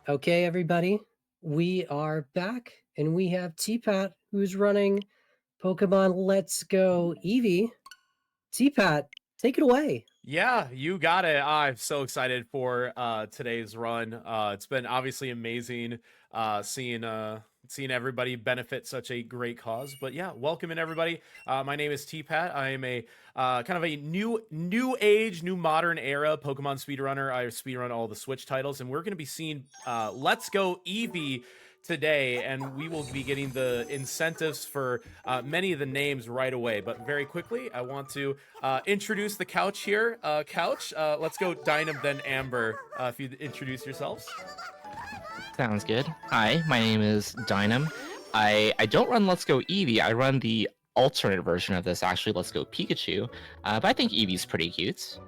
Okay, everybody, we are back and we have T-Pat who's running Pokemon Let's Go Eevee. T-Pat, take it away. Yeah, you got it. I'm so excited for today's run. It's been obviously amazing seeing everybody benefit such a great cause. But yeah, welcome in everybody. My name is T-Pat. I am a kind of a new age, new modern era Pokemon speedrunner. I speedrun all the Switch titles, and we're going to be seeing Let's Go Eevee today, and we will be getting the incentives for many of the names right away. But very quickly, I want to introduce the couch here. Couch, let's go Dynam, then Amber. If you introduce yourselves. Sounds good. Hi, my name is Dynam. I don't run Let's Go Eevee. I run the alternate version of this, actually, Let's Go Pikachu. But I think Eevee's pretty cute.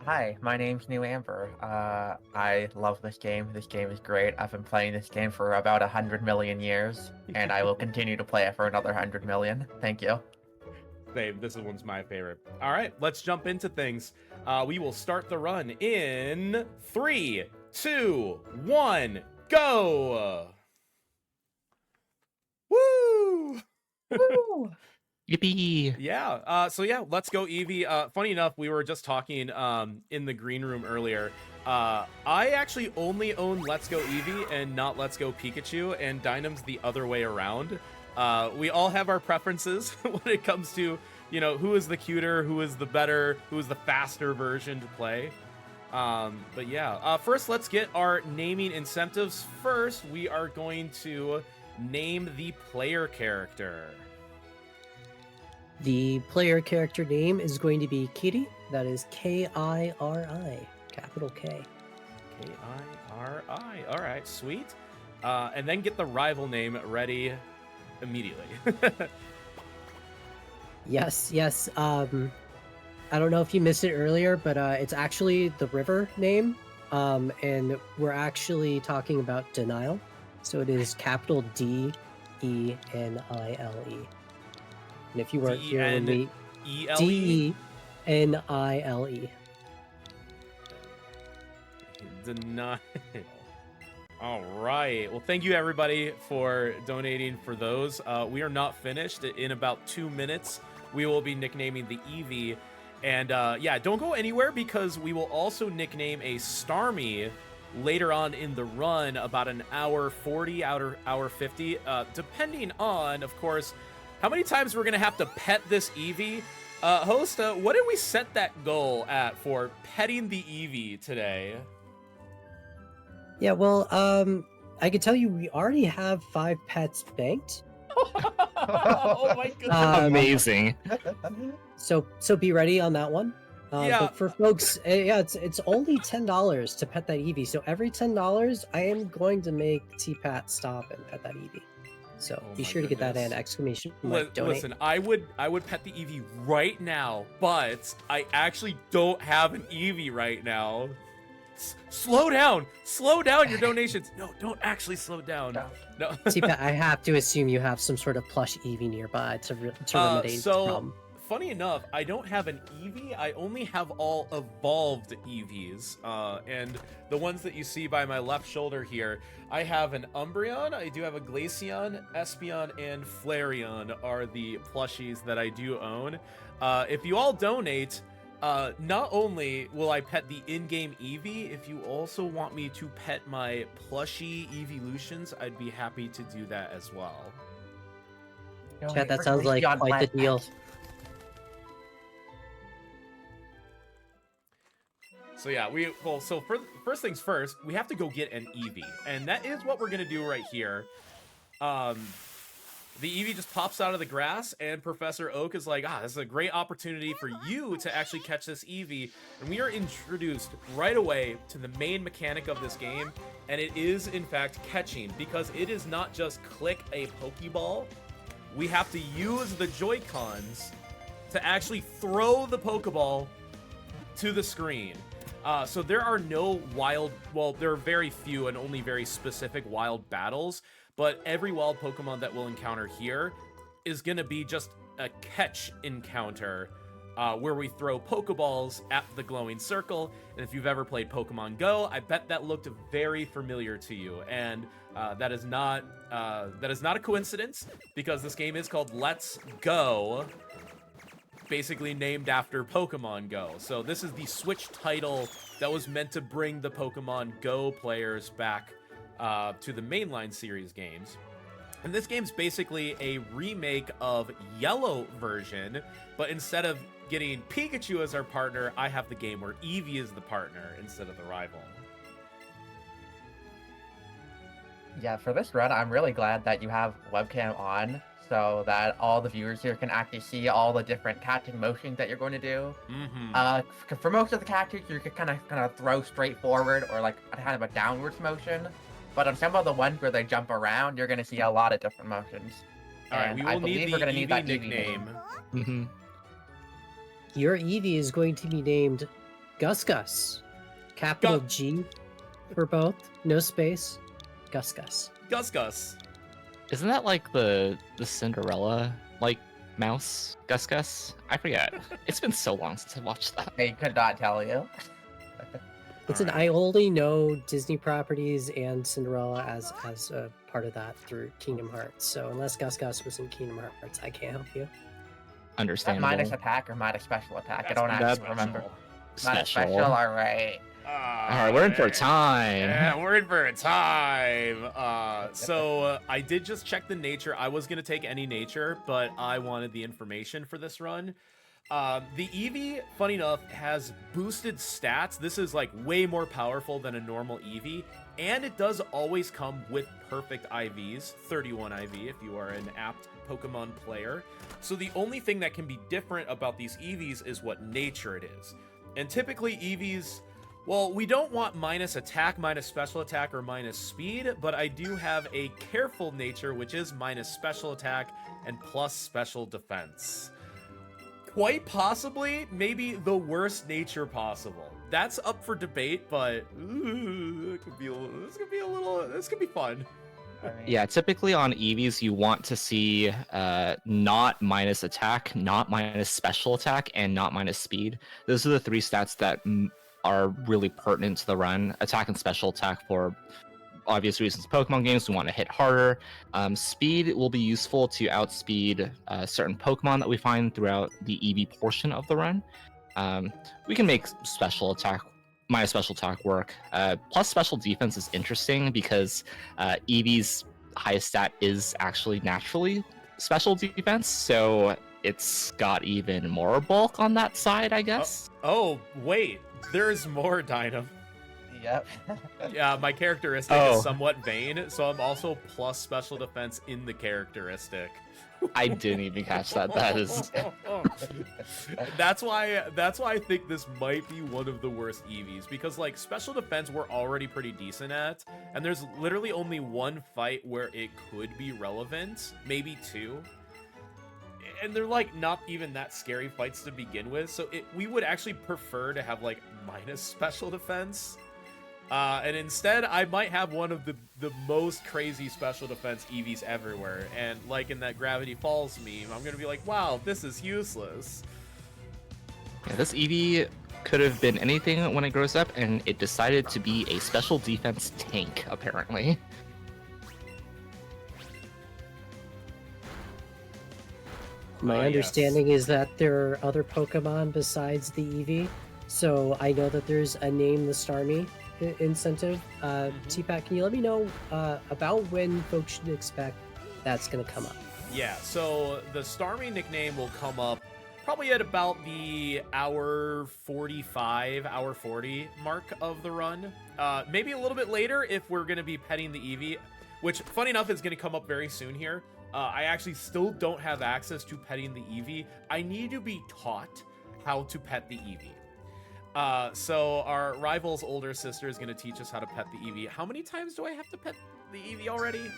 Hi, my name's New Amber. I love this game. This game is great. I've been playing this game for about 100 million years, and I will continue to play it for another 100 million. Thank you. Babe, this one's my favorite. All right, let's jump into things. We will start the run in 3, 2, 1, go! Woo! Woo! Yippee! Yeah. So yeah, let's go Eevee. Funny enough, we were just talking in the green room earlier. I actually only own Let's Go Eevee and not Let's Go Pikachu, and Dynam's the other way around. We all have our preferences when it comes to, you know, who is the cuter, who is the better, who is the faster version to play. But yeah, first let's get our naming incentives. First, we are going to name the player character. The player character name is going to be Kiri. That is K-I-R-I, capital K. K-I-R-I. All right, sweet. And then get the rival name ready immediately. Yes. I don't know if you missed it earlier, but it's actually the river name. And we're actually talking about Denial. So it is capital D-E-N-I-L-E. And if you weren't here when we... D-E-N-E-L-E? D-E-N-I-L-E. Denial. All right. Well, thank you everybody for donating for those. We are not finished. In about 2 minutes, we will be nicknaming the Eevee. And yeah, don't go anywhere because we will also nickname a Starmie later on in the run, about an hour 40, hour 50, depending on, of course, how many times we're going to have to pet this Eevee. Host, what did we set that goal at for petting the Eevee today? Yeah, well, I can tell you we already have 5 pets banked. Oh my goodness. Amazing. So be ready on that one. Yeah. But for folks, yeah, it's only $10 to pet that Eevee. So every $10, I am going to make T-Pat stop and pet that Eevee. So Oh be my sure to get that in! goodness. Exclamation mark, donate. Listen, I would pet the Eevee right now, but I actually don't have an Eevee right now. Slow down your donations. No, don't actually slow down. No. T-Pat, I have to assume you have some sort of plush Eevee nearby to remedy this problem. Funny enough, I don't have an Eevee. I only have all evolved Eevees. And the ones that you see by my left shoulder here, I have an Umbreon, I do have a Glaceon, Espeon, and Flareon are the plushies that I do own. If you all donate, not only will I pet the in-game Eevee, if you also want me to pet my plushie Eeveelutions, I'd be happy to do that as well. Chat, that sounds like quite the deal. So yeah, so first things first, we have to go get an Eevee, and that is what we're gonna do right here. The Eevee just pops out of the grass, and Professor Oak is like, this is a great opportunity for you to actually catch this Eevee, and we are introduced right away to the main mechanic of this game, and it is in fact catching, because it is not just click a Pokeball. We have to use the Joy-Cons to actually throw the Pokeball to the screen. So there are no there are very few and only very specific wild battles, but every wild Pokemon that we'll encounter here is going to be just a catch encounter where we throw Pokeballs at the glowing circle. And if you've ever played Pokemon Go, I bet that looked very familiar to you. And that is not a coincidence, because this game is called Let's Go, basically named after Pokemon Go. So this is the Switch title that was meant to bring the Pokemon Go players back to the mainline series games. And this game's basically a remake of Yellow version, but instead of getting Pikachu as our partner, I have the game where Eevee is the partner instead of the rival. Yeah, for this run, I'm really glad that you have webcam on, so that all the viewers here can actually see all the different catching motions that you're going to do. For most of the catches, you can kind of throw straight forward or like kind of a downwards motion. But on some of the ones where they jump around, you're going to see a lot of different motions. All right, we will need the Eevee nickname. Mm-hmm. Your Eevee is going to be named Gus Gus. Capital G for both. No space. Gus Gus. Gus Gus. Isn't that like the Cinderella like mouse Gus Gus? I forget. It's been so long since I watched that. I could not tell you. Listen, I only know Disney properties and Cinderella as a part of that through Kingdom Hearts. So unless Gus Gus was in Kingdom Hearts, I can't help you. Understandable. Minus attack or minus special attack? That's I don't actually special. remember. Special. Minus special, alright. Alright, we're in for a time. Yeah, we're in for a time. So I did just check the nature. I was going to take any nature, but I wanted the information for this run. The Eevee, funny enough, has boosted stats. This is like way more powerful than a normal Eevee, and it does always come with perfect IVs, 31 IV if you are an apt Pokemon player. So the only thing that can be different about these Eevees is what nature it is. And typically Eevees, well, we don't want minus attack, minus special attack, or minus speed, but I do have a careful nature, which is minus special attack and plus special defense. Quite possibly, maybe the worst nature possible. That's up for debate, but this could be fun. Yeah, typically on Eevees, you want to see not minus attack, not minus special attack, and not minus speed. Those are the three stats that are really pertinent to the run. Attack and special attack for obvious reasons. Pokemon games, we want to hit harder. Speed will be useful to outspeed certain Pokemon that we find throughout the Eevee portion of the run. We can make special attack, minus special attack work. Plus special defense is interesting because Eevee's highest stat is actually naturally special defense, so it's got even more bulk on that side, I guess. Oh wait, there's more, Dynam. Yep. Yeah, my characteristic is somewhat vain, so I'm also plus special defense in the characteristic. I didn't even catch that. That is. That's why I think this might be one of the worst Eevees, because like special defense we're already pretty decent at, and there's literally only one fight where it could be relevant, maybe two. And they're like not even that scary fights to begin with, so we would actually prefer to have like minus special defense. And instead, I might have one of the most crazy special defense Eevees everywhere. And like in that Gravity Falls meme, I'm going to be like, wow, this is useless. Yeah, this Eevee could have been anything when it grows up, and it decided to be a special defense tank, apparently. My understanding is that there are other Pokemon besides the Eevee. So I know that there's a Name the Starmie incentive. T-Pat, can you let me know about when folks should expect that's going to come up? Yeah, so the Starmie nickname will come up probably at about the hour 45, hour 40 mark of the run. Maybe a little bit later if we're going to be petting the Eevee, which, funny enough, is going to come up very soon here. I actually still don't have access to petting the Eevee. I need to be taught how to pet the Eevee. So our rival's older sister is going to teach us how to pet the Eevee. How many times do I have to pet the Eevee already?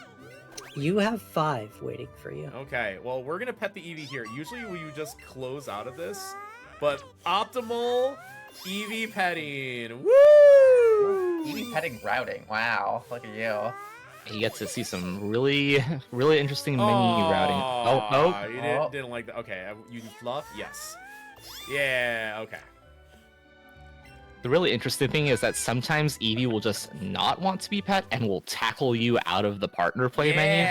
You have 5 waiting for you. Okay, well, we're going to pet the Eevee here. Usually we just close out of this, but optimal Eevee petting. Woo! Eevee petting routing. Wow, look at you. You get to see some really, really interesting mini routing. You didn't like that. Okay, you fluff? Yes. Yeah, okay. The really interesting thing is that sometimes Eevee will just not want to be pet and will tackle you out of the partner play menu.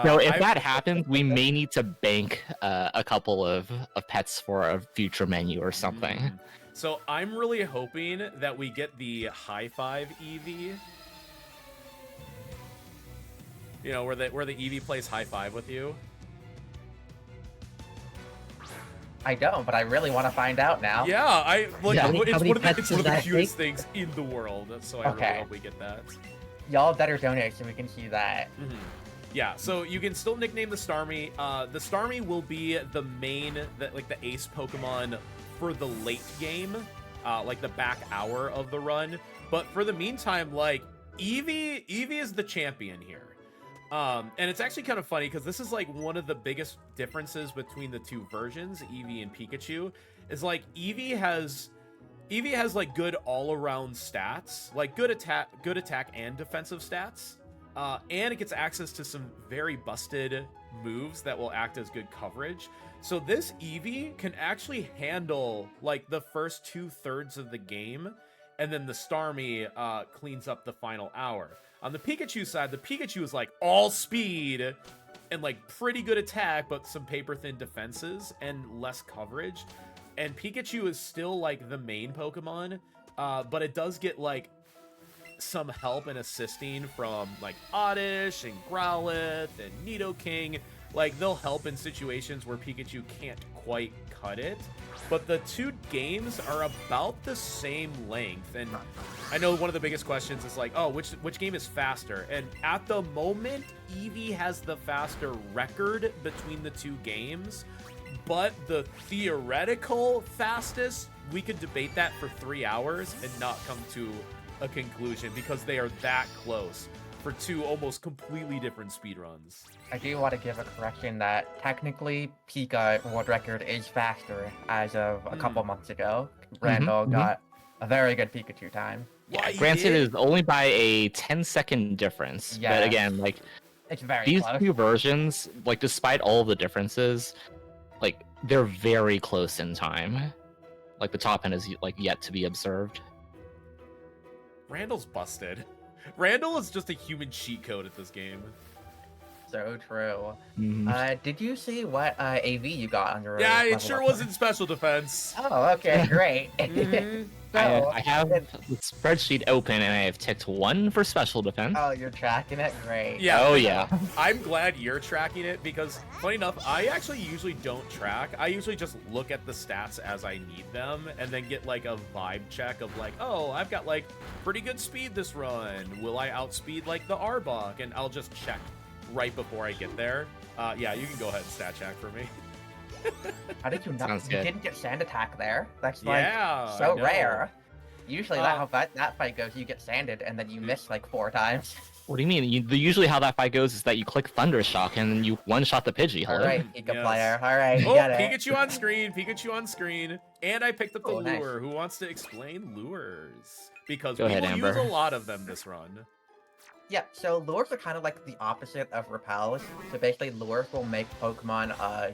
So if that happens, we may need to bank a couple of pets for a future menu or something. So I'm really hoping that we get the high five Eevee. You know, where the Eevee plays high five with you. I don't, but I really want to find out now. Yeah, I like. Yeah. It's one of the That cutest things in the world. So I really hope we get that. Y'all better donate so we can see that. Yeah, so you can still nickname the Starmie. The Starmie will be the main, the ace Pokemon for the late game, like the back hour of the run. But for the meantime, like Eevee is the champion here. And it's actually kind of funny because this is like one of the biggest differences between the two versions, Eevee and Pikachu, is like Eevee has like good all-around stats, like good attack and defensive stats. And it gets access to some very busted moves that will act as good coverage. So this Eevee can actually handle like the first 2/3 of the game, and then the Starmie cleans up the final hour. On the Pikachu side, the Pikachu is like all speed and like pretty good attack, but some paper-thin defenses and less coverage. And Pikachu is still like the main Pokemon, but it does get like some help and assisting from like Oddish and Growlithe and Nidoking. Like they'll help in situations where Pikachu can't quite cut it. But the two games are about the same length, and I know one of the biggest questions is like, oh, which game is faster? And at the moment, Eevee has the faster record between the two games, but the theoretical fastest, we could debate that for 3 hours and not come to a conclusion because they are that close for two almost completely different speedruns. I do want to give a correction that technically Pika world record is faster as of a couple months ago. Randall got a very good Pikachu time. Yeah, granted, it is only by a 10-second difference. Yeah. But again, like It's very these close. two versions, like despite all the differences, like they're very close in time. Like the top end is like yet to be observed. Randall's busted. Randall is just a human cheat code at this game. So true. Did you see what AV you got on your Yeah, it level sure up? was in special defense. Oh, okay, great. I have the spreadsheet open and I have ticked 1 for special defense. Oh, you're tracking it? Great. Yeah. Oh yeah. I'm glad you're tracking it because, funny enough, I actually usually don't track. I usually just look at the stats as I need them and then get like a vibe check of like, oh, I've got like pretty good speed this run. Will I outspeed like the Arbok? And I'll just check right before I get there. Yeah, you can go ahead and stat check for me. How did you not? Sounds You good. didn't get sand attack there. That's like Yeah, so I know. rare. Usually how that fight goes, you get sanded and then you miss like 4 times. What do you mean? Usually how that fight goes is that you click Thunder Shock and then you one-shot the Pidgey. All Hello? right, Pika Yes. player. All right, you Oh, get it. Pikachu on screen, Pikachu on screen. And I picked up the Oh, nice. lure. Who wants to explain lures? Because Go we ahead, will use Amber. a lot of them this run. Yeah, so lures are kind of like the opposite of repels. So basically, lures will make Pokemon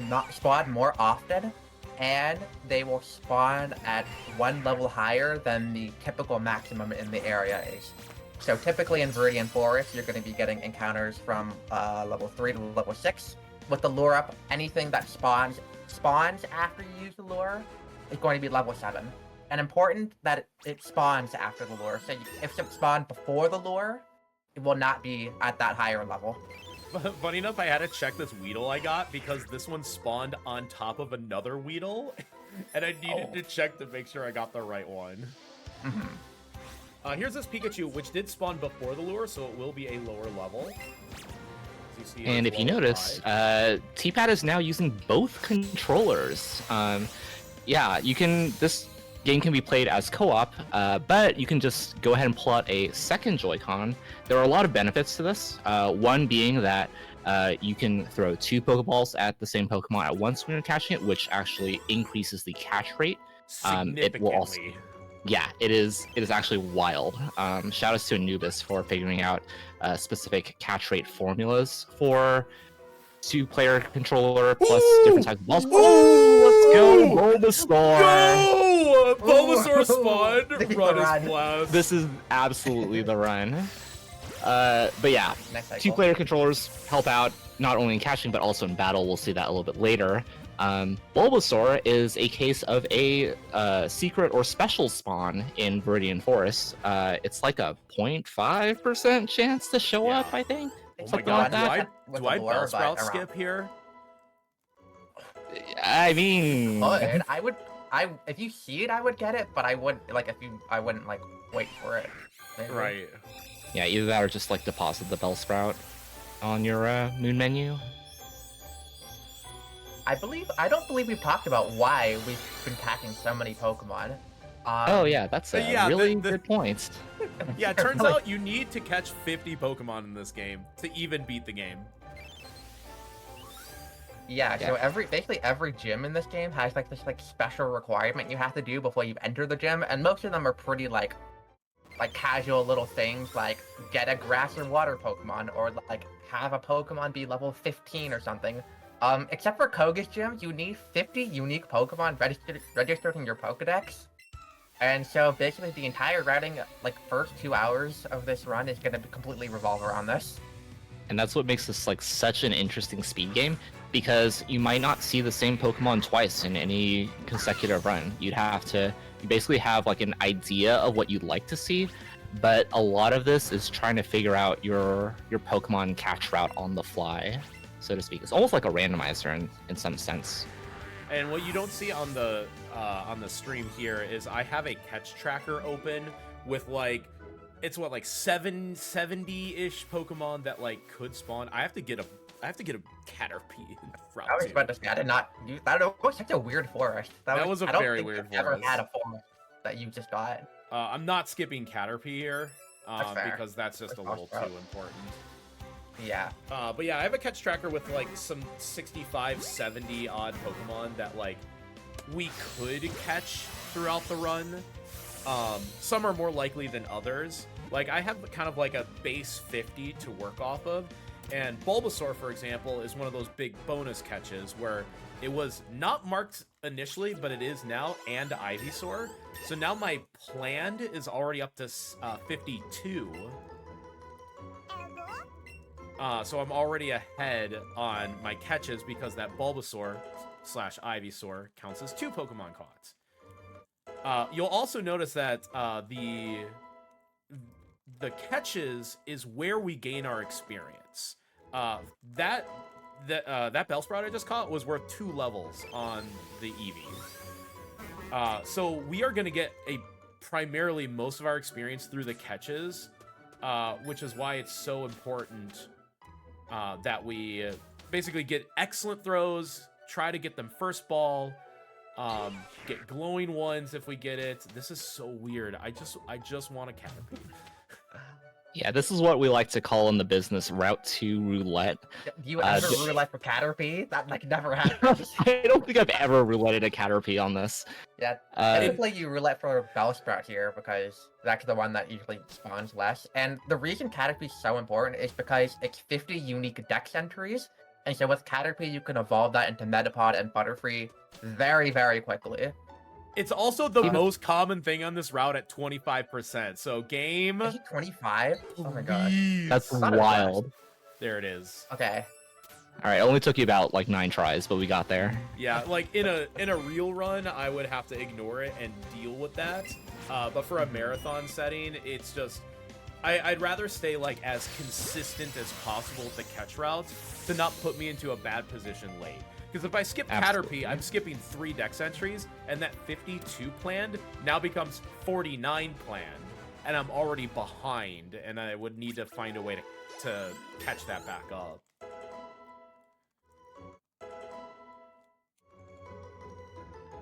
not spawn more often, and they will spawn at 1 level higher than the typical maximum in the area is. So typically in Viridian Forest, you're going to be getting encounters from level 3 to level 6. With the lure up, anything that spawns after you use the lure is going to be level 7. And important that it spawns after the lure. So if it spawned before the lure, it will not be at that higher level. Funny enough, I had to check this Weedle I got because this one spawned on top of another Weedle, and I needed to check to make sure I got the right one. Here's this Pikachu, which did spawn before the lure, so it will be a lower level. So you see it And is if you level notice, 5. T-Pad is now using both controllers. Yeah, you can. This game can be played as co-op, but you can just go ahead and pull out a second Joy-Con. There are a lot of benefits to this. One being that you can throw 2 Pokeballs at the same Pokemon at once when you're catching it, which actually increases the catch rate. It will also, Significantly. yeah, it is actually wild. Shout outs to Anubis for figuring out specific catch rate formulas for 2-player controller plus different types of balls. Ooh! Let's go, Bulbasaur! No! Bulbasaur Ooh! spawned. This is the Run run. is blast. This is absolutely the run. But yeah, Next cycle. 2-player controllers help out not only in catching but also in battle. We'll see that a little bit later. Bulbasaur is a case of a secret or special spawn in Viridian Forest. It's like a 0.5% chance to show up, I think. Oh my Something god, like do I Bellsprout skip here? I mean, But if you see it, I would get it, but I wouldn't like wait for it. Maybe. Right. yeah, either that or just like deposit the Bellsprout on your moon menu. I don't believe we've talked about why we've been catching so many Pokemon. Oh yeah, that's a yeah, really the- good point. Yeah, it turns out you need to catch 50 Pokemon in this game to even beat the game. Yeah, so basically every gym in this game has like this special requirement you have to do before you enter the gym, and most of them are pretty like casual little things like get a grass and water Pokemon or like have a Pokemon be level 15 or something. Except for Koga's gym, you need 50 unique Pokemon registered in your Pokedex. And so basically the entire routing, like first 2 hours of this run is gonna completely revolve around this. And that's what makes this like such an interesting speed game, because you might not see the same Pokemon twice in any consecutive run. You basically have like an idea of what you'd like to see, but a lot of this is trying to figure out your Pokemon catch route on the fly, so to speak. It's almost like a randomizer in some sense. And what you don't see on the stream here is I have a catch tracker open with like, it's what, like 770-ish Pokemon that like could spawn. I have to get a Caterpie in route I was 2. about to say, I did not use that. It was such a weird forest. That was a I don't very think weird I've ever forest. had a forest that you just got. I'm not skipping Caterpie here That's fair. because that's just a That's little too awesome. important. Yeah. But yeah, I have a catch tracker with like some 65, 70 odd Pokemon that like we could catch throughout the run. Some are more likely than others. Like I have kind of like a base 50 to work off of, and Bulbasaur, for example, is one of those big bonus catches where it was not marked initially, but it is now, and Ivysaur. So now my planned is already up to 52. So I'm already ahead on my catches because that Bulbasaur / Ivysaur counts as 2 Pokemon caught. You'll also notice that the catches is where we gain our experience. That Bellsprout I just caught was worth 2 levels on the Eevee. So we are going to get primarily most of our experience through the catches, which is why it's so important that we basically get excellent throws, try to get them first ball, get glowing ones if we get it. This is so weird. I just want a Caterpie. Yeah, this is what we like to call in the business Route 2 roulette. Do you ever roulette for Caterpie? That like never happens. I don't think I've ever rouletted a Caterpie on this. Yeah, typically you roulette for Bellsprout here because that's the one that usually spawns less. And the reason Caterpie is so important is because it's 50 unique dex entries. And so with Caterpie, you can evolve that into Metapod and Butterfree very, very quickly. It's also the most common thing on this route at 25%. So game. Is he 25? Oh my god. That's Not a wild. There it is. Okay. All right, it only took you about like 9 tries, but we got there. Yeah, like in a real run, I would have to ignore it and deal with that. But for a marathon setting, it's just I'd rather stay like as consistent as possible with the catch routes to not put me into a bad position late. Because if I skip Absolutely. Caterpie, I'm skipping 3 dex entries, and that 52 planned now becomes 49 planned, and I'm already behind, and I would need to find a way to catch that back up.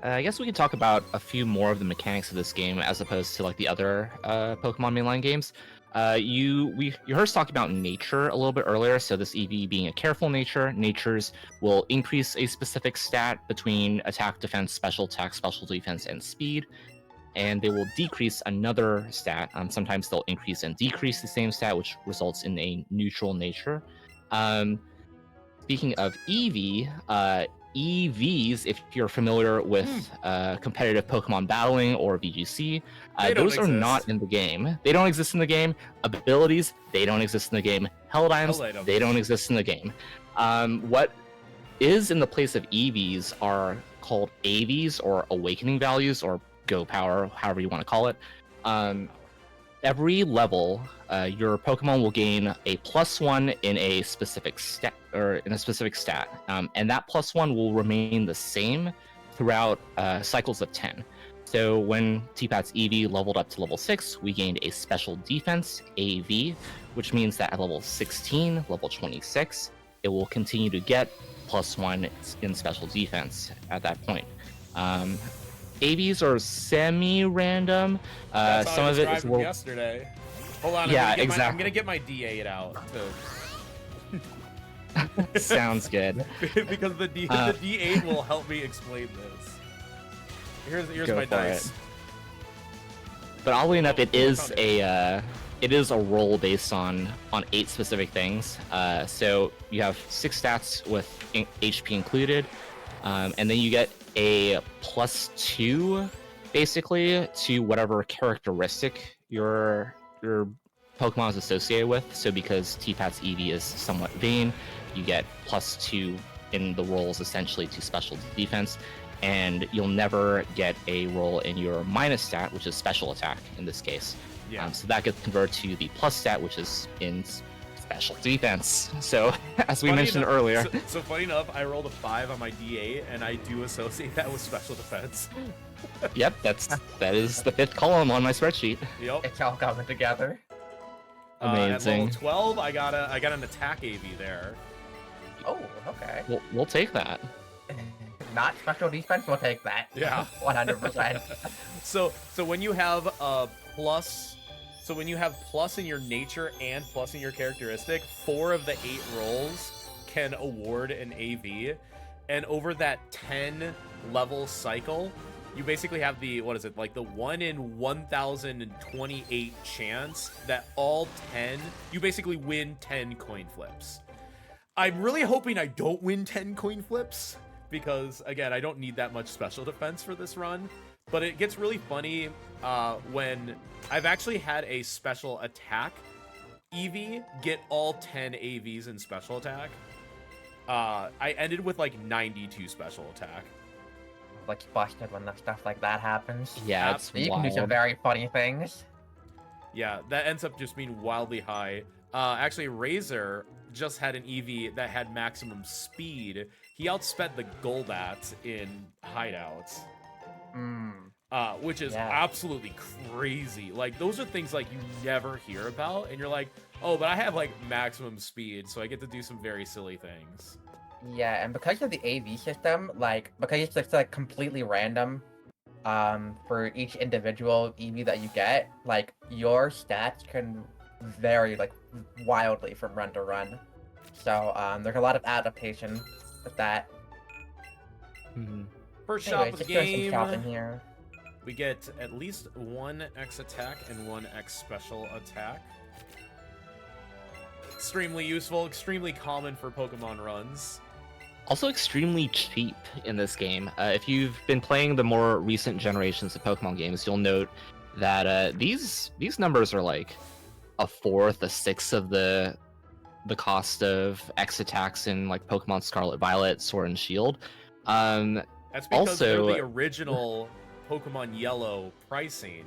I guess we can talk about a few more of the mechanics of this game as opposed to like the other Pokemon mainline games. You heard us talk about nature a little bit earlier. So this Eevee being a careful nature, natures will increase a specific stat between attack, defense, special attack, special defense, and speed, and they will decrease another stat. Sometimes they'll increase and decrease the same stat, which results in a neutral nature. Speaking of Eevee, EVs, if you're familiar with competitive Pokemon battling or VGC, They don't those are not exist. in the game. They don't exist in the game. Abilities, they don't exist in the game. Held items, Held items. they don't exist in the game. What is in the place of EVs are called AVs, or awakening values, or go power, however you want to call it. Every level, your Pokemon will gain a +1 in a specific stat, and that +1 will remain the same throughout cycles of 10. So when T-Pat's Eevee leveled up to level 6, we gained a special defense AV, which means that at level 16, level 26, it will continue to get +1 in special defense at that point. AVs are semi-random. That's how Some I of it described is a them little... yesterday. Hold on, Yeah, I'm exactly. gonna get my D8 out Sounds good. because the D8 will help me explain this. Here's Go my for dice. it. But oddly enough, it is found a roll based on 8 specific things. So you have 6 stats with HP included, and then you get a +2 basically to whatever characteristic your Pokemon is associated with. So because T-Pat's Eevee is somewhat vain, you get +2 in the rolls essentially to special defense, and you'll never get a roll in your minus stat, which is special attack in this case. Yeah. So that gets converted to the plus stat, which is in special defense. So as we mentioned earlier. So funny enough, I rolled a 5 on my D8, and I do associate that with special defense. Yep, that is the 5th column on my spreadsheet. Yep. It's all coming together. Amazing. At level 12, I got an attack AV there. Oh, okay. We'll take that. Not special defense, we'll take that. Yeah. 100%. So when you have a plus, so when you have plus in your nature and plus in your characteristic, 4 of the 8 rolls can award an AV, and over that 10 level cycle, you basically have the, what is it, like the 1 in 1,028 chance that all 10, you basically win 10 coin flips. I'm really hoping I don't win 10 coin flips, because again, I don't need that much special defense for this run. But it gets really funny when I've actually had a special attack Eevee get all 10 AVs in special attack. I ended with like 92 special attack. Like busted when stuff like that happens. Yeah, it's You can do some wild. very funny things. Yeah, that ends up just being wildly high. Actually, Razor just had an Eevee that had maximum speed. He outsped the Golbat in hideouts. Which is absolutely crazy. Like, those are things like you never hear about, and you're like, oh, but I have like maximum speed, so I get to do some very silly things. Yeah, and because of the AV system, like, because it's just like completely random, for each individual EV that you get, like, your stats can vary like wildly from run to run. So there's a lot of adaptation with that. First Anyways, shop of the just doing some game, shopping here. we get at least 1 X attack and 1 X special attack. Extremely useful, extremely common for Pokemon runs. Also extremely cheap in this game. If you've been playing the more recent generations of Pokemon games, you'll note that these numbers are like a fourth, a sixth of the cost of X attacks in like Pokemon Scarlet Violet, Sword and Shield. That's because also, they're the original Pokemon Yellow pricing,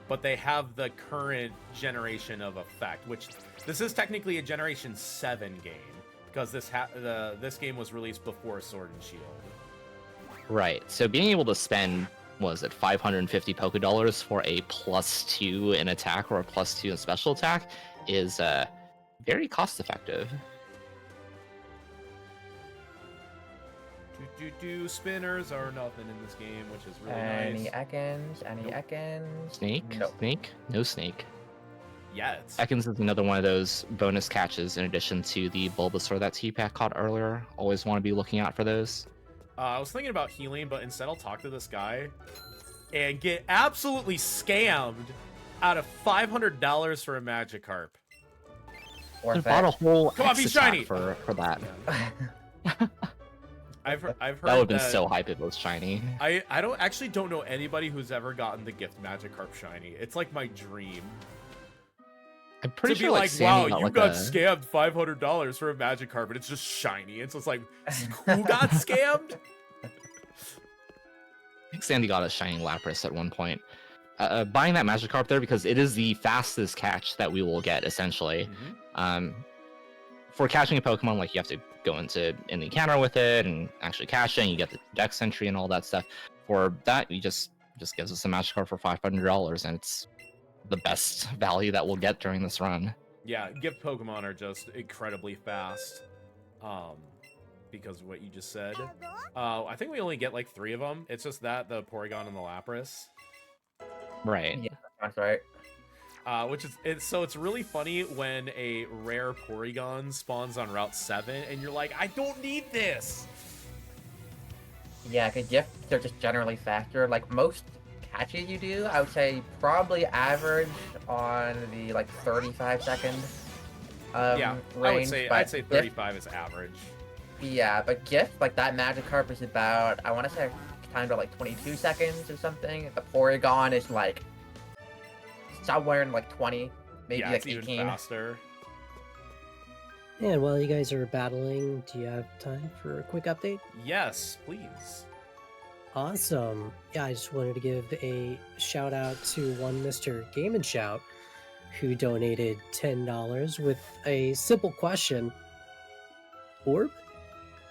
but they have the current generation of effect, which this is technically a Generation 7 game, because this game was released before Sword and Shield. Right. So being able to spend, was it 550 Pokédollars for a +2 in attack or a +2 in special attack is very cost effective. Spinners are nothing in this game, which is really Any nice. Ekans? Any Ekans? Snake? Nope. Snake? No snake. Yeah, it's Ekans is another one of those bonus catches in addition to the Bulbasaur that T-Pack caught earlier. Always want to be looking out for those. I was thinking about healing, but instead I'll talk to this guy and get absolutely scammed out of $500 for a Magikarp. I Worth bought a it. whole Come on, be X attack shiny! for that. I've heard That would have been that- so hype if it was shiny. I don't know anybody who's ever gotten the gift Magikarp shiny. It's like my dream. I'm pretty To sure be like, Sandy wow, you like got a- scammed $500 for a Magikarp, and it's just shiny. And so it's like, who got scammed? I think Sandy got a shiny Lapras at one point. Buying that Magikarp there because it is the fastest catch that we will get essentially. For catching a Pokemon, like you have to go in the encounter with it and actually catch it, and you get the Dex entry and all that stuff. For that, you just gives us a Magikarp for $500, and it's the best value that we'll get during this run. Yeah, gift Pokemon are just incredibly fast. Because of what you just said. I think we only get like 3 of them. It's just that, the Porygon and the Lapras. Right. Yeah, that's right. It's really funny when a rare Porygon spawns on Route 7 and you're like, I don't need this. Yeah, because gifts are just generally faster. Like most catches you do, I would say probably average on the like 35-second Yeah, range. I'd say 35 is average. Yeah, but gift, like that Magikarp is about, I want to say timed at like 22 seconds or something. The Porygon is like somewhere in like 20, maybe Yeah, like it's even 18. faster. And while you guys are battling, do you have time for a quick update? Yes, please. Awesome. Yeah, I just wanted to give a shout out to one Mr. Game and Shout who donated $10 with a simple question. Orb?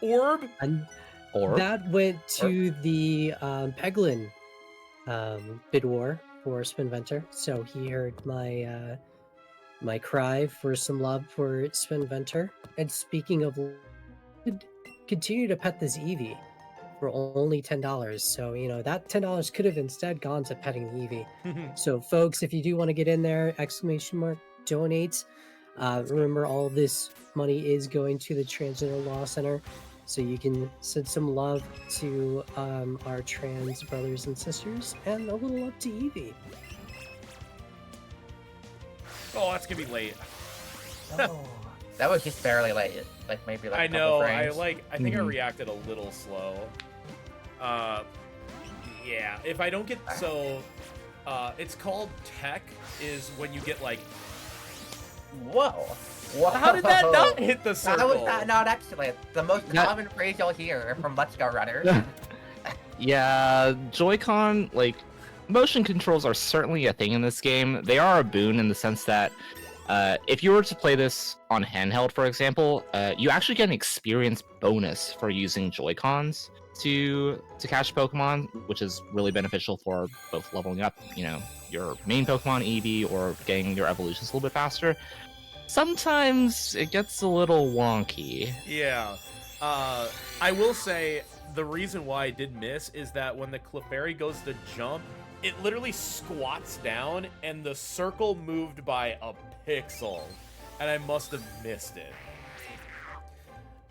Orb? And Or that went to the Peglin bid war for Spinventor. So he heard my my cry for some love for Spinventor. And speaking of, continue to pet this Eevee for only $10. So, you know, that $10 could have instead gone to petting the Eevee. So, folks, if you do want to get in there, !donate. Remember, all this money is going to the Transgender Law Center. So you can send some love to our trans brothers and sisters and a little up to Eevee. Oh, that's gonna be late. Oh, that was just barely late. Like maybe like I a couple know. frames. I think I reacted a little slow. Yeah. If I don't get it's called tech. Is when you get like. Whoa. Whoa. How did that not hit the circle? How is that not excellent? The most common phrase you'll hear from Let's Go Runners. yeah, Joy-Con, like, motion controls are certainly a thing in this game. They are a boon in the sense that if you were to play this on handheld, for example, you actually get an experience bonus for using Joy-Cons to catch Pokemon, which is really beneficial for both leveling up, you know, your main Pokemon, Eevee, or getting your evolutions a little bit faster. Sometimes it gets a little wonky. Yeah. I will say the reason why I did miss is that when the Clefairy goes to jump, it literally squats down and the circle moved by a pixel. And I must have missed it.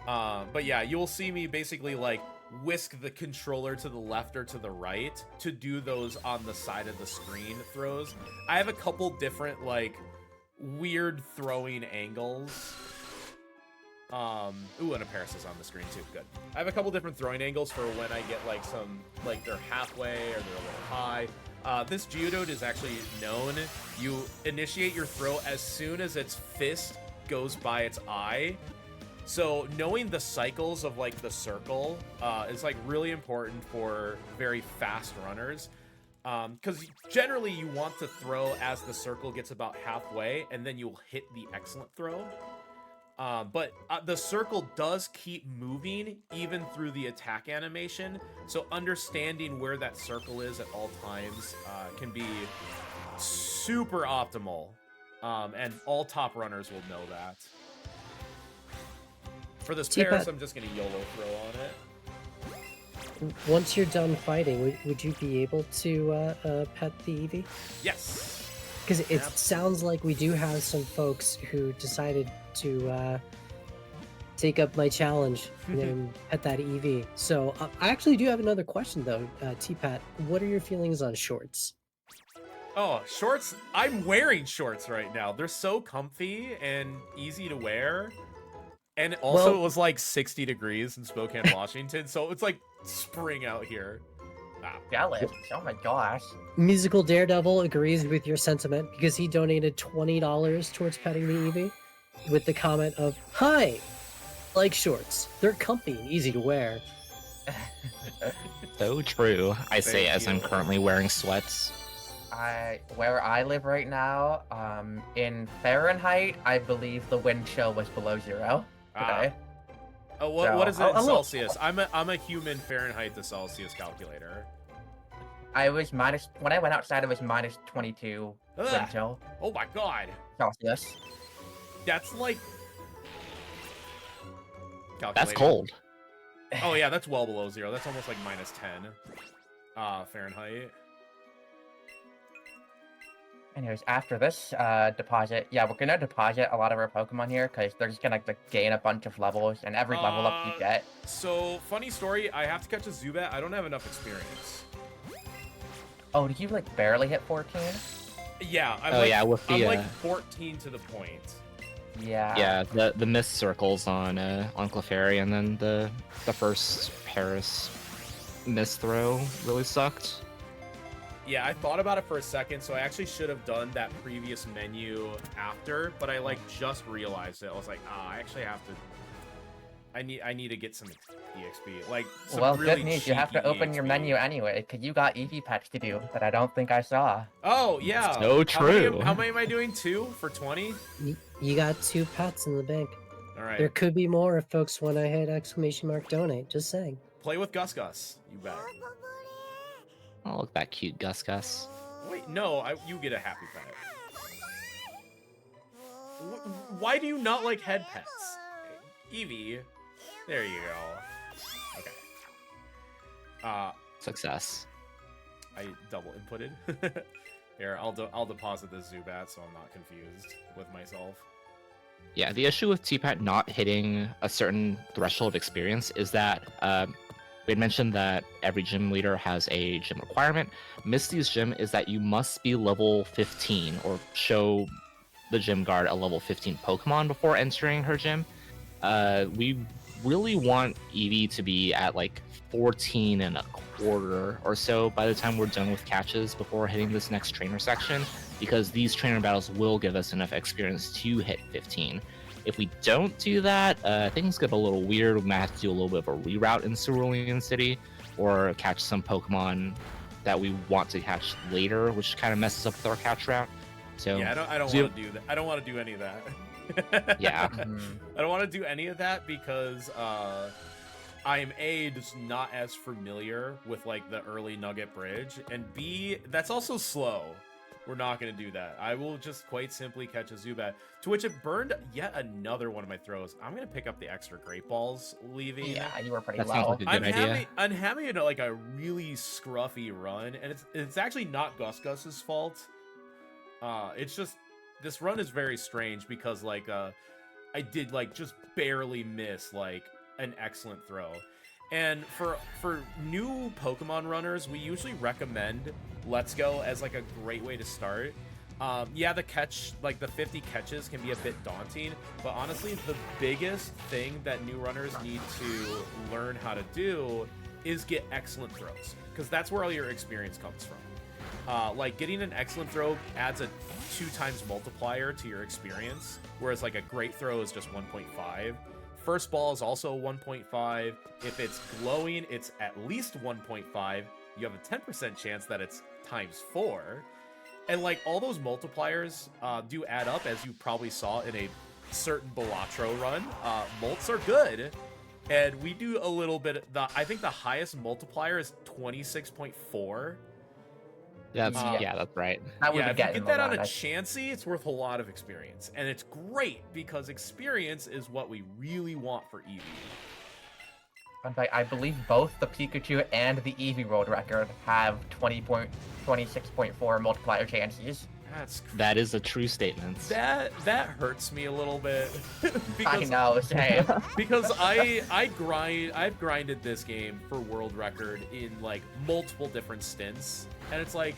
But yeah, you'll see me basically like whisk the controller to the left or to the right to do those on the side of the screen throws. I have a couple different like weird throwing angles. Ooh, and a Paris is on the screen too. Good. I have a couple different throwing angles for when I get like some, like they're halfway or they're a little high. This Geodude is actually known. You initiate your throw as soon as its fist goes by its eye. So knowing the cycles of like the circle is like really important for very fast runners. Because generally you want to throw as the circle gets about halfway, and then you'll hit the excellent throw. But the circle does keep moving even through the attack animation, so understanding where that circle is at all times can be super optimal, and all top runners will know that. For this Paris, I'm just going to YOLO throw on it. Once you're done fighting, would you be able to pet the Eevee? Yes. Because it sounds like we do have some folks who decided to take up my challenge and pet that Eevee. So I actually do have another question though, T-Pat. What are your feelings on shorts? Oh, shorts. I'm wearing shorts right now. They're so comfy and easy to wear. And also, Well- it was like 60 degrees in Spokane, Washington. So it's like spring out here. Ah. Jealous. Oh my gosh. Musical Daredevil agrees with your sentiment because he donated $20 towards petting the Eevee with the comment of, "Hi, like shorts. They're comfy and easy to wear." So true. I say Thank as I'm you. currently wearing sweats. Where I live right now, in Fahrenheit, I believe the wind chill was below 0 today. Oh, what is it in a little- Celsius? I'm a human Fahrenheit to Celsius calculator. I was when I went outside. It was minus 22 wind Ugh. chill Oh my god. Celsius. That's like... That's Calculating. cold. Oh yeah, that's well below 0. That's almost like minus 10 Fahrenheit. Anyways, after this deposit, yeah, we're gonna deposit a lot of our Pokemon here because they're just gonna like, gain a bunch of levels, and every level up you get. So, funny story, I have to catch a Zubat. I don't have enough experience. Oh, did you like barely hit 14? Yeah, I'm Oh, like, yeah, with the, I'm like 14 to the point. Yeah. Yeah, the mist circles on Clefairy, and then the first Paris mist throw really sucked. Yeah, I thought about it for a second, so I actually should have done that previous menu after, but I like just realized it. I was like, I actually have to. I need to get some EXP. Like, some Well, really good news. You have to cheeky open your EXP. menu anyway, because you got Eevee pets to do that I don't think I saw. Oh yeah. So true. How many am I doing? 2 for 20? You got 2 pets in the bank. All right. There could be more if folks want to hit !donate. Just saying. Play with Gus Gus. You bet. Oh, look at that cute Gus Gus. Wait, no, you get a happy pet. Why do you not like head pets? Eevee. There you go. Okay. Success. I double inputted. Here, I'll deposit this Zubat so I'm not confused with myself. Yeah, the issue with T-Pat not hitting a certain threshold of experience is that we had mentioned that every gym leader has a gym requirement. Misty's gym is that you must be level 15 or show the gym guard a level 15 Pokemon before entering her gym. We really want Eevee to be at like 14 and a quarter or so by the time we're done with catches before hitting this next trainer section, because these trainer battles will give us enough experience to hit 15. If we don't do that, things get a little weird. We might have to do a little bit of a reroute in Cerulean City, or catch some Pokemon that we want to catch later, which kind of messes up with our catch route. So Yeah, I don't want to do that. I don't want to do any of that. yeah, I don't want to do any of that because I'm A, just not as familiar with like the early Nugget Bridge, and B, that's also slow. We're not going to do that. I will just quite simply catch a Zubat, to which it burned yet another one of my throws. I'm going to pick up the extra Great Balls, leaving. Yeah, you were pretty that sounds low. like a good idea. I'm having like a really scruffy run, and it's actually not Gus Gus's fault. It's just this run is very strange because like I did like just barely miss like an excellent throw. And for new Pokemon runners, we usually recommend Let's Go as like a great way to start. Yeah, the catch, like the 50 catches can be a bit daunting, but honestly, the biggest thing that new runners need to learn how to do is get excellent throws, because that's where all your experience comes from. Like getting an excellent throw adds a 2 times multiplier to your experience, whereas like a great throw is just 1.5. First ball is also 1.5. If it's glowing, it's at least 1.5. You have a 10% chance that it's times 4. And like all those multipliers do add up, as you probably saw in a certain Balatro run. Molts are good. And we do a little bit, I think the highest multiplier is 26.4. that's right. That would Yeah, be if you getting get that a on lot. a Chansey, it's worth a lot of experience. And it's great because experience is what we really want for Eevee. In fact, I believe both the Pikachu and the Eevee world record have 26.4 multiplier chances. That is a true statement. That hurts me a little bit. I because know, same. because I've grinded this game for world record in like multiple different stints, and it's like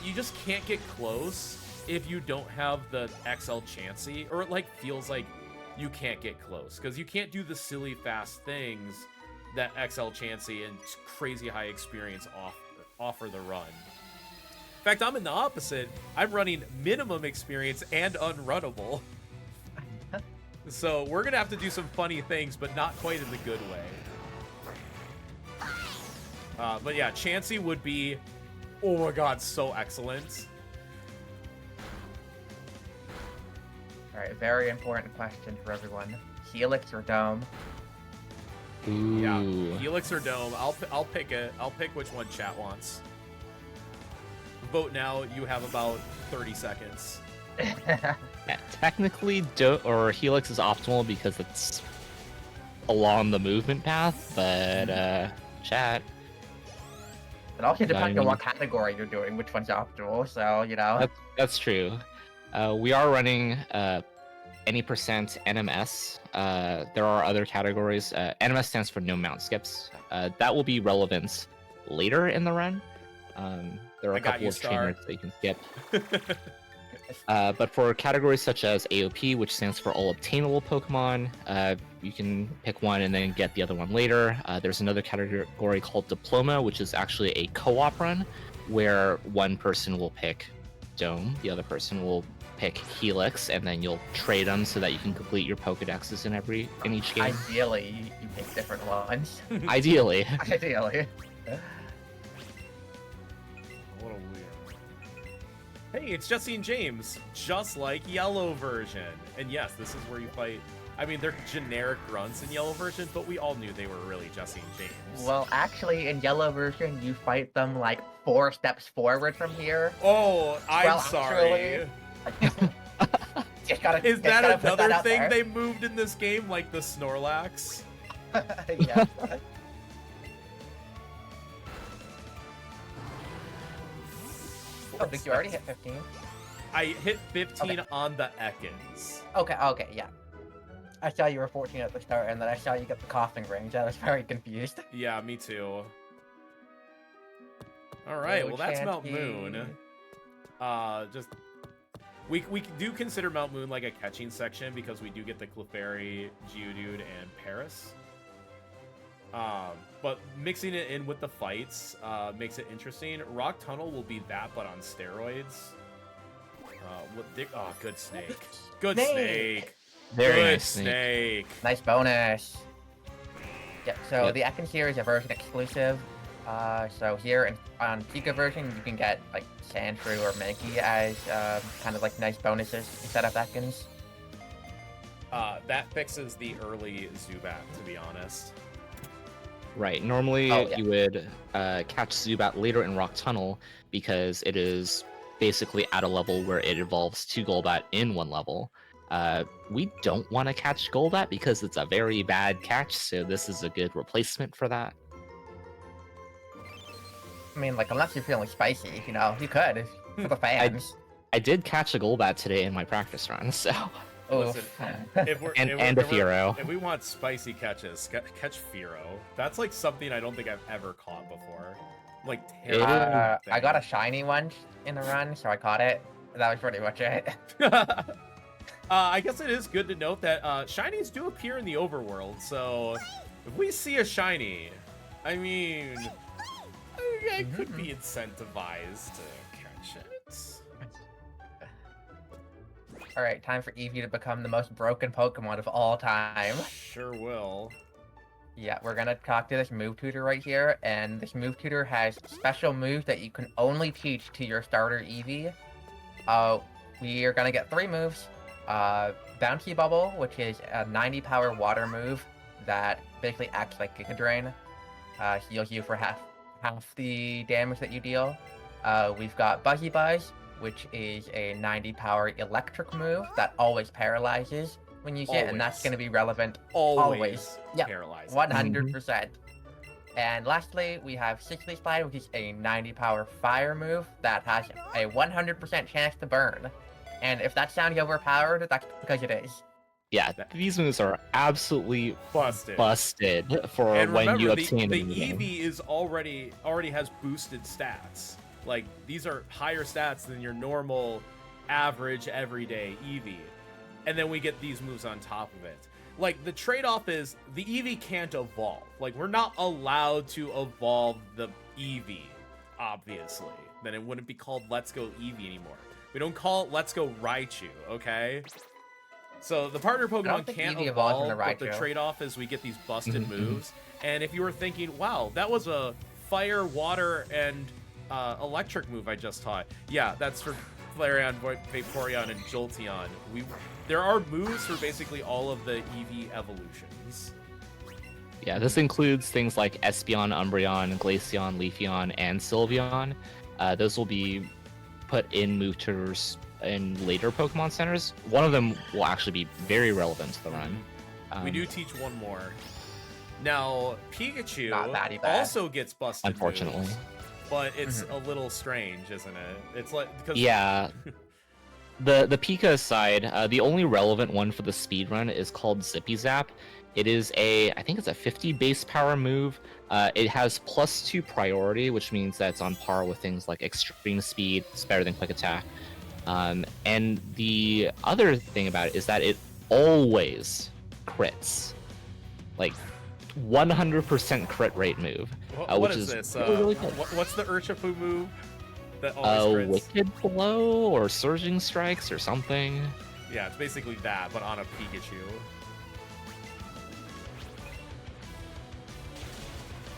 you just can't get close if you don't have the XL Chansey, or it like feels like you can't get close because you can't do the silly fast things that XL Chansey and crazy high experience offer the run. In fact, I'm in the opposite. I'm running minimum experience and unrunnable. So we're gonna have to do some funny things, but not quite in the good way. But yeah, Chansey would be, oh my god, so excellent. Alright, very important question for everyone. Helix or Dome? Ooh. Yeah, Helix or Dome. I'll pick it. I'll pick which one chat wants. Vote now. You have about 30 seconds. Yeah, technically, Helix is optimal because it's along the movement path, but chat. It also depends I on mean- what category you're doing, which one's optimal, so, you know. That's true. We are running any percent NMS. There are other categories. NMS stands for no mount skips. That will be relevant later in the run. There are I a got couple you, of Star. trainers that you can skip. But for categories such as AOP, which stands for all obtainable Pokemon, you can pick one and then get the other one later. There's another category called Diploma, which is actually a co-op run, where one person will pick Dome, the other person will pick Helix, and then you'll trade them so that you can complete your Pokedexes in each game. Ideally, you pick different ones. Ideally. Ideally. A little weird. Hey, it's Jesse and James, just like Yellow version. And yes, this is where you fight. I mean, they're generic grunts in Yellow version, but we all knew they were really Jesse and James. Well, actually, in Yellow version, you fight them like 4 steps forward from here. Oh, I'm Well, sorry. Just gotta, Is just that gotta put another that out thing there. they moved in this game, like the Snorlax? Yeah. Oh, did you already hit 15? I hit 15 Okay. on the Ekans. Okay, yeah. I saw you were 14 at the start, and then I saw you get the coughing range. I was very confused. Yeah, me too. All right, Oh, well that's Mount Chansey. Moon. Just we do consider Mount Moon like a catching section because we do get the Clefairy, Geodude, and Paris. But mixing it in with the fights makes it interesting. Rock Tunnel will be that, but on steroids. Good snake. Good Snake. snake. Very Good nice snake. Nice bonus. Yeah, so Yep. the Ekans here is a version exclusive. So here on Pika version, you can get like Sandshrew or Mankey as kind of like nice bonuses instead of Ekans. That fixes the early Zubat, to be honest. Right. Normally, Oh, yeah. you would catch Zubat later in Rock Tunnel because it is basically at a level where it evolves to Golbat in one level. We don't want to catch Golbat because it's a very bad catch, so this is a good replacement for that. I mean, like, unless you're feeling spicy, you know, you could for the fans. I did catch a Golbat today in my practice run, so Listen, If we're, and if a we're- Fearow. If we want spicy catches, catch Fearow. That's like something I don't think I've ever caught before. Like terrible. I got a shiny one in the run, so I caught it. That was pretty much it. I guess it is good to note that shinies do appear in the overworld. So if we see a shiny, I mean, I could be incentivized to catch it. Alright, time for Eevee to become the most broken Pokemon of all time. Sure will. Yeah, we're gonna talk to this move tutor right here, and this move tutor has special moves that you can only teach to your starter Eevee. We are gonna get 3 moves. Bouncy Bubble, which is a 90 power water move that basically acts like Giga Drain. Heals you for half the damage that you deal. We've got Buzzy Buzz, which is a 90 power electric move that always paralyzes when you hit, and that's Always. going to be relevant Always Yeah, paralyzed. 100%. And lastly, we have Sickly Slide, which is a 90 power fire move that has a 100% chance to burn. And if that sounds overpowered, that's because it is. Yeah, these moves are absolutely Busted. busted for And when remember, you the obtain them the in the game. Eevee is already has boosted stats. Like, these are higher stats than your normal, average, everyday Eevee. And then we get these moves on top of it. Like, the trade-off is the Eevee can't evolve. Like, we're not allowed to evolve the Eevee, obviously. Then it wouldn't be called Let's Go Eevee anymore. We don't call it Let's Go Raichu, okay? So the partner Pokemon can't Eevee evolves evolve, into but the Raichu. trade-off is we get these busted moves. And if you were thinking, wow, that was a fire, water, and electric move I just taught. Yeah, that's for Flareon, Vaporeon, and Jolteon. There are moves for basically all of the Eevee evolutions. Yeah, this includes things like Espeon, Umbreon, Glaceon, Leafeon, and Sylveon. Those will be put in move tutors in later Pokemon centers. One of them will actually be very relevant to the run. We do teach one more. Now, Pikachu Not that bad. also gets busted Unfortunately. moves, but it's a little strange, isn't it? It's like, because Yeah. The Pika side, the only relevant one for the speedrun is called Zippy Zap. It is I think it's a 50 base power move. It has +2 priority, which means that it's on par with things like extreme speed. It's better than quick attack. And the other thing about it is that it always crits. Like 100% crit rate move. what which is is this? really good. What's the Urshifu move that always crits? Wicked Blow or Surging Strikes or something. Yeah, it's basically that, but on a Pikachu.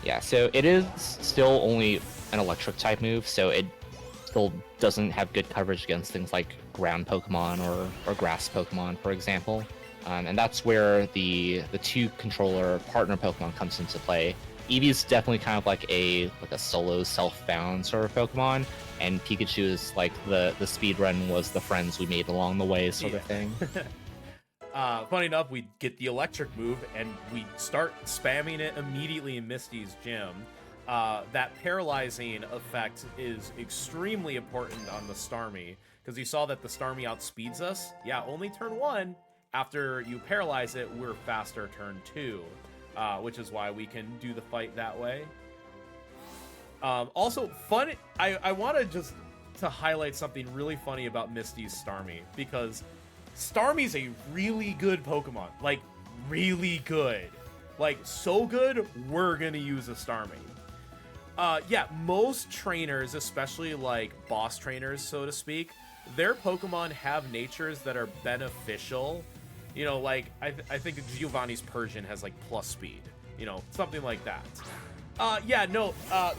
Yeah, so it is still only an electric type move, so it still doesn't have good coverage against things like ground Pokemon or grass Pokemon, for example. And that's where the two controller partner Pokemon comes into play. Eevee's definitely kind of like a solo self-bound sort of Pokemon, and Pikachu is like the speedrun was the friends we made along the way sort of thing. Funny enough, we get the electric move and we start spamming it immediately in Misty's gym. That paralyzing effect is extremely important on the Starmie, because you saw that the Starmie outspeeds us. Yeah, only turn 1. After you paralyze it, we're faster turn 2, which is why we can do the fight that way. Also, fun. I want to just to highlight something really funny about Misty's Starmie, because Starmie's a really good Pokemon. Like, really good. Like, so good, we're gonna use a Starmie. Yeah, most trainers, especially like boss trainers, so to speak, their Pokemon have natures that are beneficial. You know, like, I think Giovanni's Persian has, like, plus speed. You know, something like that. Yeah, no,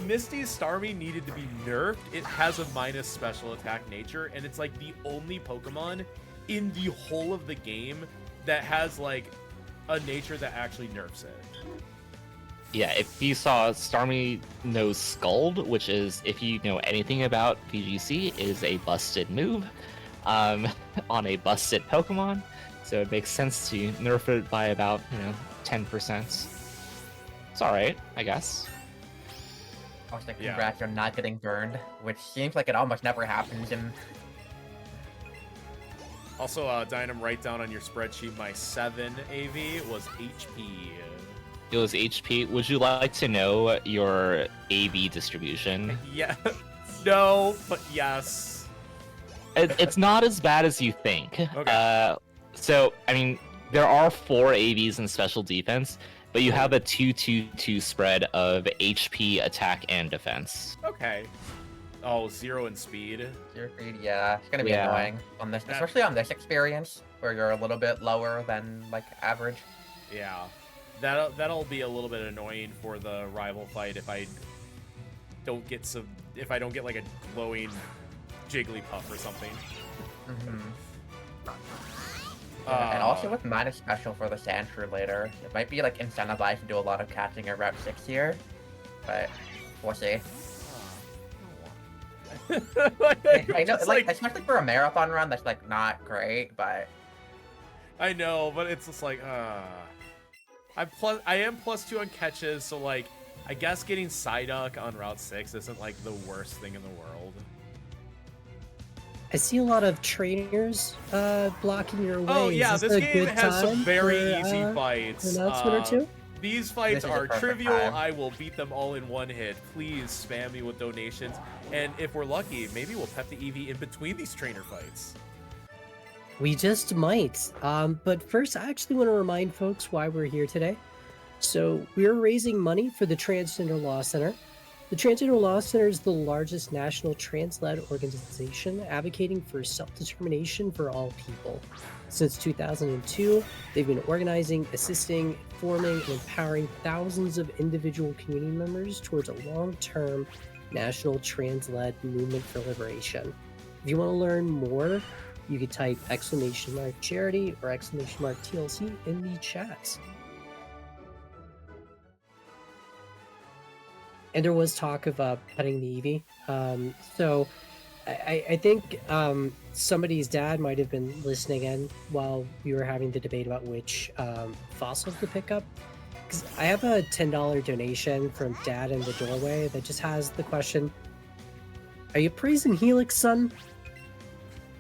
Misty's Starmie needed to be nerfed. It has a minus special attack nature, and it's, like, the only Pokemon in the whole of the game that has, like, a nature that actually nerfs it. Yeah, if you saw Starmie knows Scald, which is, if you know anything about VGC, is a busted move on a busted Pokemon. So it makes sense to nerf it by about, 10%. It's alright, I guess. Also, congrats on not getting burned, which seems like it almost never happens in... Also, Dynam, write down on your spreadsheet, my 7 AV was HP. It was HP. Would you like to know your AV distribution? Yeah. No, but yes. It's not as bad as you think. Okay. So, I mean, there are 4 AVs in special defense, but you have a 2-2-2 spread of HP, attack, and defense. Okay. Oh, 0 in speed. 0 speed, yeah. It's gonna be annoying on this, especially on this experience, where you're a little bit lower than, like, average. Yeah. That'll be a little bit annoying for the rival fight if I don't get like a glowing Jigglypuff or something. And also with minus special for the Sandshrew later, it might be like incentivized to do a lot of catching at Rep 6 here, but we'll see. I know, like, especially for a marathon run, that's like not great, but I know, but it's just like, I am +2 on catches, so like, I guess getting Psyduck on Route 6 isn't like the worst thing in the world. I see a lot of trainers blocking your way. Oh yeah, Is this a game good has some time very for, easy fights. An announcement or two? These fights This is a are perfect trivial. time. I will beat them all in one hit. Please spam me with donations. And if we're lucky, maybe we'll pep the Eevee in between these trainer fights. We just might. But first, I actually want to remind folks why we're here today. So we're raising money for the Transgender Law Center. The Transgender Law Center is the largest national trans-led organization advocating for self-determination for all people. Since 2002, they've been organizing, assisting, forming, and empowering thousands of individual community members towards a long-term national trans-led movement for liberation. If you want to learn more, you could type !charity or !TLC in the chat. And there was talk of petting the Eevee. So I think somebody's dad might have been listening in while we were having the debate about which fossils to pick up. Because I have a $10 donation from Dad in the doorway that just has the question, "Are you praising Helix, son?"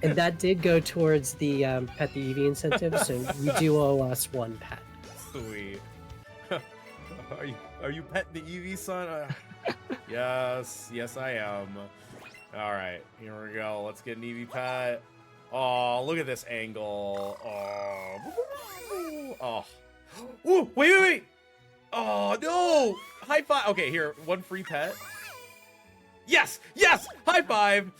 And that did go towards the Pet the Eevee incentive, so you do owe us one pet. Sweet. Are you petting the Eevee, son? Yes, I am. All right, here we go. Let's get an Eevee pet. Oh, look at this angle. Oh. Ooh, wait. Oh, no. High five. Okay, here, one free pet. Yes. High five.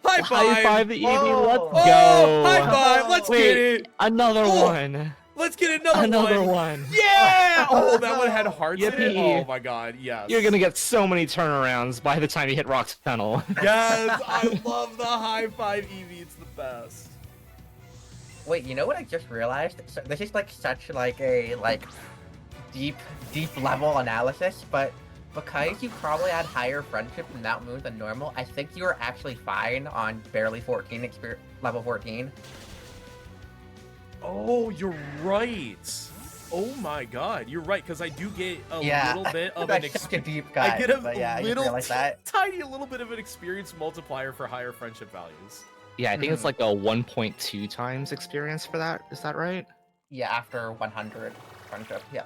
High five the Eevee. Oh. Let's go. High five. Let's get it. Another Oh. one. Let's get another one. Yeah! Oh, that one had hearts in it. Yippee. Oh my god, yes. You're gonna get so many turnarounds by the time you hit Rock's Tunnel. Yes, I love the high five Eevee. It's the best. Wait, you know what I just realized? So, this is like such like a deep level analysis, but because you probably had higher friendship from that move than normal, I think you were actually fine on barely 14 level 14. Oh, you're right. Oh my god, you're right, because I do get a little bit of an That's such a deep cut. I get a but yeah, you little realize that. tiny little bit of an experience multiplier for higher friendship values. Yeah, I think it's like a 1.2 times experience for that. Is that right? Yeah, after 100 friendship. Yeah.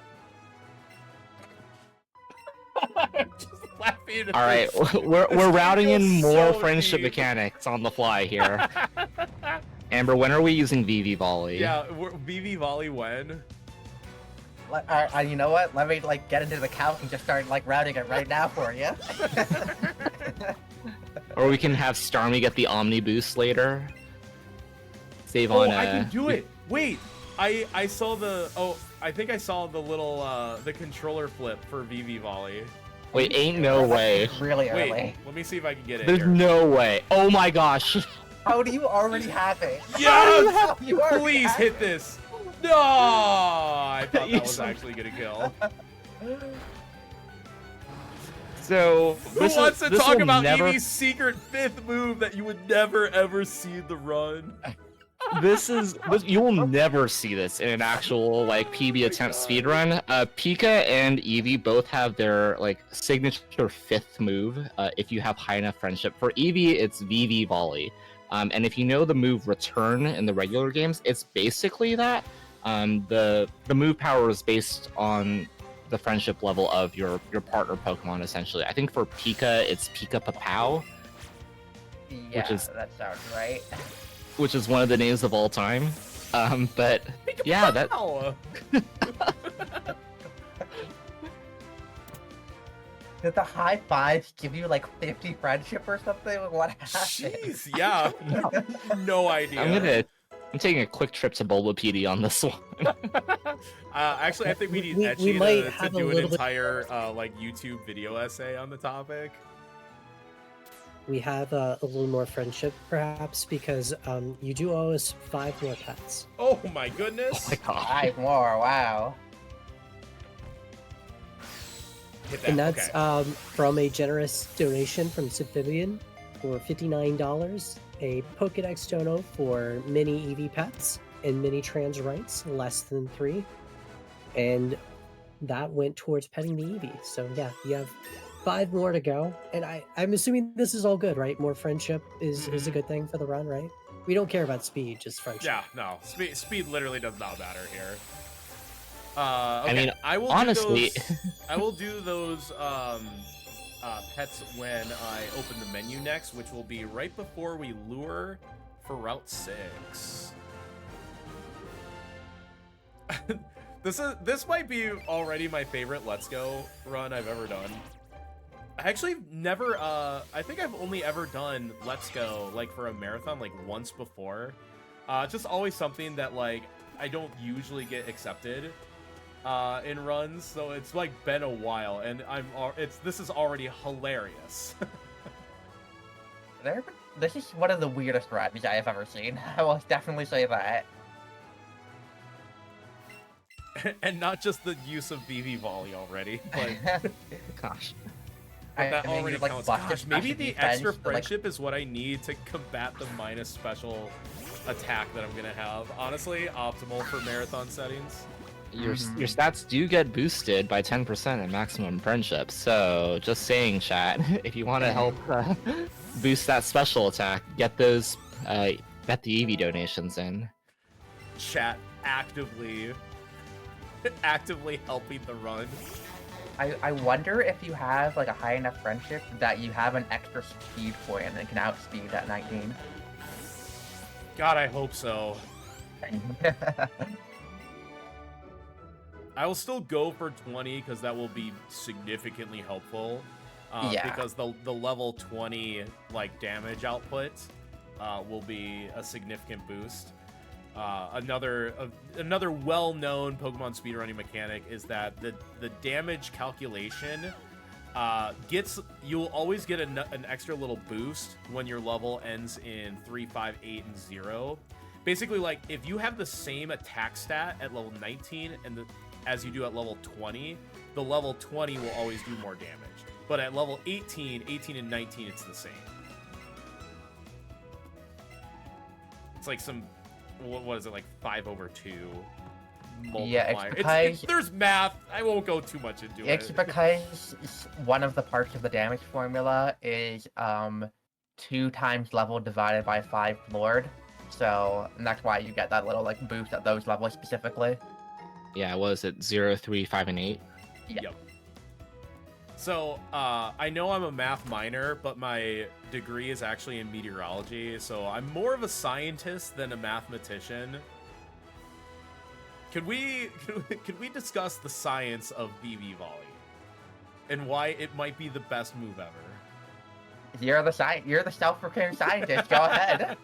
Just laughing at All right, this. we're This routing in goes more so friendship deep. mechanics on the fly here. Amber, when are we using VV Volley? Yeah, BB Volley when? You know what? Let me get into the calc and just start routing it right now for you. Or we can have Starmie get the Omni boost later. Save Oh, on. I can do it. Wait, I saw the. Oh, I think I saw the little the controller flip for VV Volley. Wait, ain't no way. Really early. Wait, let me see if I can get it. There's here. no way. Oh my gosh. How do you already have it? Yes! You already Please have hit it. this. No, I thought that was actually gonna kill. So Who wants to talk will about never... Eevee's secret fifth move that you would never ever see the run? You will never see this in an actual PB attempt speedrun. Pika and Eevee both have their signature fifth move. If you have high enough friendship. For Eevee, it's VV Volley. And if you know the move Return in the regular games, it's basically that. The move power is based on the friendship level of your partner Pokemon, essentially. I think for Pika, it's Pika Papow. Yeah, that sounds right. Which is one of the names of all time. But yeah, that. Ow. Did the high fives give you 50 friendship or something? What happened? Jeez, yeah. No idea. I'm taking a quick trip to Bulbapedia on this one. Actually, I think we need We Etchy might to have a do an little bit- entire YouTube video essay on the topic. We have a little more friendship, perhaps, because you do owe us 5 more pets. Oh my goodness. Oh my god. 5 more, wow. Hit that. And that's Okay. from a generous donation from Siphibian for $59, a Pokedex dono for mini Eevee pets and mini trans rights, less than 3. And that went towards petting the Eevee. So yeah, you have 5 more to go. And I'm assuming this is all good, right? More friendship is a good thing for the run, right? We don't care about speed, just friendship. Yeah, no. Speed literally does not matter here. Okay. I mean, I will honestly- do those, I will do those pets when I open the menu next, which will be right before we lure for Route 6. This might be already my favorite Let's Go run I've ever done. I actually never I think I've only ever done Let's Go like for a marathon like once before. Just always something that like I don't usually get accepted in runs, so it's like been a while, and this is already hilarious. This is one of the weirdest runs I have ever seen. I will definitely say that. And not just the use of BB volley already, but Gosh. that mean, already you're, like, counts. busted Gosh, maybe special the defense, extra but, like- friendship is what I need to combat the minus special attack that I'm gonna have. Honestly, optimal for marathon settings. Your stats do get boosted by 10% at maximum friendship. So just saying, chat, if you want to help boost that special attack, get those bet the Eevee donations in. Chat actively helping the run. I wonder if you have like a high enough friendship that you have an extra speed point and can outspeed that 19. God, I hope so. I will still go for 20 because that will be significantly helpful. Yeah. Because the level 20 like damage output will be a significant boost. Another well-known Pokemon speedrunning mechanic is that the damage calculation you'll always get an extra little boost when your level ends in 3, 5, 8, and 0. Basically, like if you have the same attack stat at level 19 as you do at level 20, the level 20 will always do more damage. But at level 18, and 19, it's the same. It's like some, what is it, like 5/2 multiplier. Yeah, it's because... there's math. I won't go too much into It's it. because one of the parts of the damage formula is 2 times level divided by 5 floored. So, and that's why you get that little like boost at those levels specifically. Yeah, what is it? 0, 3, 5, and 8? Yeah. Yep. So, I know I'm a math minor, but my degree is actually in meteorology, so I'm more of a scientist than a mathematician. Could we discuss the science of BB volley and why it might be the best move ever? You're the self-proclaimed scientist. Go ahead.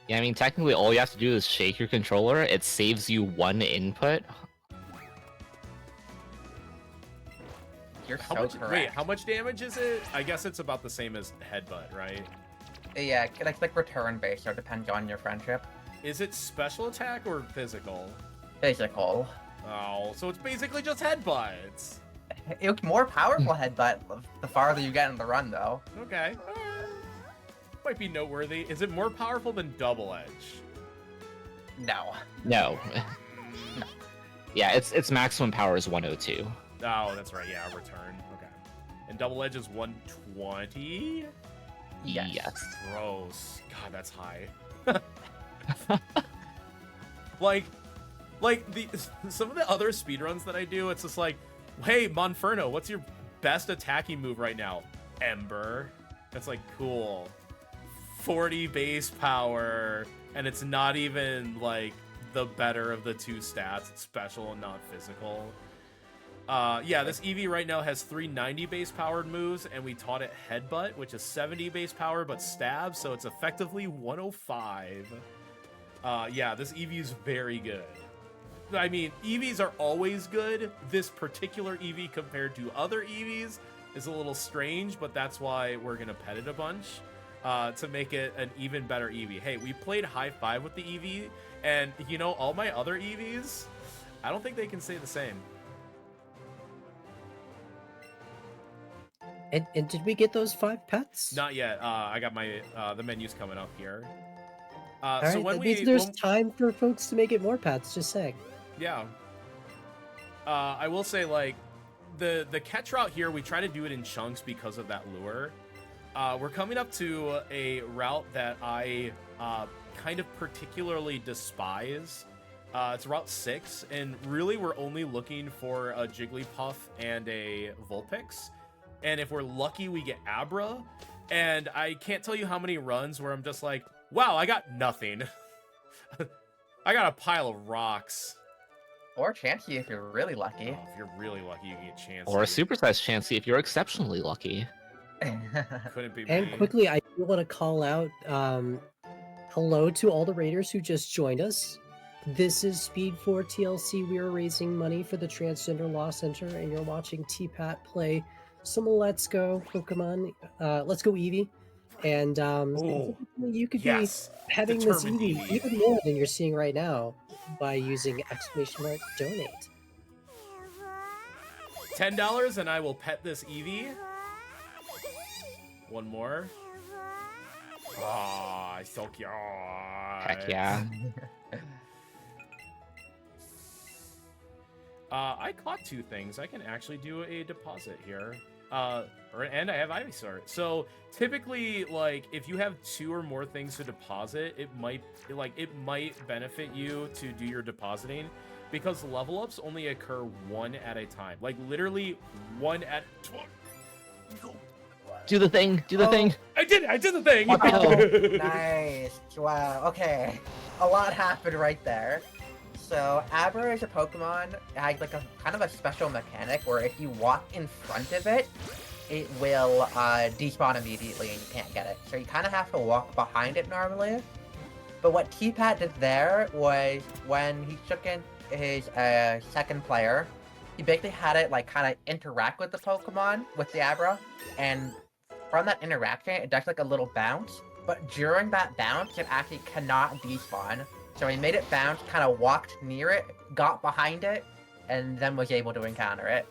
Yeah, I mean, technically all you have to do is shake your controller. It saves you 1 input. You're How so much? correct. Wait, how much damage is it? I guess it's about the same as headbutt, right? Yeah, like return based, so it depends on your friendship. Is it special attack or physical? Physical. Oh, so it's basically just headbutts. It's more powerful headbutt the farther you get in the run, though. Okay. Might be noteworthy. Is it more powerful than Double Edge? No. No. Yeah, its maximum power is 102. Oh, that's right. Yeah, return. Okay. And Double Edge is 120? Yes. Gross. God, that's high. like some of the other speedruns that I do, it's just like, hey, Monferno, what's your best attacking move right now? Ember. That's like, cool. 40 base power, and it's not even like the better of the 2 stats. It's special and not physical. Yeah, this Eevee right now has 390 base powered moves, and we taught it Headbutt, which is 70 base power but stab, so it's effectively 105. Yeah, this Eevee is very good. I mean, Eevees are always good. This particular Eevee compared to other Eevees is a little strange, but that's why we're gonna pet it a bunch to make it an even better Eevee. Hey, we played High Five with the Eevee, and you know, all my other Eevees, I don't think they can say the same. And did we get those 5 pets? Not yet. I got my the menus coming up here. All So right, when that means there's time for folks to make it more pets. Just saying. Yeah. I will say, like, the catch route here, we try to do it in chunks because of that lure. We're coming up to a route that I kind of particularly despise. It's Route 6, and really we're only looking for a Jigglypuff and a Vulpix. And if we're lucky, we get Abra. And I can't tell you how many runs where I'm just like, wow, I got nothing. I got a pile of rocks. Or Chansey if you're really lucky. Oh, if you're really lucky, you can get Chansey. Or a supersized Chansey if you're exceptionally lucky. Couldn't be And me. quickly, I do want to call out hello to all the raiders who just joined us. This is Speed4 TLC. We are raising money for the Transgender Law Center, and you're watching T-Pat play some Let's Go Pokemon. Let's Go Eevee. And you could be having this Determined Eevee Eevee. even more than you're seeing right now by using !donate. $10 and I will pet this Eevee. One more. Ah, so cute. Heck yeah. I caught 2 things. I can actually do a deposit here. And I have Ivysaur. So typically, like, if you have 2 or more things to deposit, it might benefit you to do your depositing, because level ups only occur 1 at a time. Like literally 1 at. Do the thing. Do the thing. I did it. I did the thing. Wow. Nice. Wow. Okay. A lot happened right there. So Abra is a Pokemon. It has like a kind of a special mechanic where if you walk in front of it, it will despawn immediately and you can't get it. So you kind of have to walk behind it normally. But what T-Pat did there was when he took in his second player, he basically had it like kind of interact with the Pokemon, with the Abra, and from that interaction, it does like a little bounce. But during that bounce, it actually cannot despawn. So he made it bounce, kind of walked near it, got behind it, and then was able to encounter it.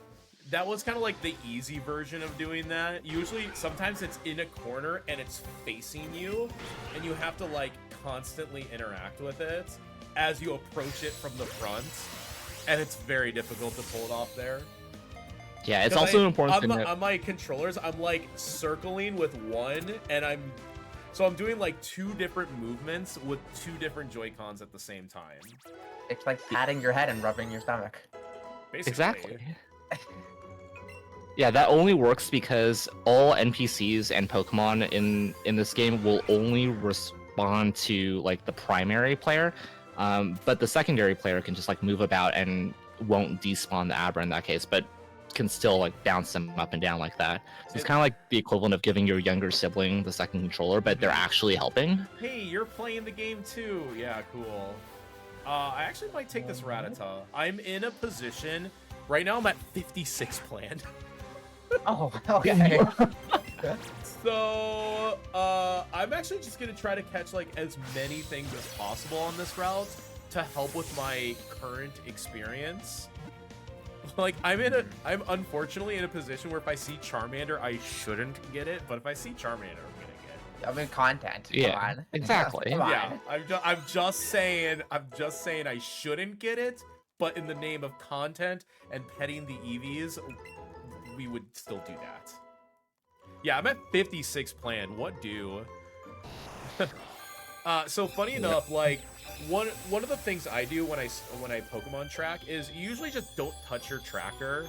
That was kind of like the easy version of doing that. Usually, sometimes it's in a corner and it's facing you, and you have to like constantly interact with it as you approach it from the front, and it's very difficult to pull it off there. Yeah, it's also important to on, note. on my controllers, I'm like circling with one, and I'm doing like 2 different movements with 2 different Joy-Cons at the same time. It's like patting your head and rubbing your stomach. Basically. Exactly. Yeah, that only works because all NPCs and Pokemon in this game will only respond to like the primary player, but the secondary player can just like move about and won't despawn the Abra in that case, but can still like bounce them up and down like that. So it's kind of like the equivalent of giving your younger sibling the second controller, but they're actually helping. Hey, you're playing the game too. Yeah, cool. I actually might take this Rattata. I'm in a position right now. I'm at 56 planned. Oh, okay. So I'm actually just gonna try to catch like as many things as possible on this route to help with my current experience. Like I'm unfortunately in a position where if I see Charmander, I shouldn't get it, but if I see Charmander, I'm gonna get it. I mean, content. Yeah, Come on. exactly. Come on. Yeah, I'm just saying I shouldn't get it, but in the name of content and petting the Eevees, we would still do that. Yeah, I'm at 56 planned. What do? So funny enough, like one of the things I do when I Pokemon track is you usually just don't touch your tracker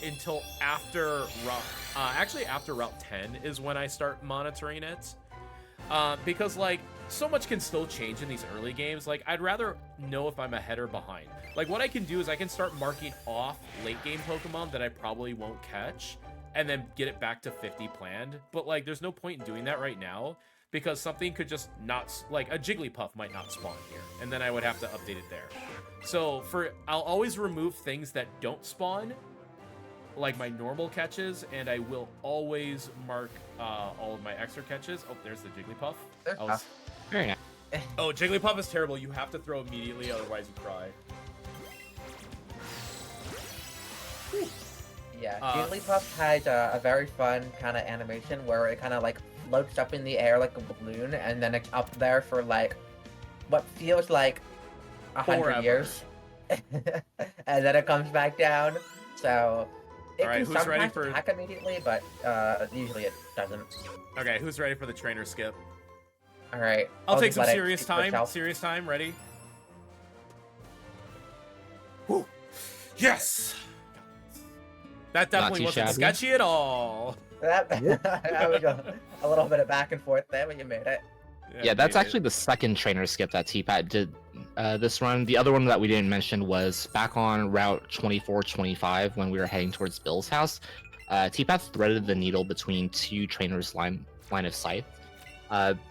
until after after Route 10 is when I start monitoring it. Because like so much can still change in these early games. Like I'd rather know if I'm ahead or behind. Like what I can do is I can start marking off late game Pokemon that I probably won't catch and then get it back to 50 planned. But like there's no point in doing that right now because something could just not, like a Jigglypuff might not spawn here and then I would have to update it there. So I'll always remove things that don't spawn, like my normal catches, and I will always mark all of my extra catches. Oh, there's the Jigglypuff. Very nice. Oh, Jigglypuff is terrible. You have to throw immediately, otherwise you cry. Yeah, Jigglypuff has a very fun kind of animation where it kind of like floats up in the air like a balloon, and then it's up there for like what feels like 100 Forever. years, and then it comes back down. So it Alright, can who's ready sometimes for- attack immediately, but usually it doesn't. Okay, who's ready for the trainer skip? All right, I'll take just some let it serious speak for time. itself. Serious time. Ready? Whew. Yes. That definitely too wasn't shabby. sketchy at all. That was a little bit of back and forth there, but you made it. Yeah, that's made it. actually the second trainer skip that T-Pat did this run. The other one that we didn't mention was back on Route 24-25 when we were heading towards Bill's house. T-Pat threaded the needle between two trainers' line of sight.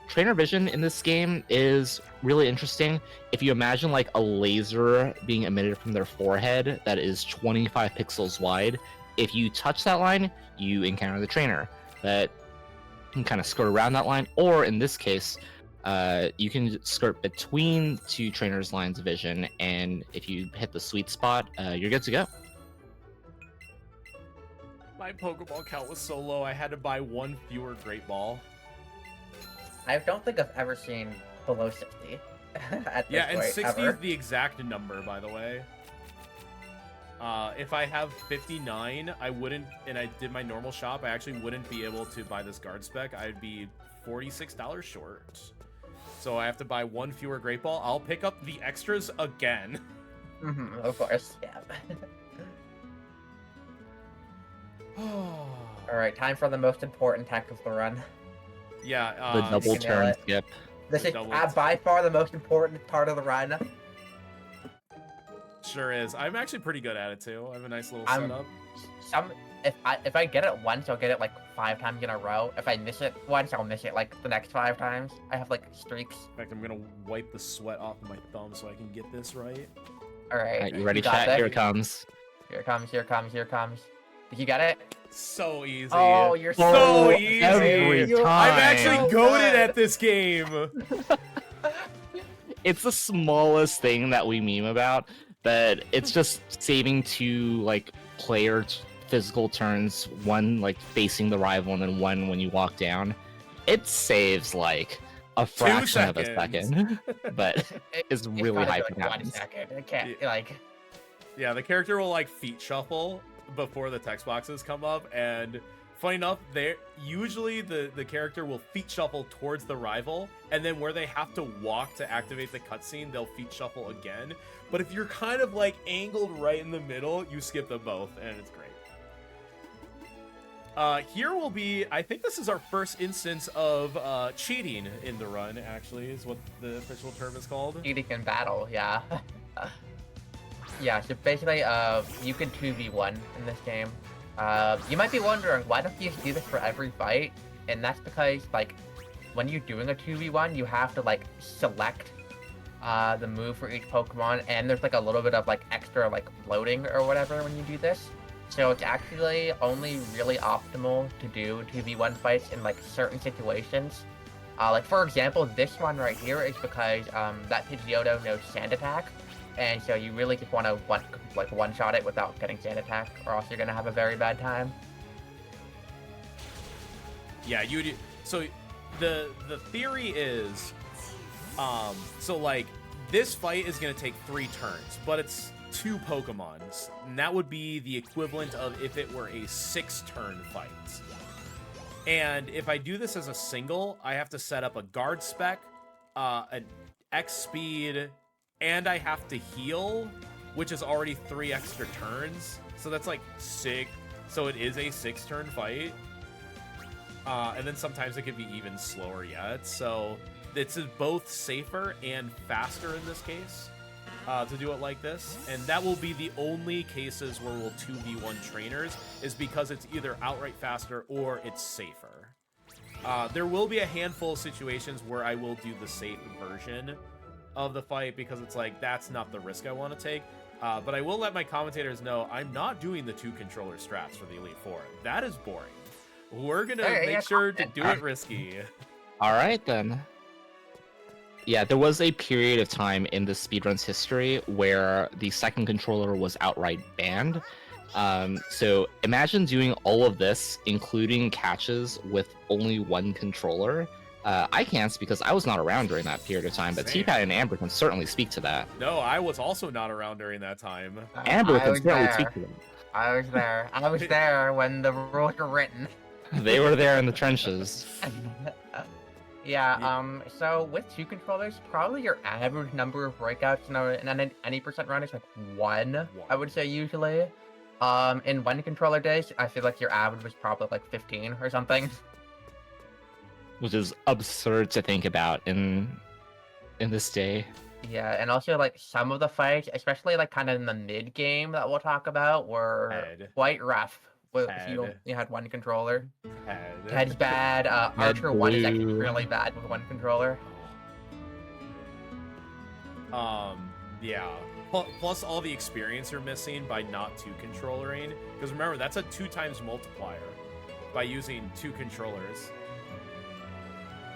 Trainer vision in this game is really interesting. If you imagine like a laser being emitted from their forehead that is 25 pixels wide, if you touch that line, you encounter the trainer. But you can kind of skirt around that line, or in this case, you can skirt between two trainers' lines of vision, and if you hit the sweet spot, you're good to go. My Pokeball count was so low, I had to buy one fewer Great Ball. I don't think I've ever seen below 60 at this Yeah, and point, 60 ever. is the exact number, by the way. If I have 59, I wouldn't, and I did my normal shop, I actually wouldn't be able to buy this guard spec. I'd be $46 short. So I have to buy one fewer Great Ball. I'll pick up the extras again. Of course, yeah. All right, time for the most important tech of the run. Yeah, The double you can nail turn it. skip. This is Double- by far the most important part of the run. sure is. I'm actually pretty good at it too. I have a nice little I'm- setup. If I get it once, I'll get it like 5 times in a row. If I miss it once, I'll miss it like the next 5 times. I have like streaks. In fact, I'm gonna wipe the sweat off of my thumb so I can get this right. All right, Alright, you ready, got chat? this. Here it comes. Here it comes. Here it comes. Here it comes. Did you get it? So easy. Oh, you're So so easy. Every time. I'm actually So goated good. at this game. It's the smallest thing that we meme about, but it's just saving two like player physical turns, one like facing the rival and then one when you walk down. It saves like a fraction of a second, but it's really gotta high be, like, 1 performance. second. It can't like. Yeah, the character will like feet shuffle before the text boxes come up, and funny enough, they usually the character will feet shuffle towards the rival, and then where they have to walk to activate the cutscene, they'll feet shuffle again. But if you're kind of like angled right in the middle, you skip them both, and it's great. Here will be, I think this is our first instance of cheating in the run, actually, is what the official term is called. Cheating in battle, yeah. Yeah, so basically, you can 2v1 in this game. You might be wondering, why don't you just do this for every fight? And that's because, like, when you're doing a 2v1, you have to, like, select the move for each Pokemon, and there's, like, a little bit of, like, extra, like, loading or whatever when you do this. So it's actually only really optimal to do 2v1 fights in, like, certain situations. Like, for example, this one right here is because that Pidgeotto knows Sand Attack, and so you really just want to one-shot it without getting Sand Attack, or else you're going to have a very bad time. Yeah, so the theory is, so like this fight is gonna take 3 turns, but it's 2 Pokemons, and that would be the equivalent of if it were a 6-turn fight. And if I do this as a single, I have to set up a guard spec, an X speed, and I have to heal, which is already 3 extra turns. So that's like 6. So it is a 6-turn fight. And then sometimes it could be even slower yet. So it's both safer and faster in this case to do it like this. And that will be the only cases where we'll 2v1 trainers, is because it's either outright faster or it's safer. There will be a handful of situations where I will do the safe version of the fight, because it's like, that's not the risk I want to take. But I will let my commentators know I'm not doing the 2 controller strats for the Elite Four. That is boring. We're gonna make sure to do it risky. All right then. Yeah, there was a period of time in the speedrun's history where the second controller was outright banned. So imagine doing all of this, including catches, with only 1 controller. I can't, because I was not around during that period of time, but Same. T-Pat and Amber can certainly speak to that. No, I was also not around during that time. Amber I can was certainly there. speak to them. I was there. I was there when the rules were written. They were there in the trenches. Yeah, Ye- so with 2 controllers, probably your average number of breakouts in any percent run is like 1, I would say usually. In 1 controller days, I feel like your average was probably like 15 or something. Which is absurd to think about in this day. Yeah, and also like some of the fights, especially like kind of in the mid game that we'll talk about, were Head. quite rough. If you Head. had 1 controller. Head. Head's bad. Head Archer 1 is actually blue. really bad with 1 controller. Yeah. Plus all the experience you're missing by not 2 controllering. Because remember, that's a 2 times multiplier by using 2 controllers.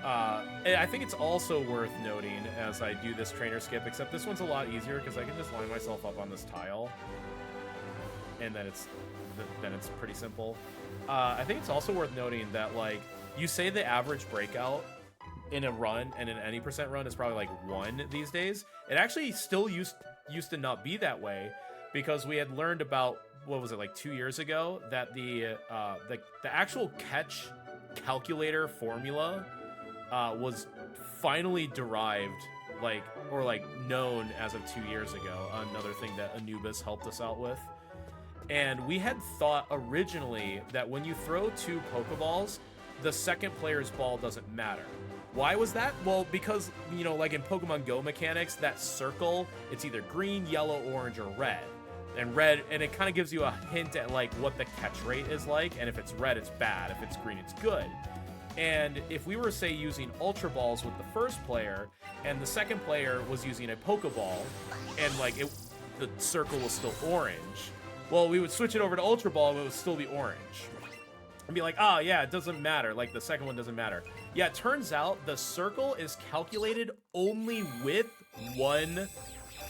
And I think it's also worth noting as I do this trainer skip, except this one's a lot easier because I can just line myself up on this tile. And then it's pretty simple. I think it's also worth noting that, like, you say the average breakout in a run and in any percent run is probably like 1 these days. It actually still used to not be that way, because we had learned about, what was it, like 2 years ago, that the actual catch calculator formula was finally derived, known as of 2 years ago. Another thing that Anubis helped us out with. And we had thought originally that when you throw 2 Pokeballs, the second player's ball doesn't matter. Why was that? Well, because, you know, like in Pokemon Go mechanics, that circle, it's either green, yellow, orange, or red. And it kind of gives you a hint at like what the catch rate is like, and if it's red, it's bad. If it's green, it's good. And if we were, say, using Ultra Balls with the first player, and the second player was using a Pokeball, and the circle was still orange, well, we would switch it over to Ultra Ball, and it would still be orange. And be like, oh, yeah, it doesn't matter. Like, the second one doesn't matter. Yeah, it turns out the circle is calculated only with 1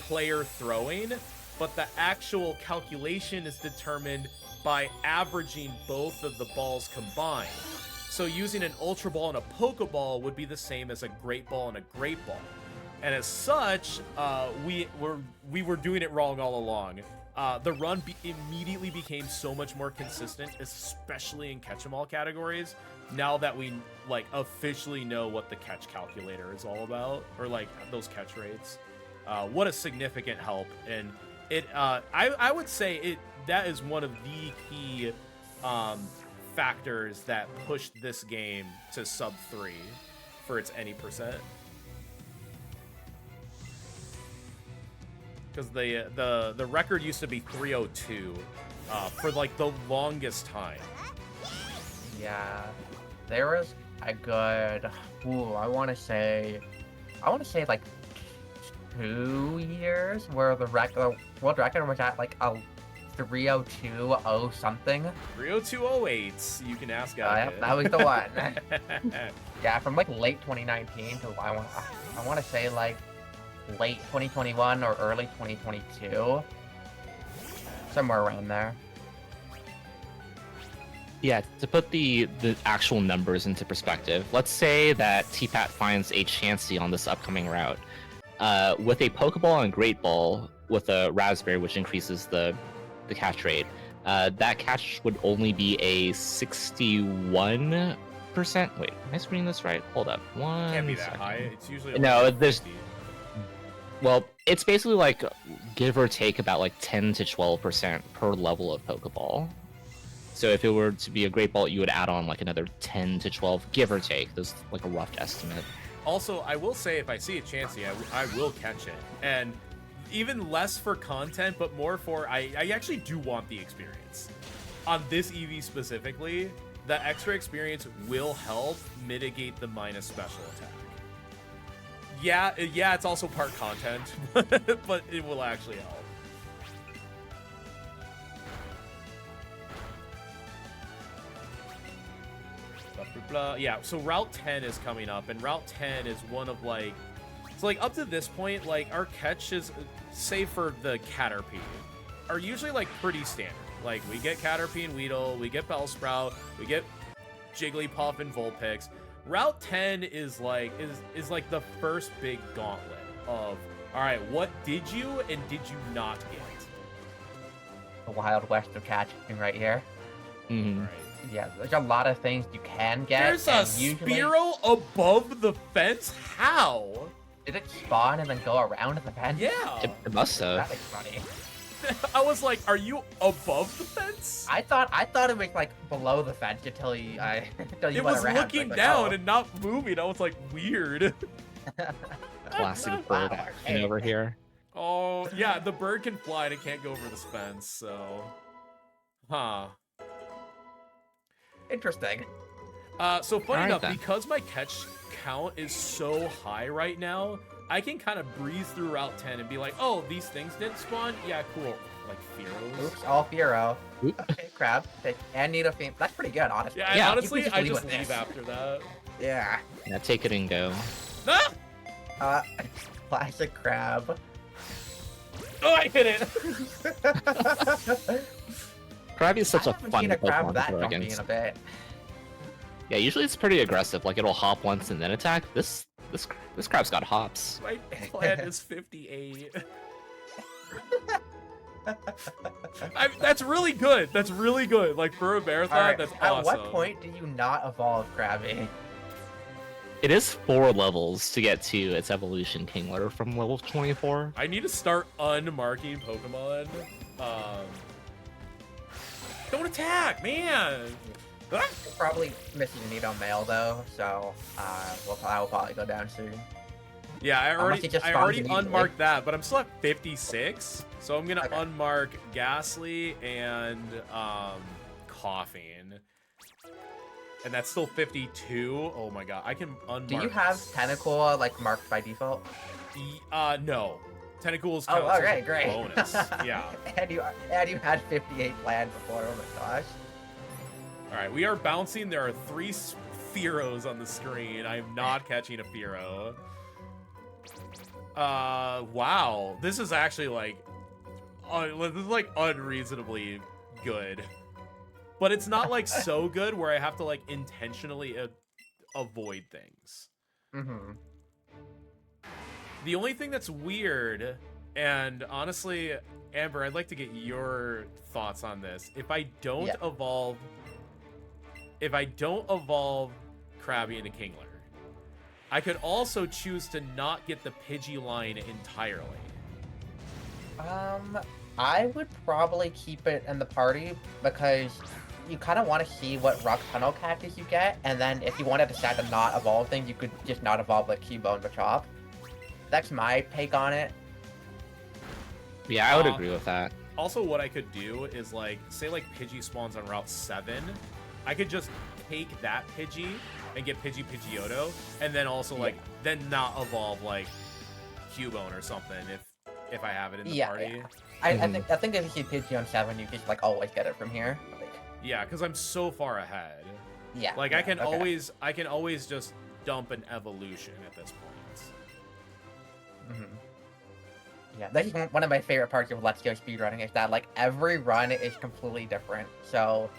player throwing, but the actual calculation is determined by averaging both of the balls combined. So using an Ultra Ball and a Pokeball would be the same as a Great Ball and a Great Ball. And as such, we were doing it wrong all along. The run immediately became so much more consistent, especially in catch-em-all categories, now that we officially know what the catch calculator is all about, or those catch rates. What a significant help. And it I would say that is one of the key factors that pushed this game to sub 3 for its any percent. Because the record used to be 302 for the longest time. Yeah, there was a good, I want to say like 2 years where the world record was at like a 302.0 something. 302.08. You can ask out. Yep, that was the one. Yeah, from like late 2019 to I want to say like late 2021 or early 2022, somewhere around there. Yeah, to put the actual numbers into perspective, let's say that TPAT finds a Chansey on this upcoming route. With a Pokeball and Great Ball with a Raspberry, which increases the catch rate, that catch would only be a 61%. Wait, am I reading this right? Hold up. Can't be that high. It's usually no. There's it's basically like give or take about like 10 to 12% per level of Pokeball. So if it were to be a Great Ball, you would add on like another 10 to 12, give or take. There's like a rough estimate. Also, I will say if I see a Chansey, I will catch it. And even less for content, but more for I actually do want the experience. On this Eevee specifically, the extra experience will help mitigate the minus special attack. Yeah, it's also part content, but it will actually help. Yeah, so Route 10 is coming up, and Route 10 is one of so up to this point, our catches, save for the Caterpie, are usually pretty standard. We get Caterpie and Weedle, we get Bellsprout, we get Jigglypuff and Vulpix. Route 10 is the first big gauntlet of, all right, what did you and did you not get? The Wild West of catching right here. Mm-hmm. Right. Yeah, there's a lot of things you can get. There's a and usually, Spearow above the fence? How? Did it spawn and then go around the fence? Yeah. It must have. That is funny. I was like, are you above the fence? I thought it was like below the fence until you until you It went was around. looking Like, down oh. and not moving. I was like, weird. Classic Wow, bird arcade. action over here. Oh, yeah, the bird can fly and it can't go over this fence, so... Huh. Interesting. So funny Alright enough, then. because my catch count is so high right now, I can kind of breeze through Route 10 and be like, oh, these things didn't spawn? Yeah, cool. Like, Fearos. Oops, all Firo. Oop. Okay, crab. And need a theme. That's pretty good, honestly. Yeah, Yeah. honestly, You can I leave just with leave this. after that. Yeah. Yeah, take it and go. Ah! Classic crab. Oh, I hit it! Krabby is such I a haven't fun seen a crab Pokemon to that throw jumpy in against. a bit. Yeah, usually it's pretty aggressive. Like it'll hop once and then attack. This crab's got hops. My plan is 58. That's really good. That's really good. Like, for a marathon, Alright, that's at awesome. what point do you not evolve Krabby? It is 4 levels to get to its evolution Kingler from level 24. I need to start unmarking Pokemon. Don't attack, man! Ah! You're probably missing Nido Male though, so I will probably go down soon. Yeah, I Unless he already, just I spawns already immediately. unmarked that, but I'm still at 56. So I'm gonna Okay. unmark Ghastly and Coughing. And that's still 52. Oh my god, I can unmark. Do you have Tentacool like marked by default? No. Tentacles Oh, counts as okay, a great. bonus. Yeah. and you had 58 planned before. Oh my gosh. All right, we are bouncing. There are 3 Fearos on the screen. I am not catching a Fearo. Wow. This is actually like, this is like unreasonably good. But it's not like so good where I have to like intentionally avoid things. Mm-hmm. The only thing that's weird, and honestly, Amber, I'd like to get your thoughts on this. If I don't evolve Krabby into Kingler, I could also choose to not get the Pidgey line entirely. I would probably keep it in the party because you kind of want to see what rock tunnel cactus you get, and then if you want to decide to not evolve things, you could just not evolve like Cubone Machop. That's my take on it. Yeah, I would agree with that. Also, what I could do is like, say like Pidgey spawns on Route 7, I could just take that Pidgey and get Pidgeotto, and then also like then not evolve like Cubone or something if I have it in the party. I think if you see Pidgey on 7, you just like always get it from here. Like, Yeah, because I'm so far ahead. yeah. Like yeah, I can okay. always just dump an evolution at this point. Yeah, that's one of my favorite parts of Let's Go speedrunning is that like every run is completely different. So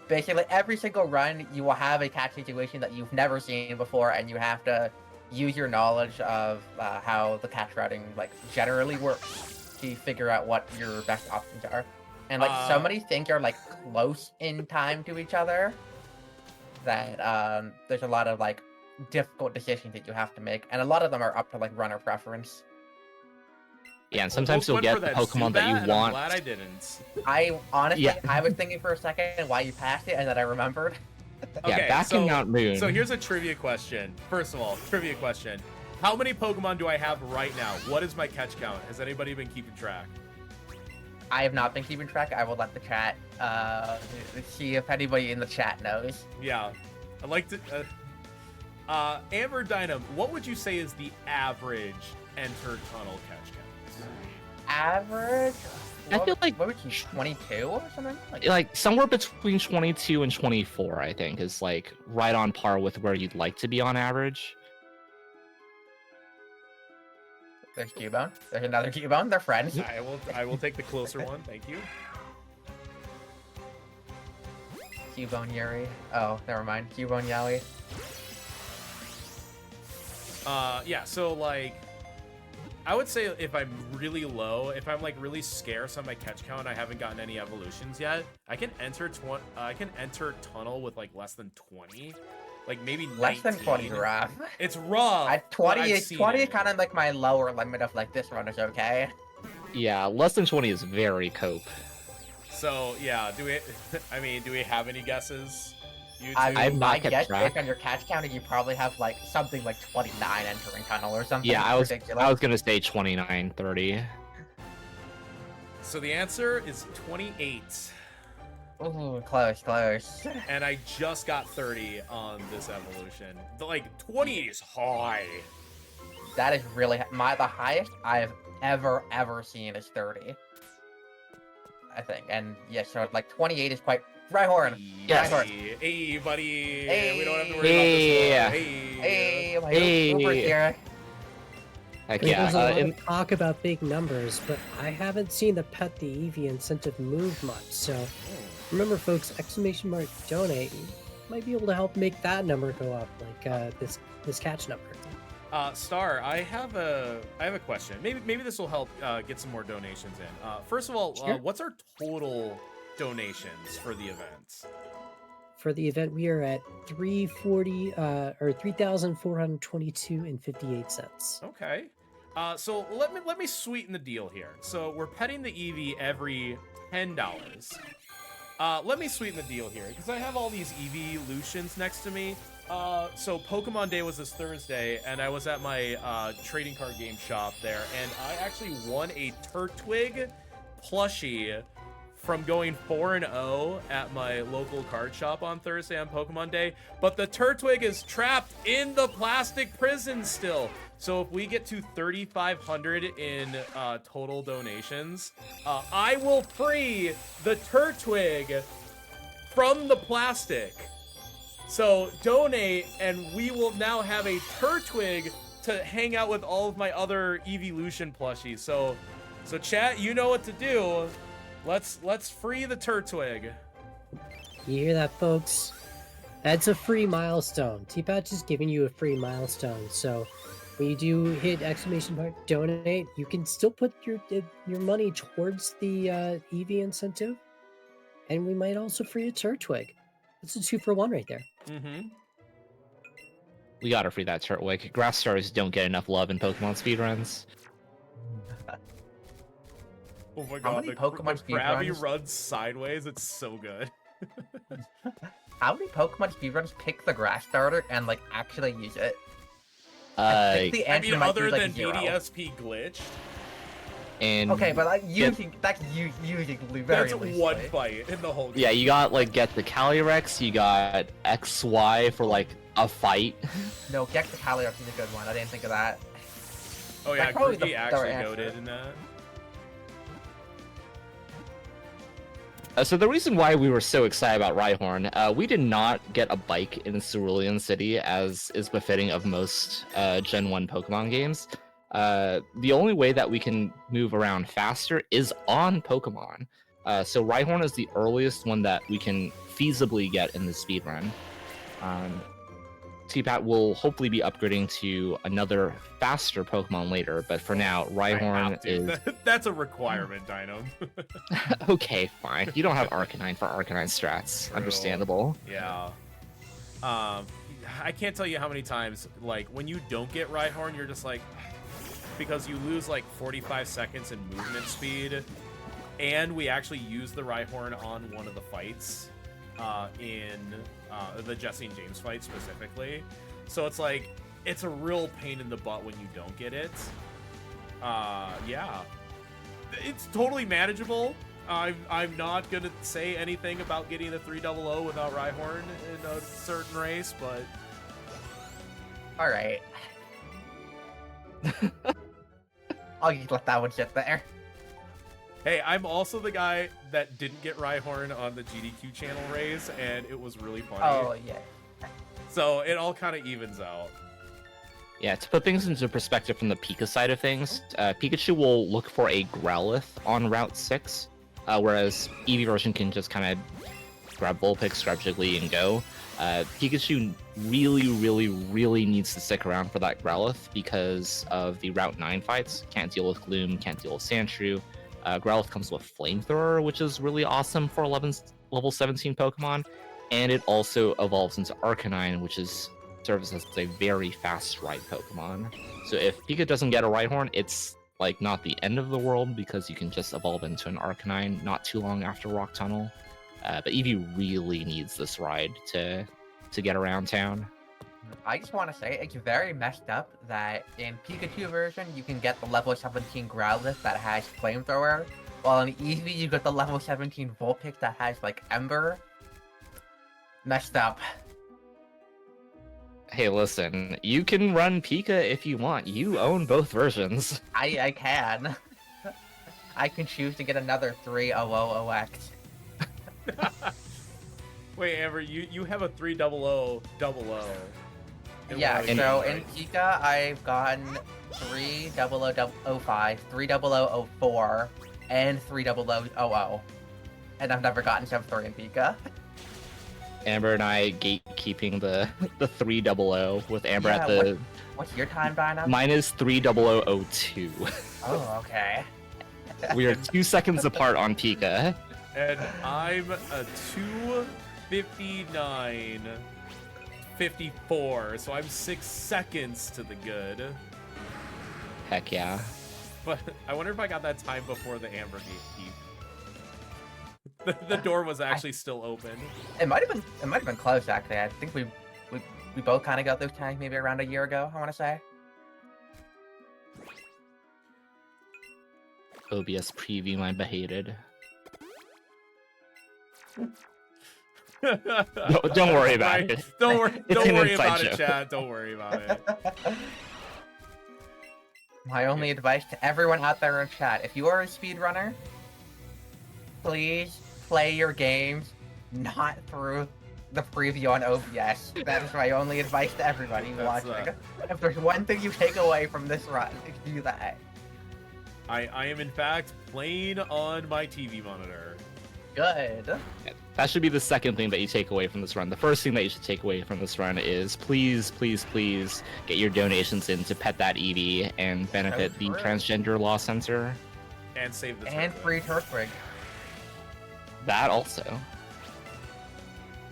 basically every single run you will have a catch situation that you've never seen before, and you have to use your knowledge of how the catch routing like generally works to figure out what your best options are. And like so many things are like close in time to each other that there's a lot of like difficult decisions that you have to make, and a lot of them are up to like runner preference. Yeah, and sometimes you'll get the Pokemon that you I'm want. glad I didn't. I honestly, Yeah. I was thinking for a second why you passed it, and then I remembered. Yeah, back in Mount Moon. So here's a trivia question. First of all, trivia question. How many Pokemon do I have right now? What is my catch count? Has anybody been keeping track? I have not been keeping track. I will let the chat see if anybody in the chat knows. Yeah. I'd like to... Amber Dynam, what would you say is the average enter tunnel catch count? Average? I feel like- what would you 22 or something? Like somewhere between 22 and 24, I think, is like right on par with where you'd like to be on average. There's Cubone. There's another Cubone. They're friends. I will take the closer one. Thank you. Cubone Yuri. Oh, never mind. Cubone Yowie. Yeah, so like I would say if I'm really low, if I'm like really scarce on my catch count, I haven't gotten any evolutions yet. I can enter tunnel with like less than 20, like maybe Less than 20 is 19. rough. It's rough. 20 but I've is seen 20 is it. kind of like my lower limit of like this run is okay. Yeah, less than 20 is very cope. So yeah, do we? I mean, do we have any guesses? You two? I've not My kept guess track. based on your catch count, you probably have like something like 29 entering tunnel or something. Yeah, I was ridiculous. gonna say 29, 30. So the answer is 28. Ooh, close, close. And I just got 30 on this evolution. But like 20 is high. That is really the highest I've ever seen is 30. I think, and yeah, so like 28 is quite. Rhyhorn. Yes. Rhyhorn. Hey, buddy. Hey. We don't have to worry about this one. Hey, my Hey. Uber's here. Heck There's yeah. a lot and- of talk about big numbers, but I haven't seen the Pet the Eevee incentive move much. So remember, folks, !donate might be able to help make that number go up, like this catch number. Star, I have a question. Maybe this will help get some more donations in. First of all, Sure. what's our total donations for the event? For the event, we are at 340 or 3,422 and 58 cents. Okay. So let me sweeten the deal here. So we're petting the Eevee every $10. Let me sweeten the deal here because I have all these Eevee Lucians next to me. So Pokemon Day was this Thursday, and I was at my trading card game shop there, and I actually won a Turtwig plushie from going 4-0 at my local card shop on Thursday on Pokemon Day. But the Turtwig is trapped in the plastic prison still. So if we get to 3,500 in total donations, I will free the Turtwig from the plastic. So donate, and we will now have a Turtwig to hang out with all of my other Eeveelution plushies. So chat, you know what to do. Let's free the Turtwig. You hear that, folks? That's a free milestone. T-Patch is giving you a free milestone. So when you do hit !donate, you can still put your money towards the Eevee incentive, and we might also free a Turtwig. That's a 2-for-1 right there. Mm-hmm. We gotta free that Turtwig. Grass stars don't get enough love in Pokemon speedruns. Oh my How god, many the Pokemon Krabby speedruns? runs sideways. It's so good. How many Pokemon speedruns pick the grass starter and like actually use it? The I answer mean, might other be, like, than 0. BDSP glitched, and Okay, but like using that's using very that's loosely. one fight in the whole game. yeah, you got like get the Calyrex, you got XY for like a fight. No, Gex the Calyrex is a good one. I didn't think of that. Oh yeah, That's probably Grookey the actually answer. goaded in that. So the reason why we were so excited about Rhyhorn, we did not get a bike in Cerulean City as is befitting of most Gen 1 Pokemon games. The only way that we can move around faster is on Pokemon. So Rhyhorn is the earliest one that we can feasibly get in the speedrun. T-Pat will hopefully be upgrading to another faster Pokemon later, but for now, I have Rhyhorn to. is... That's a requirement, Dino. Okay, fine. You don't have Arcanine for Arcanine strats. True. Understandable. Yeah. I can't tell you how many times, like, when you don't get Rhyhorn, you're just like, because you lose like 45 seconds in movement speed, and we actually use the Rhyhorn on one of the fights in the Jesse and James fight specifically. So it's like, it's a real pain in the butt when you don't get it. Yeah. It's totally manageable. I'm not gonna say anything about getting a 300 without Rhyhorn in a certain race, but All right. I'll just let that one sit there. hey, I'm also the guy that didn't get Rhyhorn on the GDQ channel race, and it was really funny. Oh yeah. So it all kind of evens out. Yeah, to put things into perspective from the Pika side of things, Pikachu will look for a Growlithe on Route 6, whereas Eevee version can just kind of grab Vulpix, grab Jiggly, and go. Pikachu really needs to stick around for that Growlithe because of the Route 9 fights. Can't deal with Gloom, can't deal with Sandshrew. Growlithe comes with Flamethrower, which is really awesome for level 17 Pokemon. And it also evolves into Arcanine, which serves as a very fast ride Pokemon. So if Pika doesn't get a Rhyhorn, it's like not the end of the world because you can just evolve into an Arcanine not too long after Rock Tunnel. But Eevee really needs this ride to get around town. I just want to say it's very messed up that in Pikachu version you can get the level 17 Growlithe that has Flamethrower, while in Eevee you get the level 17 Vulpix that has like Ember. Messed up. Hey, listen, you can run Pika if you want. You own both versions. I can. I can choose to get another 300OX. Wait, Amber, you have a 30000. Yeah, so in Pika I've gotten 30005, 30004, and 30000. And I've never gotten Sub 3 in Pika. Amber and I gatekeeping the 300 with Amber at the What's your time, Dynam? mine is 30002. Oh, okay. We are 2 seconds apart on Pika. And I'm a 2:59:54, so I'm 6 seconds to the good. Heck yeah. But I wonder if I got that time before the Amber gatekeep. The door was actually still open. It might have been close actually. I think we both kind of got those times maybe around a year ago, I want to say. OBS preview my behated. Don't worry about it. Don't worry It's an about inside it, joke. Chad. Don't worry about it. My only advice to everyone out there in chat, if you are a speedrunner, please play your games not through the preview on OBS. That is my only advice to everybody watching. If there's one thing you take away from this run, do that. I am in fact playing on my TV monitor. Good. Yeah, that should be the second thing that you take away from this run. The first thing that you should take away from this run is please get your donations in to pet that Eevee and benefit the Transgender Law Center. And save the And free Turtwig. That also.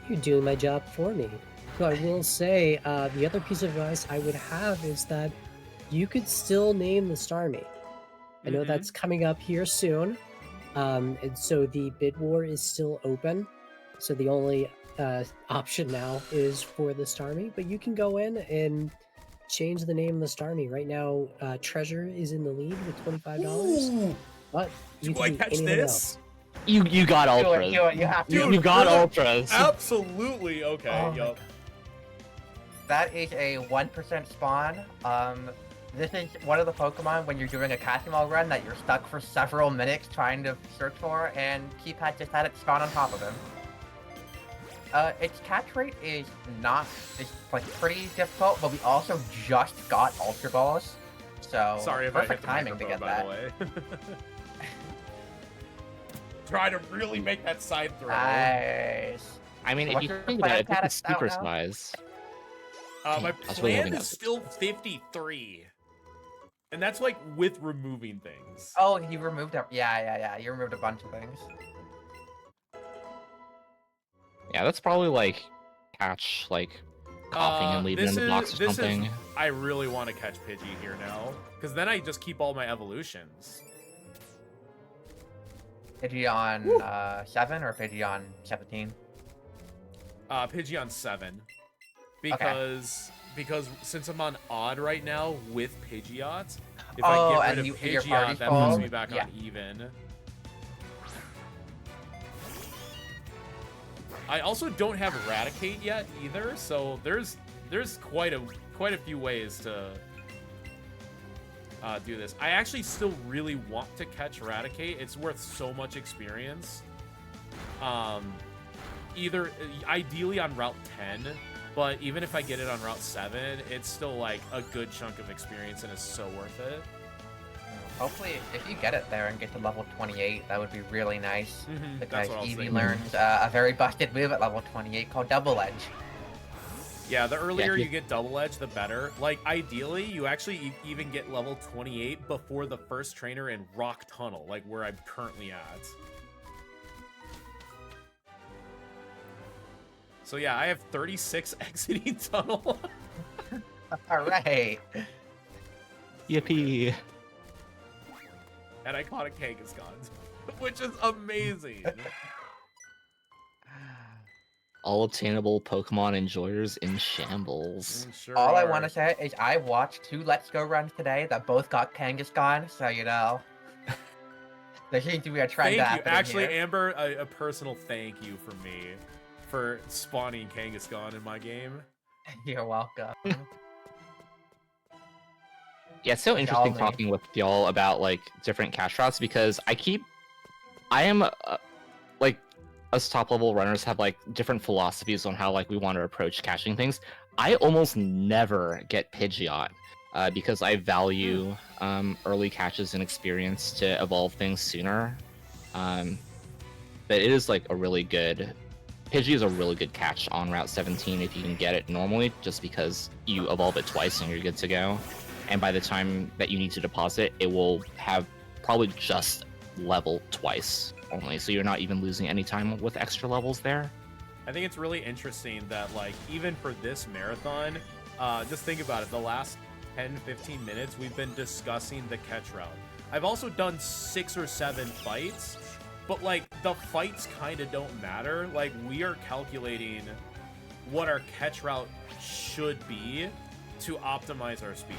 You're doing my job for me. So I will say, the other piece of advice I would have is that you could still name the Starmie. I know that's coming up here soon. And so the bid war is still open. So the only option now is for the Starmie, but you can go in and change the name of the Starmie. Right now, Treasure is in the lead with $25. Ooh. But you Do I can do catch anything this? else. You got ultras. You have to. You got really? ultras. Absolutely. Okay. Oh Yup. That is a 1% spawn. This is one of the Pokemon when you're doing a catching all run that you're stuck for several minutes trying to search for, and Keypad just had it spawn on top of him. Its catch rate is like pretty difficult, but we also just got Ultra Balls, so Sorry if I hit perfect the timing to microphone, get by that. the way. Try to really make that side throw. Nice. I mean, if What's you your think about it, plan, it's Cat? super I don't know. size. My That's really plan holding is up. still 53. And that's like with removing things. Oh, you removed it. Yeah. You removed a bunch of things. Yeah, that's probably like catch like coughing and leaving in the box or something. I really want to catch Pidgey here now, because then I just keep all my evolutions. Pidgey on 7 or Pidgey on 17? Pidgey on 7. Because since I'm on odd right now with Pidgeot, if I get rid of your Pidgeot, party's that full? puts me back Yeah. on even. I also don't have Eradicate yet either, so there's quite a few ways to do this. I actually still really want to catch Eradicate. It's worth so much experience. Either ideally on Route 10, but even if I get it on Route 7, it's still like a good chunk of experience and it's so worth it. Hopefully, if you get it there and get to level 28, that would be really nice. Because That's what I was Eevee thinking. learns a very busted move at level 28 called Double Edge. Yeah, the earlier he- you get double edge, the better. Like, ideally, you actually even get level 28 before the first trainer in Rock Tunnel, like where I'm currently at. So yeah, I have 36 exiting tunnel. Alright. Yippee! And iconic Kangaskhan, which is amazing. All obtainable Pokemon enjoyers in shambles. Sure All I are. want to say is I watched 2 Let's Go runs today that both got Kangaskhan, so you know. There seems to be a trend Thank you. happening Actually, here. Amber, a personal thank you from me for spawning Kangaskhan in my game. You're welcome. Yeah, it's so interesting talking with y'all about like different catch routes because I am like us top level runners have like different philosophies on how like we want to approach catching things. I almost never get Pidgeot because I value early catches and experience to evolve things sooner. But it is like a really good Pidgey is a really good catch on Route 17 if you can get it normally, just because you evolve it twice and you're good to go. And by the time that you need to deposit, it will have probably just level twice only, so you're not even losing any time with extra levels there. I think it's really interesting that, like, even for this marathon, just think about it, the last 10-15 minutes we've been discussing the catch route. I've also done 6 or 7 fights, but like the fights kind of don't matter. Like, we are calculating what our catch route should be to optimize our speed.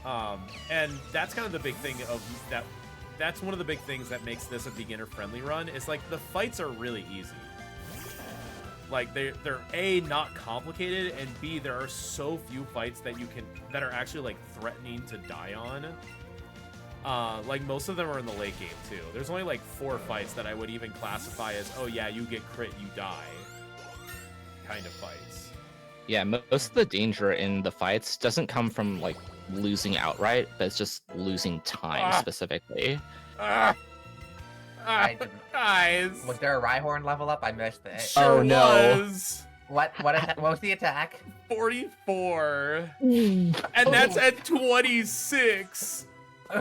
And that's kind of the big thing of that. That's one of the big things that makes this a beginner-friendly run. Is like the fights are really easy. Like they're A, not complicated, and B, there are so few fights that are actually like threatening to die on. Like most of them are in the late game too. There's only like 4 fights that I would even classify as, oh yeah, you get crit, you die kind of fights. Yeah, most of the danger in the fights doesn't come from like losing outright, but it's just losing time specifically. I didn't. Guys, Was there a Rhyhorn level up? I missed it. sure Oh, no. was. What was the attack? 44. And that's at 26.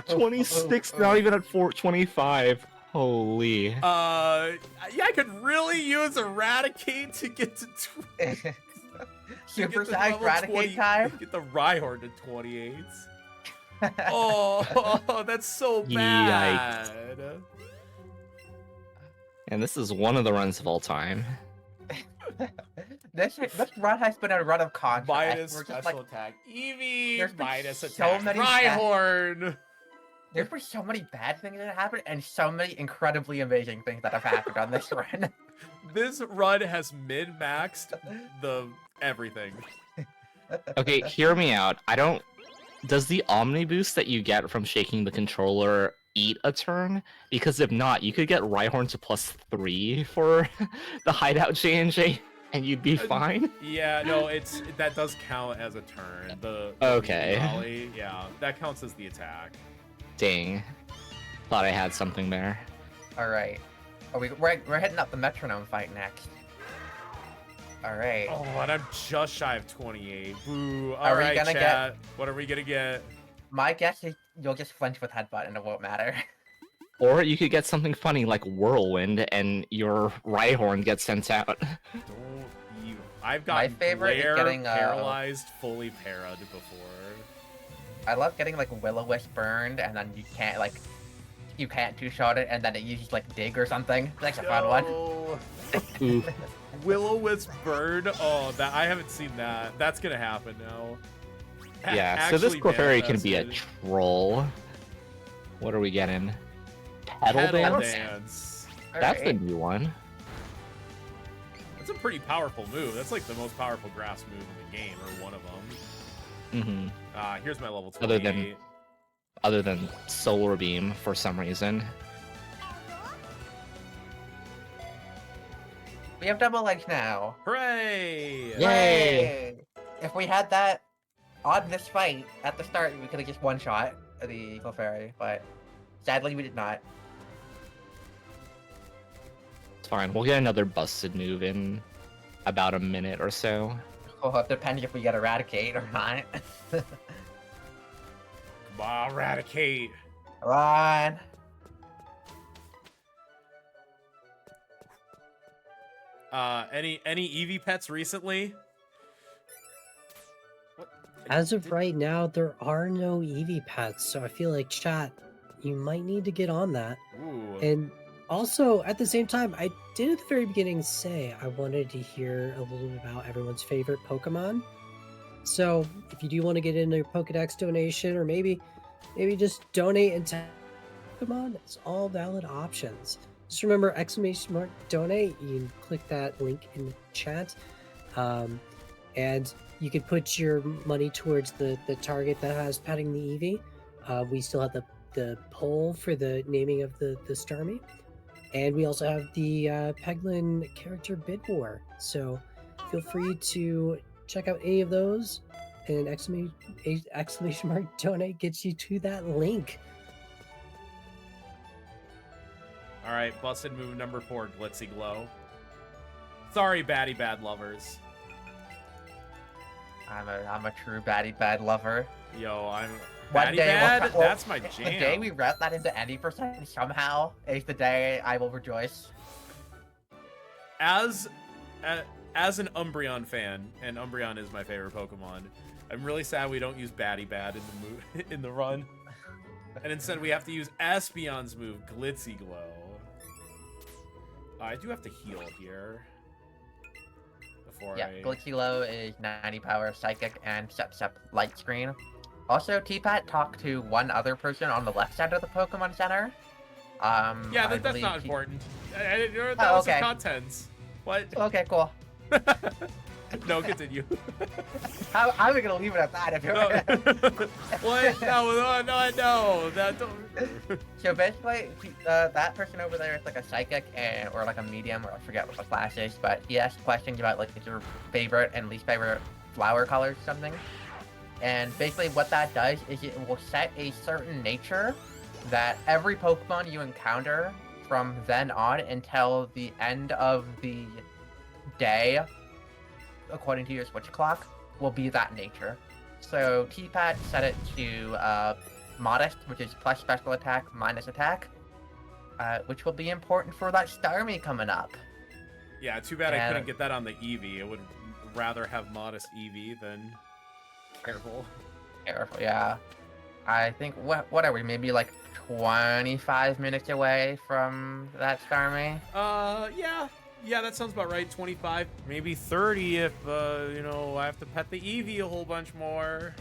26, not even at 425. Holy. Yeah, I could really use Eradicate to get to Super size Eradicate time? Get the Rhyhorn to 28. Oh, that's so bad. And this is one of the runs of all time. This run has been a run of contrast. Minus We're just special like, attack. Eevee, there's been minus so attack. many Rhyhorn. There's been so many bad things that have happened, and so many incredibly amazing things that have happened on this run. This run has min-maxed the everything. Okay, hear me out. Does the Omni boost that you get from shaking the controller eat a turn? Because if not, you could get Rhyhorn to +3 for the hideout J&J, and you'd be fine. Yeah, no, that does count as a turn. The Okay. volley, yeah, that counts as the attack. Dang. Thought I had something there. Alright. We're hitting up the metronome fight next. Alright. Oh, and I'm just shy of 28. Boo. Are we Alright, gonna chat. What are we gonna get? My guess is you'll just flinch with headbutt and it won't matter. Or you could get something funny like Whirlwind, and your Rhyhorn gets sent out. Don't even. I've My got favorite is Glare, getting, paralyzed, fully para'd before. I love getting like Will-O-Wisp burned and then you can't two-shot it and then it uses like dig or something. That's a fun one. Ooh. Will-O-Wisp bird. Oh, that I haven't seen that. That's gonna happen now. Yeah, so this Actually Clefairy can be a manifested. troll. What are we getting? Petal Dance? Dance. That's the Alright. new one. That's a pretty powerful move. That's like the most powerful grass move in the game, or one of them. Mm-hmm. Here's my level 28. Other than Solar Beam for some reason. We have double legs now. Hooray! Yay! If we had that on this fight, at the start, we could have just one-shot the Clefairy, but sadly we did not. It's fine. We'll get another busted move in about a minute or so. Well, depending if we get Eradicate or not. Come on, Eradicate. Come on. Any Eevee pets recently? What? As of right now, there are no Eevee pets, so I feel like chat, you might need to get on that. Ooh. And also, at the same time, I did at the very beginning say I wanted to hear a little bit about everyone's favorite Pokemon. So if you do want to get into your Pokedex donation, or maybe just donate into Pokemon, it's all valid options. Just remember, !donate. You can click that link in the chat, and you could put your money towards the target that has petting the Eevee. We still have the poll for the naming of the Starmie, and we also have the Peglin character bid war. So feel free to check out any of those, and !donate gets you to that link. All right, busted move number 4, Glitzy Glow. Sorry, baddie bad lovers. I'm a true baddie bad lover. Yo, I'm One baddie day bad. well, That's my The jam. day we route that into any percent somehow is the day I will rejoice. As an Umbreon fan, and Umbreon is my favorite Pokemon, I'm really sad we don't use baddie bad in the move in the run, and instead we have to use Espeon's move, Glitzy Glow. I do have to heal here. Before Yeah, I... Glitzy Low is 90 power Psychic and Sep Light Screen. Also, T-Pat talked to one other person on the left side of the Pokemon Center. Yeah, that's believe not important. That Oh, was the okay. contents. What? Okay, cool. No, continue. How are we gonna leave it at that if you're No. What? No. That don't... So basically, that person over there is like a psychic or like a medium, or I forget what the class is, but he asked questions about like your favorite and least favorite flower colors or something. And basically what that does is it will set a certain nature that every Pokemon you encounter from then on until the end of the day, according to your switch clock, will be that nature. So T-Pat set it to Modest, which is plus special attack, minus attack, which will be important for that Starmie coming up. Yeah, too bad I couldn't get that on the Eevee. I would rather have Modest Eevee than Careful. Careful, yeah. I think, what are we, maybe like 25 minutes away from that Starmie? Yeah, that sounds about right. 25, maybe 30 if, I have to pet the Eevee a whole bunch more.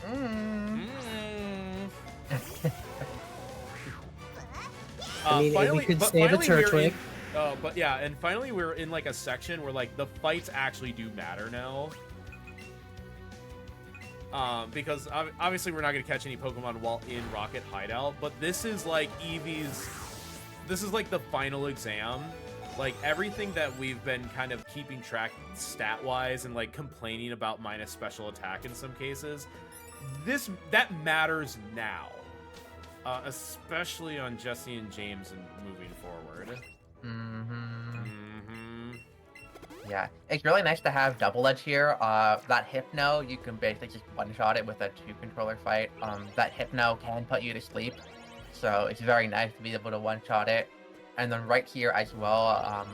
I mean, if we could save a Turtwig. But yeah, and finally we're in like a section where like the fights actually do matter now. Because obviously we're not going to catch any Pokemon while in Rocket Hideout, but this is like this is like the final exam. Like everything that we've been kind of keeping track stat-wise and like complaining about minus special attack in some cases, that matters now. Especially on Jesse and James and moving forward. Yeah, it's really nice to have Double Edge here. That Hypno, you can basically just one-shot it with a 2-controller fight. That Hypno can put you to sleep, so it's very nice to be able to one-shot it. And then right here as well,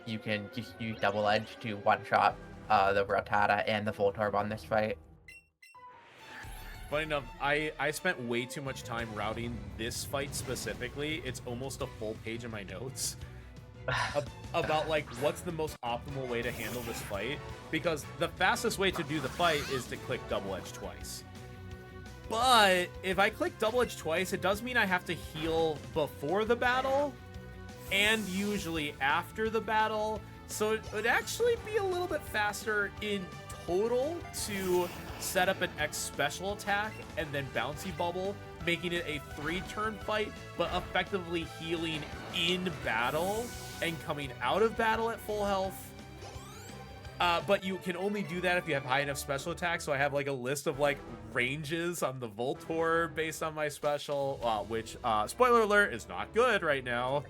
you can just use Double Edge to one-shot the Rattata and the Voltorb on this fight. Funny enough, I spent way too much time routing this fight specifically. It's almost a full page in my notes. About like what's the most optimal way to handle this fight, because the fastest way to do the fight is to click Double Edge twice. But if I click Double Edge twice, it does mean I have to heal before the battle and usually after the battle, so it would actually be a little bit faster in total to set up an X special attack and then Bouncy Bubble, making it a 3-turn fight, but effectively healing in battle and coming out of battle at full health. But you can only do that if you have high enough special attacks, so I have like a list of like ranges on the Voltorb based on my special, which, spoiler alert, is not good right now.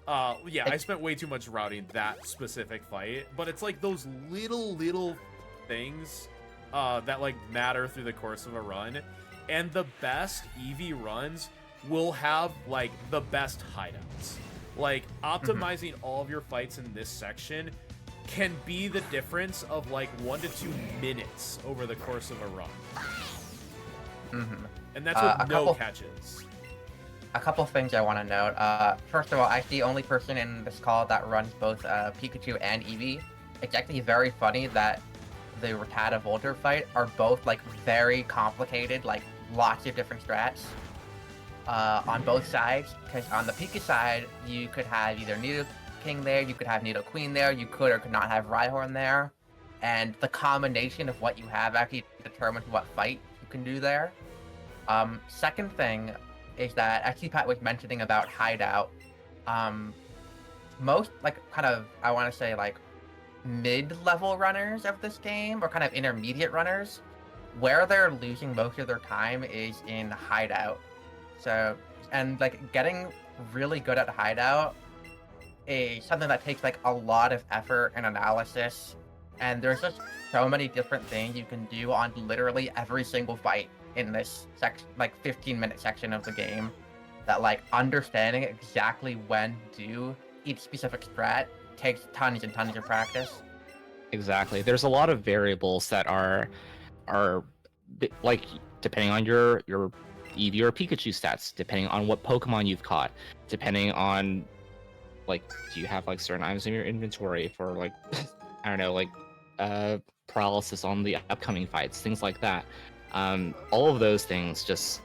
Yeah, I spent way too much routing that specific fight, but it's like those little things that like matter through the course of a run, and the best Eevee runs will have like the best hideouts. Like optimizing all of your fights in this section can be the difference of like 1 to 2 minutes over the course of a run. And that's with no catches. A couple things I want to note. First of all, I'm the only person in this call that runs both Pikachu and Eevee. It's actually very funny that the Rattata Voltor fight are both like very complicated, like lots of different strats on both sides. Because on the Pika side, you could have either Nido King there, you could have Nido Queen there, you could or could not have Rhyhorn there, and the combination of what you have actually determines what fight you can do there. Second thing is that actually Pat was mentioning about hideout. Most like kind of I want to say like mid-level runners of this game or kind of intermediate runners, where they're losing most of their time is in hideout. So and like getting really good at hideout is something that takes like a lot of effort and analysis, and there's just so many different things you can do on literally every single fight in this section, like 15-minute section of the game, that like understanding exactly when to do each specific strat takes tons and tons of practice. Exactly. There's a lot of variables that are like depending on your Eevee or Pikachu stats, depending on what Pokemon you've caught, depending on like do you have like certain items in your inventory for like I don't know, like paralysis on the upcoming fights, things like that. All of those things just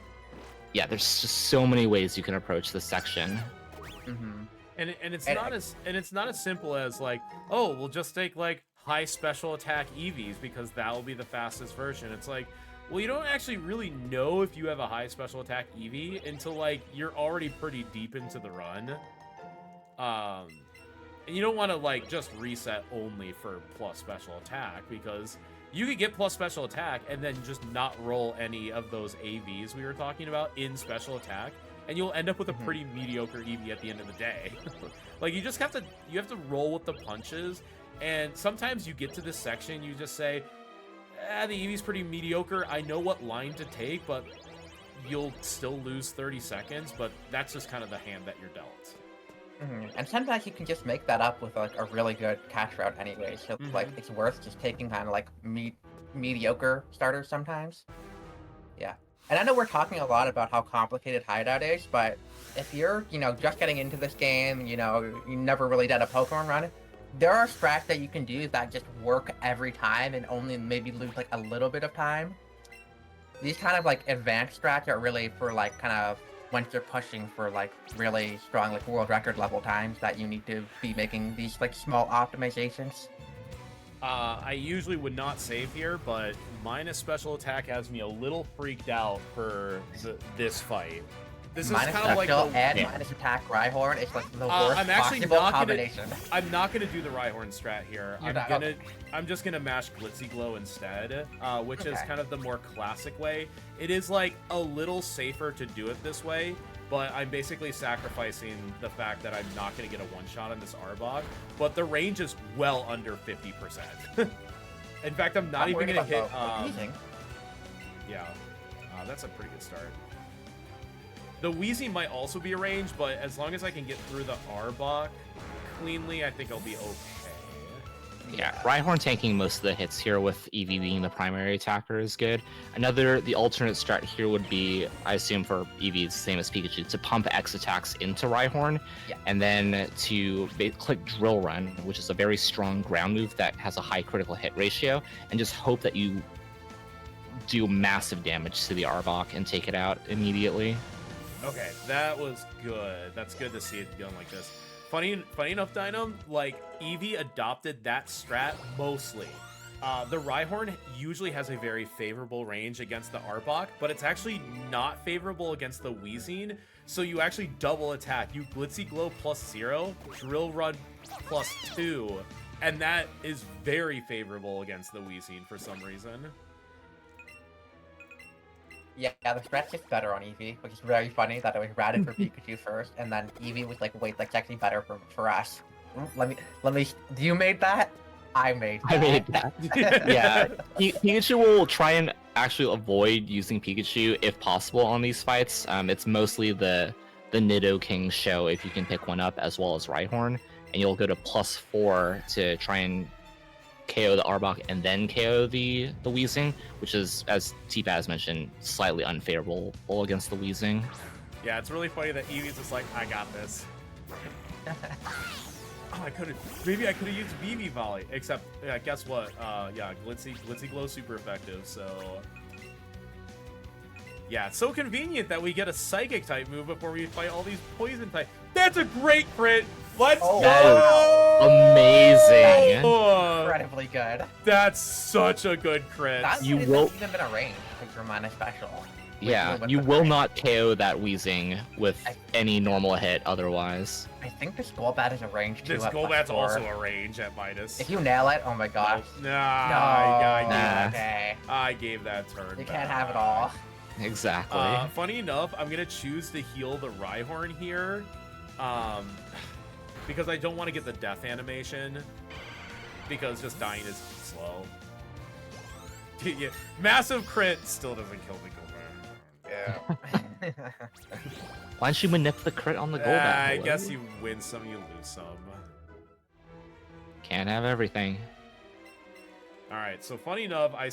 there's just so many ways you can approach this section. And it's not as simple as like, oh, we'll just take like high special attack Eevees because that will be the fastest version. It's like, well, you don't actually really know if you have a high special attack Eevee until like you're already pretty deep into the run. And you don't want to like just reset only for plus special attack, because you could get plus special attack and then just not roll any of those AVs we were talking about in special attack, and you'll end up with a pretty mediocre Eevee at the end of the day. Like you have to roll with the punches, and sometimes you get to this section, you just say, the Eevee's pretty mediocre. I know what line to take, but you'll still lose 30 seconds, but that's just kind of the hand that you're dealt. And sometimes you can just make that up with like a really good catch route anyway, so like it's worth just taking kind of like mediocre starters sometimes. Yeah. And I know we're talking a lot about how complicated hideout is, but if you're, just getting into this game, you never really did a Pokemon run, there are strats that you can do that just work every time and only maybe lose like a little bit of time. These kind of like advanced strats are really for like kind of once you're pushing for like really strong like world record level times that you need to be making these like small optimizations. I usually would not save here, but minus special attack has me a little freaked out for this fight. This minus is kind of like minus attack Rhyhorn. It's like the worst possible combination. I'm not gonna do the Rhyhorn strat here. I'm just gonna mash Glitzy Glow instead, which is kind of the more classic way. It is like a little safer to do it this way, but I'm basically sacrificing the fact that I'm not gonna get a one-shot on this Arbok. But the range is well under 50%. In fact, I'm not even gonna hit. That's a pretty good start. The Weezing might also be a range, but as long as I can get through the Arbok cleanly, I think I'll be okay. Yeah, Rhyhorn tanking most of the hits here with Eevee being the primary attacker is good. The alternate strat here would be, I assume for Eevee, it's the same as Pikachu, to pump X attacks into Rhyhorn, and then to click Drill Run, which is a very strong ground move that has a high critical hit ratio, and just hope that you do massive damage to the Arbok and take it out immediately. Okay, that was good. That's good to see it going like this. Funny enough, Dynam, like Eevee adopted that strat mostly. The Rhyhorn usually has a very favorable range against the Arbok, but it's actually not favorable against the Weezing. So you actually double attack. You Glitzy Glow +0, Drill Run +2, and that is very favorable against the Weezing for some reason. Yeah, the stretch is better on Eevee, which is very funny that it was ratted for Pikachu first, and then Eevee was like, wait, that's actually better for us. Let me. You made that? I made that. I made that. Yeah, Pikachu will try and actually avoid using Pikachu if possible on these fights. It's mostly the Nidoking show if you can pick one up, as well as Rhyhorn, and you'll go to +4 to try and KO the Arbok and then KO the Weezing, which is, as T-Paz mentioned, slightly unfavorable against the Weezing. Yeah, it's really funny that Eevee's just like, I got this. Oh, maybe I could have used Eevee Volley, except, yeah, guess what? Yeah, Glitzy Glow super effective, so... Yeah, it's so convenient that we get a Psychic type move before we fight all these Poison type. That's a great crit! Let's go! Amazing! Incredibly good. That's such a good crit. That You would will- have even been a range for minus special. Yeah, With you the will range. not KO that Weezing with any normal hit otherwise. I think this Golbat is a range too. This at Golbat's +4. also a range at minus. If you nail it, oh my gosh. Nah, Nah. Okay. I gave that turn. You can't have it all. Exactly. Funny enough, I'm gonna choose to heal the Rhyhorn here, because I don't want to get the death animation, because just dying is slow. Yeah, massive crit still doesn't kill the Golbat. Yeah. Why don't you manip the crit on the Golbat? I Hello? guess you win some, you lose some. Can't have everything. All right, so funny enough, I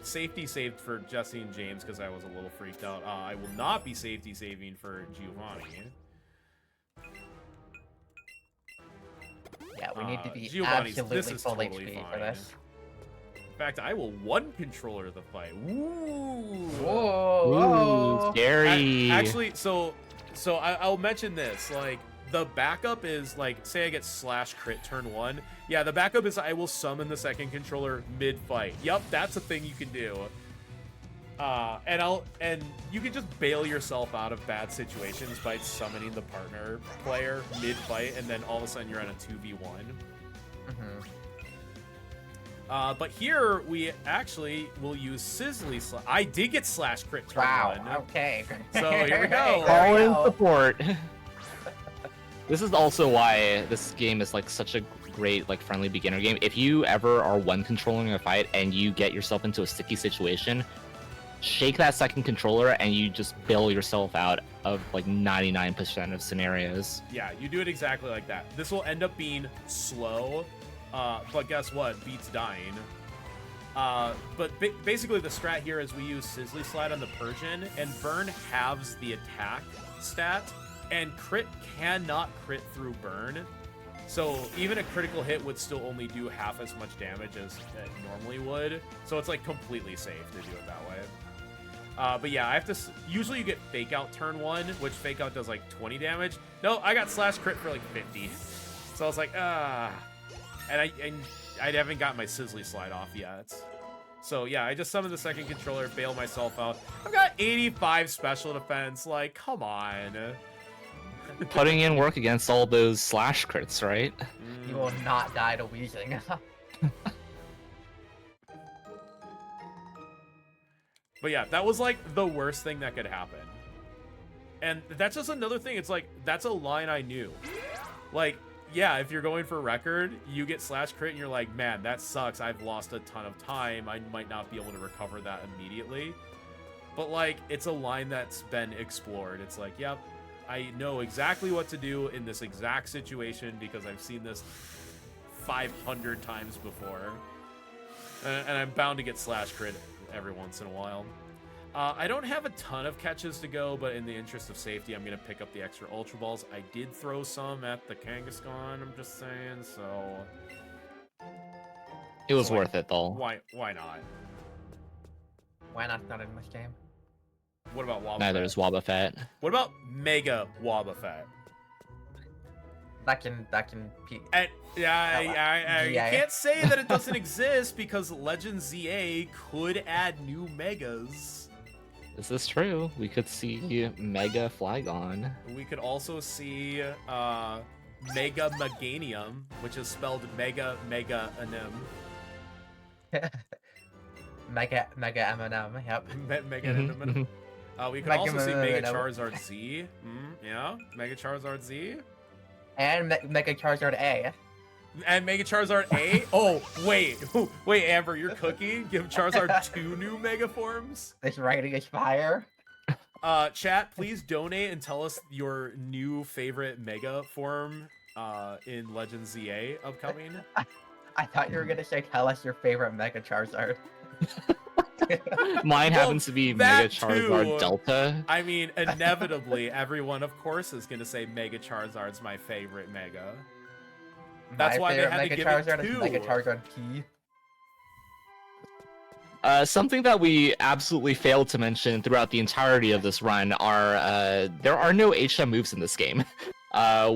safety saved for Jesse and James because I was a little freaked out. I will not be safety saving for Giovanni. Yeah, we need to be Giovanni's- absolutely this is full totally HP for fine. this. In fact, I will one controller the fight. Ooh. Whoa! Ooh, scary. Actually, so I'll mention this. Like, the backup is like, say I get slash crit turn 1. Yeah, the backup is I will summon the second controller mid fight. Yep, that's a thing you can do. And you can just bail yourself out of bad situations by summoning the partner player mid fight, and then all of a sudden you're on a 2v1. But here we actually will use Sizzly Slash. I did get slash crit turn 1. Wow. Okay. So here we go. All in support. This is also why this game is like such a great, like, friendly beginner game. If you ever are one controlling a fight and you get yourself into a sticky situation, shake that second controller and you just bail yourself out of like 99% of scenarios. Yeah, you do it exactly like that. This will end up being slow, but guess what? Beats dying. But basically the strat here is we use Sizzly Slide on the Persian, and Burn halves the attack stat, and crit cannot crit through Burn. So even a critical hit would still only do half as much damage as it normally would. So it's like completely safe to do it that way. But yeah, I have to. Usually you get Fake Out turn 1, which Fake Out does like 20 damage. No, I got slash crit for like 50. So I was like, and I haven't got my Sizzly Slide off yet. So yeah, I just summoned the second controller, bail myself out. I've got 85 special defense. Like, come on. Putting in work against all those slash crits, right? You will not die to Weezing. But yeah, that was like the worst thing that could happen. And that's just another thing. It's like, that's a line I knew. Like, yeah, if you're going for record, you get slash crit and you're like, man, that sucks. I've lost a ton of time. I might not be able to recover that immediately. But like, it's a line that's been explored. It's like, yep, I know exactly what to do in this exact situation because I've seen this 500 times before. And I'm bound to get slash crit every once in a while. I don't have a ton of catches to go, but in the interest of safety, I'm going to pick up the extra Ultra Balls. I did throw some at the Kangaskhan, I'm just saying, so... It was worth it, though. Why not? Why not in this game? What about Wobbuffet? Neither is Wobbuffet. What about Mega Wobbuffet? That can And, yeah, you ZA. can't say that it doesn't exist because Legend ZA could add new Megas. This is true. We could see Mega Flygon. We could also see Mega Meganium, which is spelled Mega Anim. Mega M&M. Yep. Mega Mhm, M&M. We can Mega also see M&M. Mega Charizard Z. Yeah, Mega Charizard Z. And Mega Charizard A. And Mega Charizard A? Oh, wait. Wait, Amber, you're cooking? Give Charizard 2 new Mega forms? This writing is fire. Chat, please donate and tell us your new favorite Mega form in Legends ZA upcoming. I thought you were gonna say tell us your favorite Mega Charizard. Mine Well, happens to be that Mega Charizard too. Delta. I mean, inevitably, everyone, of course, is going to say Mega Charizard's my favorite Mega. That's My why they favorite had to Mega give Charizard it is 2. Mega Charizard T. Something that we absolutely failed to mention throughout the entirety of this run are there are no HM moves in this game.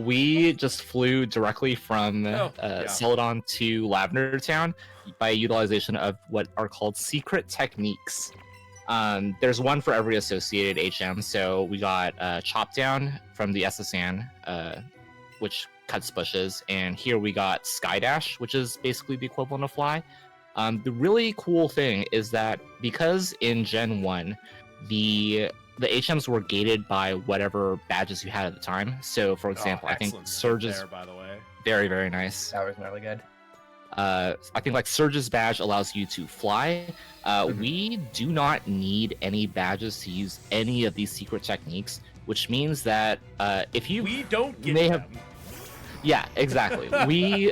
We just flew directly from Celadon to Lavender Town by utilization of what are called secret techniques. There's one for every associated HM, so we got Chop Down from the SSN, which cuts bushes, and here we got Sky Dash, which is basically the equivalent of Fly. The really cool thing is that because in Gen 1, the HMs were gated by whatever badges you had at the time. So, for example, I think Surge's there, by the way. very, very nice. That was really good. I think like Surge's badge allows you to fly. We do not need any badges to use any of these secret techniques, which means that if you We don't get may them. yeah, exactly. We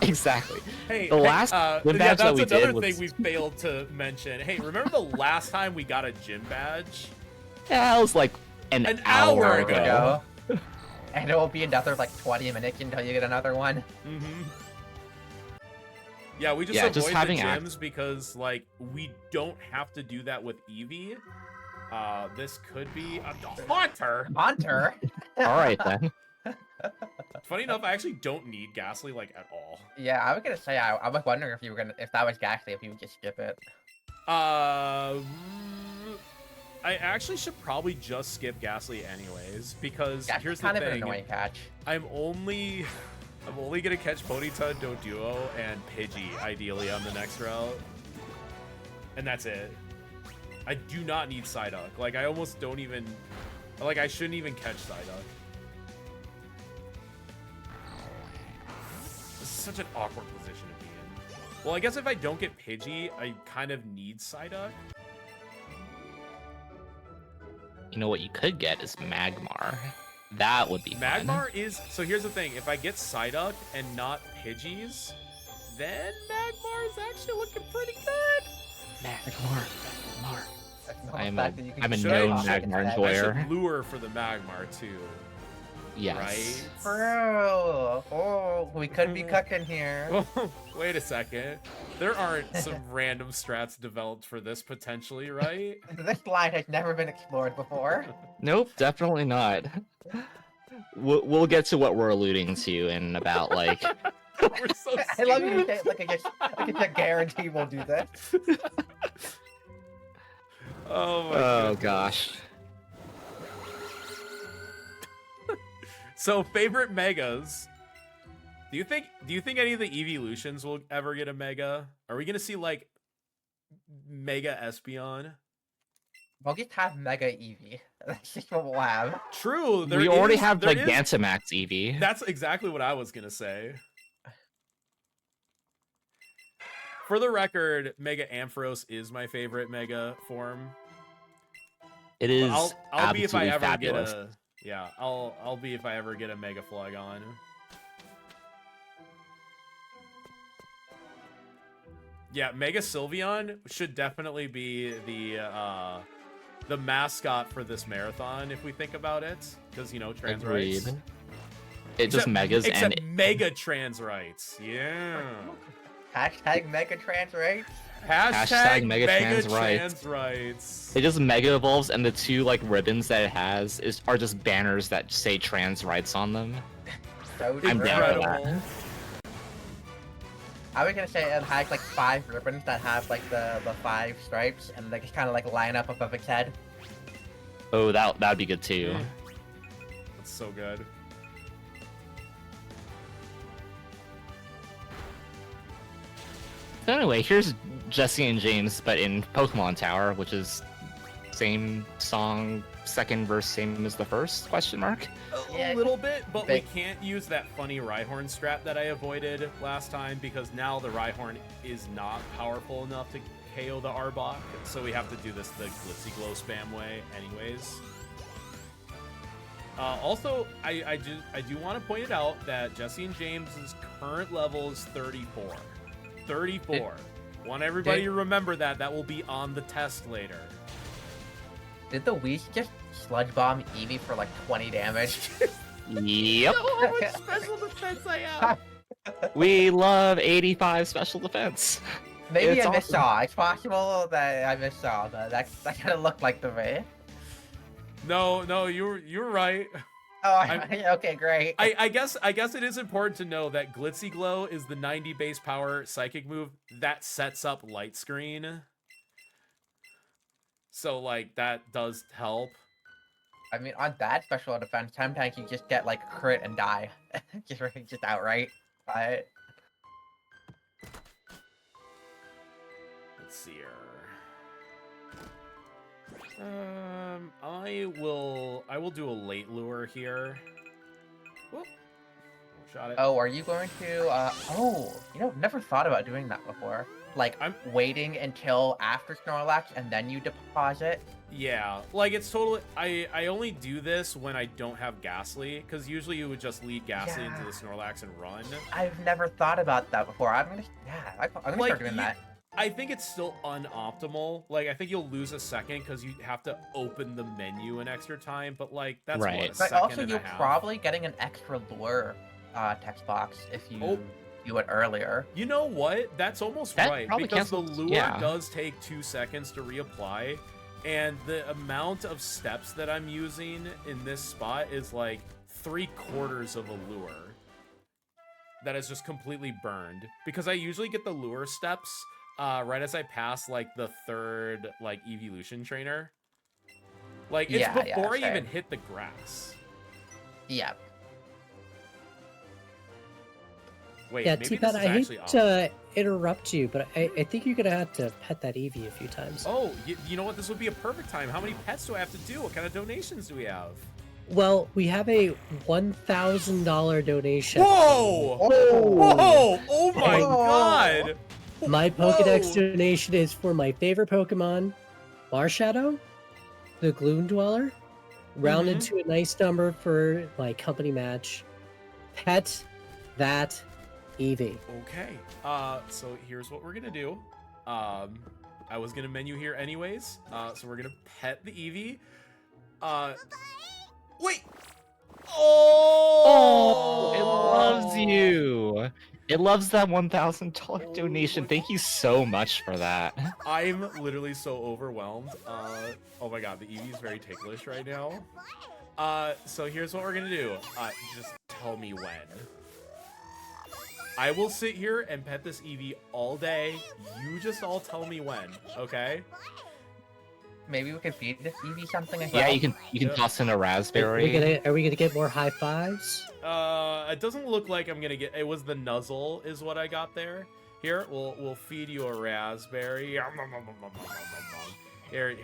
exactly. Hey, The last gym badge that we that's another did thing was- we failed to mention. Hey, remember the last time we got a gym badge? Yeah, that was like an hour ago. And it will be another like 20 minutes until you get another one. Mm-hmm. Yeah, we just Yeah, avoid just having the gyms because like we don't have to do that with Eevee. This could be a Haunter. Haunter. All right then. Funny enough, I actually don't need Ghastly like at all. Yeah, I was gonna say I was wondering if you were if that was Ghastly, if you would just skip it. I actually should probably just skip Ghastly anyways because Ghastly's here's the kind of an thing. annoying catch. I'm only gonna catch Ponyta, Doduo, and Pidgey ideally on the next route, and that's it. I do not need Psyduck. Like I almost don't even, like I shouldn't even catch Psyduck. This is such an awkward position to be in. Well, I guess if I don't get Pidgey, I kind of need Psyduck. You know what you could get is Magmar. That would be fun. Magmar is, so here's the thing, if I get Psyduck and not Pidgeys, then Magmar is actually looking pretty good. Magmar. I'm Fact that you can a just known skip it. Magmar I enjoyer. should lure for the Magmar too, Yes. right? Bro, oh, we could be cooking here. Wait a second. There aren't some random strats developed for this potentially, right? This line has never been explored before. Nope, definitely not. We'll get to what we're alluding to in about like We're so I love you. stupid. Like I can guarantee we'll do this. Oh my oh goodness. gosh. So favorite megas. Do you think any of the evolutions will ever get a mega? Are we gonna see like Mega Espeon? We'll just have Mega Eevee. That's just what we'll have. True. We already have there is- Gigantamax Eevee. That's exactly what I was gonna say. For the record, Mega Ampharos is my favorite Mega form. It is I'll be if I absolutely ever fabulous. get a yeah. I'll be if I ever get a Mega Flygon. Yeah, Mega Sylveon should definitely be the mascot for this marathon if we think about it, because you know trans rights. Agreed. It just megas except and Mega trans rights. Yeah. Hashtag Mega Trans, right? Hashtag Mega Trans trans rights. it just mega evolves, and the two like ribbons that it has are just banners that say trans rights on them. So I'm true. down for that. Incredible. I was gonna say it has like 5 ribbons that have like the 5 stripes, and they just kind of like line up above its head. Oh, that'd be good too. Mm. That's so good. So anyway, here's Jesse and James, but in Pokemon Tower, which is same song, second verse, same as the first, question mark? A little bit, but we can't use that funny Rhyhorn strat that I avoided last time because now the Rhyhorn is not powerful enough to KO the Arbok, so we have to do this the Glitzy Glow spam way anyways. Also, I do want to point it out that Jesse and James's current level is 34. 34. Want everybody to remember that. That will be on the test later. Did the Wii just sludge bomb Eevee for like 20 damage? Yep. How much special defense I have? We love 85 special defense. Maybe It's I awesome. missaw. It's possible that I missaw. That kind of looked like the way. No, you're right. Oh, okay, great. I guess it is important to know that Glitzy Glow is the 90 base power psychic move that sets up Light Screen. So like that does help. I mean, on that special defense, sometimes you just get like crit and die, just outright. But Let's see here. I will do a late lure here. Whoop. Shot it. oh, are you going to? Oh, never thought about doing that before. Like I'm waiting until after Snorlax and then you deposit. Yeah, like it's totally. I only do this when I don't have Ghastly, because usually you would just lead Ghastly into the Snorlax and run. I've never thought about that before. I'm gonna start doing that. I think it's still unoptimal. Like I think you'll lose a second because you have to open the menu an extra time. But like that's Right. what, a But second also, and you're a half. probably getting an extra lure text box if you do it earlier. You know what? That's almost That right, probably because the cancels- lure yeah. does take 2 seconds to reapply, and the amount of steps that I'm using in this spot is like 3/4 of a lure that is just completely burned, because I usually get the lure steps right as I pass like the 3rd like evolution trainer. Like it's before I even hit the grass. Yeah. Wait, Yeah, maybe T-Pat, this is I hate actually to interrupt you, but I think you're gonna have to pet that Eevee a few times. Oh, you know what? This would be a perfect time. How many pets do I have to do? What kind of donations do we have? Well, we have a $1,000 donation. Whoa! Whoa! Oh my god! My Pokedex Whoa! donation is for my favorite Pokemon, Marshadow, the Gloom Dweller, rounded to a nice number for my company match. Pet that Eevee. Okay. So here's what we're gonna do. I was gonna menu here anyways. So we're gonna pet the Eevee. Wait! Oh! It loves you. It loves that $1,000 donation. Thank you so much for that. I'm literally so overwhelmed. Oh my god, the Eevee is very ticklish right now. So here's what we're gonna do. Just tell me when. I will sit here and pet this Eevee all day. You just all tell me when, okay? Maybe we could feed this Eevee something as Yeah, well. you can toss in a Are raspberry. we gonna get more high fives? It doesn't look like I'm gonna get. It was the nuzzle, is what I got there. Here, we'll feed you a raspberry. Here,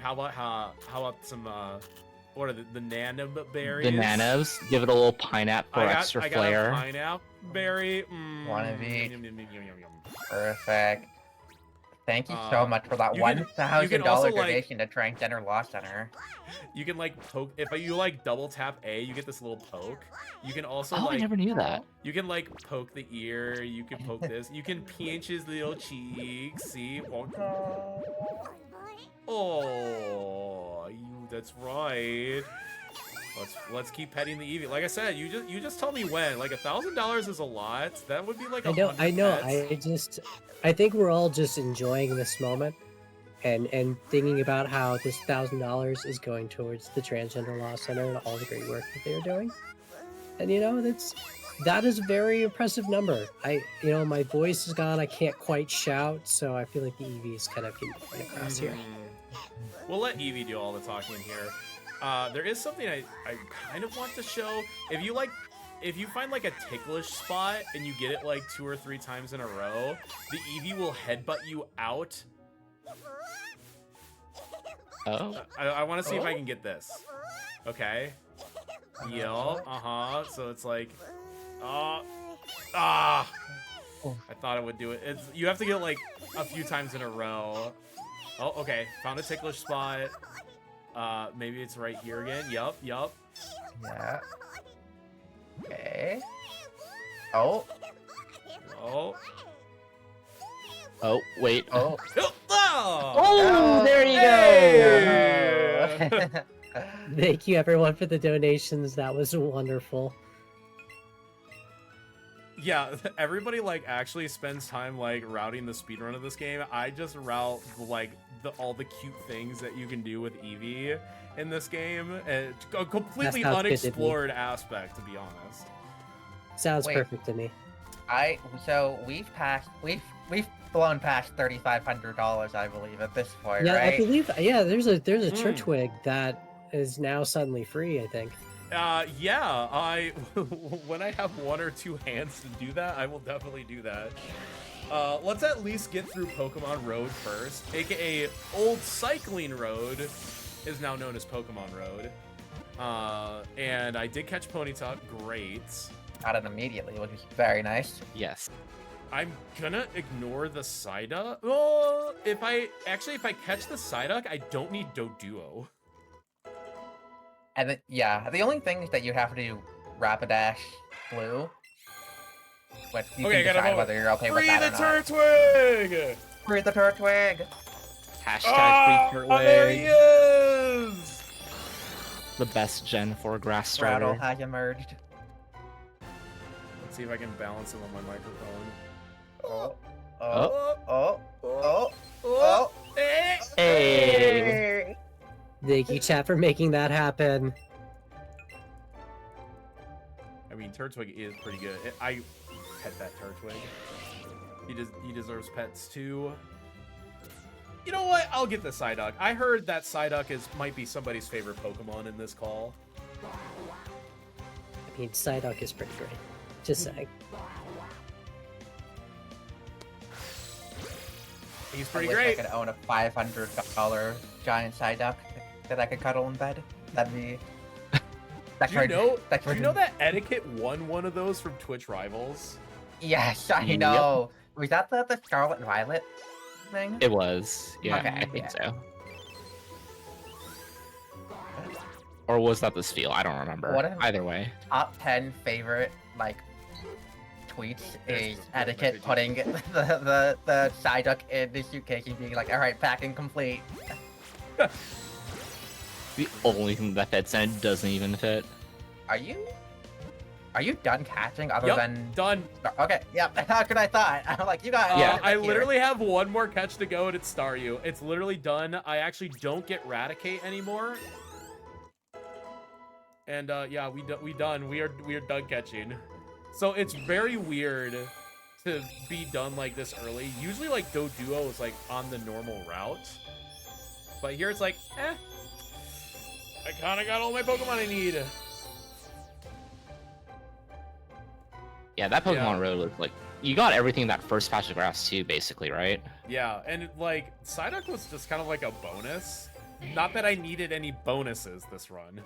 how about some what are the nano berries? The nanos. Give it a little pineapple for extra I flair. got a pineapple berry. One of each. Yum, yum, yum, yum, yum, yum. Perfect. Thank you so much for that you can $1,000 also, like- donation to Transgender Law Center. You can like poke if you like double tap A, you get this little poke. You can also Oh, I like never knew that. you can like poke the ear. You can poke this. You can pinch his little cheeks. See? Oh, that's right. Let's keep petting the Eevee. Like I said, you just tell me when. Like $1,000 is a lot. That would be like I know. 100 pets. I think we're all just enjoying this moment, and thinking about how this $1,000 is going towards the Transgender Law Center and all the great work that they're doing. And that is a very impressive number. My voice is gone. I can't quite shout, so I feel like the Eevee is kind of getting the point across here. We'll let Eevee do all the talking here. There is something I kind of want to show. If if you find like a ticklish spot and you get it like 2 or 3 times in a row, the Eevee will headbutt you out. Oh. I want to see if I can get this. Okay. Yup. So it's like, I thought it would do it. You have to get like a few times in a row. Oh, okay. Found a ticklish spot. Maybe it's right here again. Yup. Yeah. Okay. Oh. Oh, wait. Oh. Oh, there you Hey! go. Thank you everyone for the donations. That was wonderful. Yeah, everybody like actually spends time like routing the speedrun of this game. I just route like all the cute things that you can do with Eevee in this game. It's a completely That sounds good to me. unexplored aspect, to be honest. Sounds Wait. perfect to me. So we've blown past $3,500, I believe, at this point, Yeah, right? I believe. Yeah, there's a Hmm. Churchwig that is now suddenly free. I think. Yeah, when I have 1 or 2 hands to do that, I will definitely do that. Let's at least get through Pokemon Road first, aka Old Cycling Road is now known as Pokemon Road. And I did catch Ponyta, great. Got it immediately, which is very nice. Yes. I'm gonna ignore the Psyduck. Oh, if I catch the Psyduck, I don't need Doduo. And then, yeah, the only thing is that you have to do Rapidash Blue. But you Okay, can got a decide moment. whether you're okay with Free that the or not. Turtwig! Free the Turtwig! Hashtag free There he Turtwig. is! The best gen for grass Straddle starter. has emerged. Let's see if I can balance him on my microphone. Oh, Oh. oh, oh, Oh! Hey! Hey. Thank you, chat, for making that happen. I mean, Turtwig is pretty good. I pet that Turtwig. He deserves pets too. You know what? I'll get the Psyduck. I heard that Psyduck might be somebody's favorite Pokemon in this call. I mean, Psyduck is pretty great. Just saying. He's I pretty wish great. I could own a $500 giant Psyduck that I could cuddle in bed. That'd be... Do you know that Etiquette won one of those from Twitch Rivals? Yes, I Yep. know. Was that the Scarlet and Violet thing? It was. Yeah, Okay, I think yeah. so. Or was that the Steel? I don't remember. What if- Either way. Top 10 favorite, like, tweets There's is the Etiquette message. putting the Psyduck in the suitcase and being like, alright, packing complete. The only thing that fits in doesn't even fit. Are you done catching other Yup, than... done. Okay, yep, how could I thought? I'm like, you got Yeah. I here. literally have one more catch to go and it's Staryu. It's literally done. I actually don't get Raticate anymore. And yeah, we done. We are done catching. So it's very weird to be done like this early. Usually like Doduo is like on the normal route. But here it's like, I kinda got all my Pokemon I need. Yeah, that Pokemon Yeah. Road looked like you got everything that first patch of grass too, basically, right? Yeah, and like Psyduck was just kind of like a bonus. Not that I needed any bonuses this run.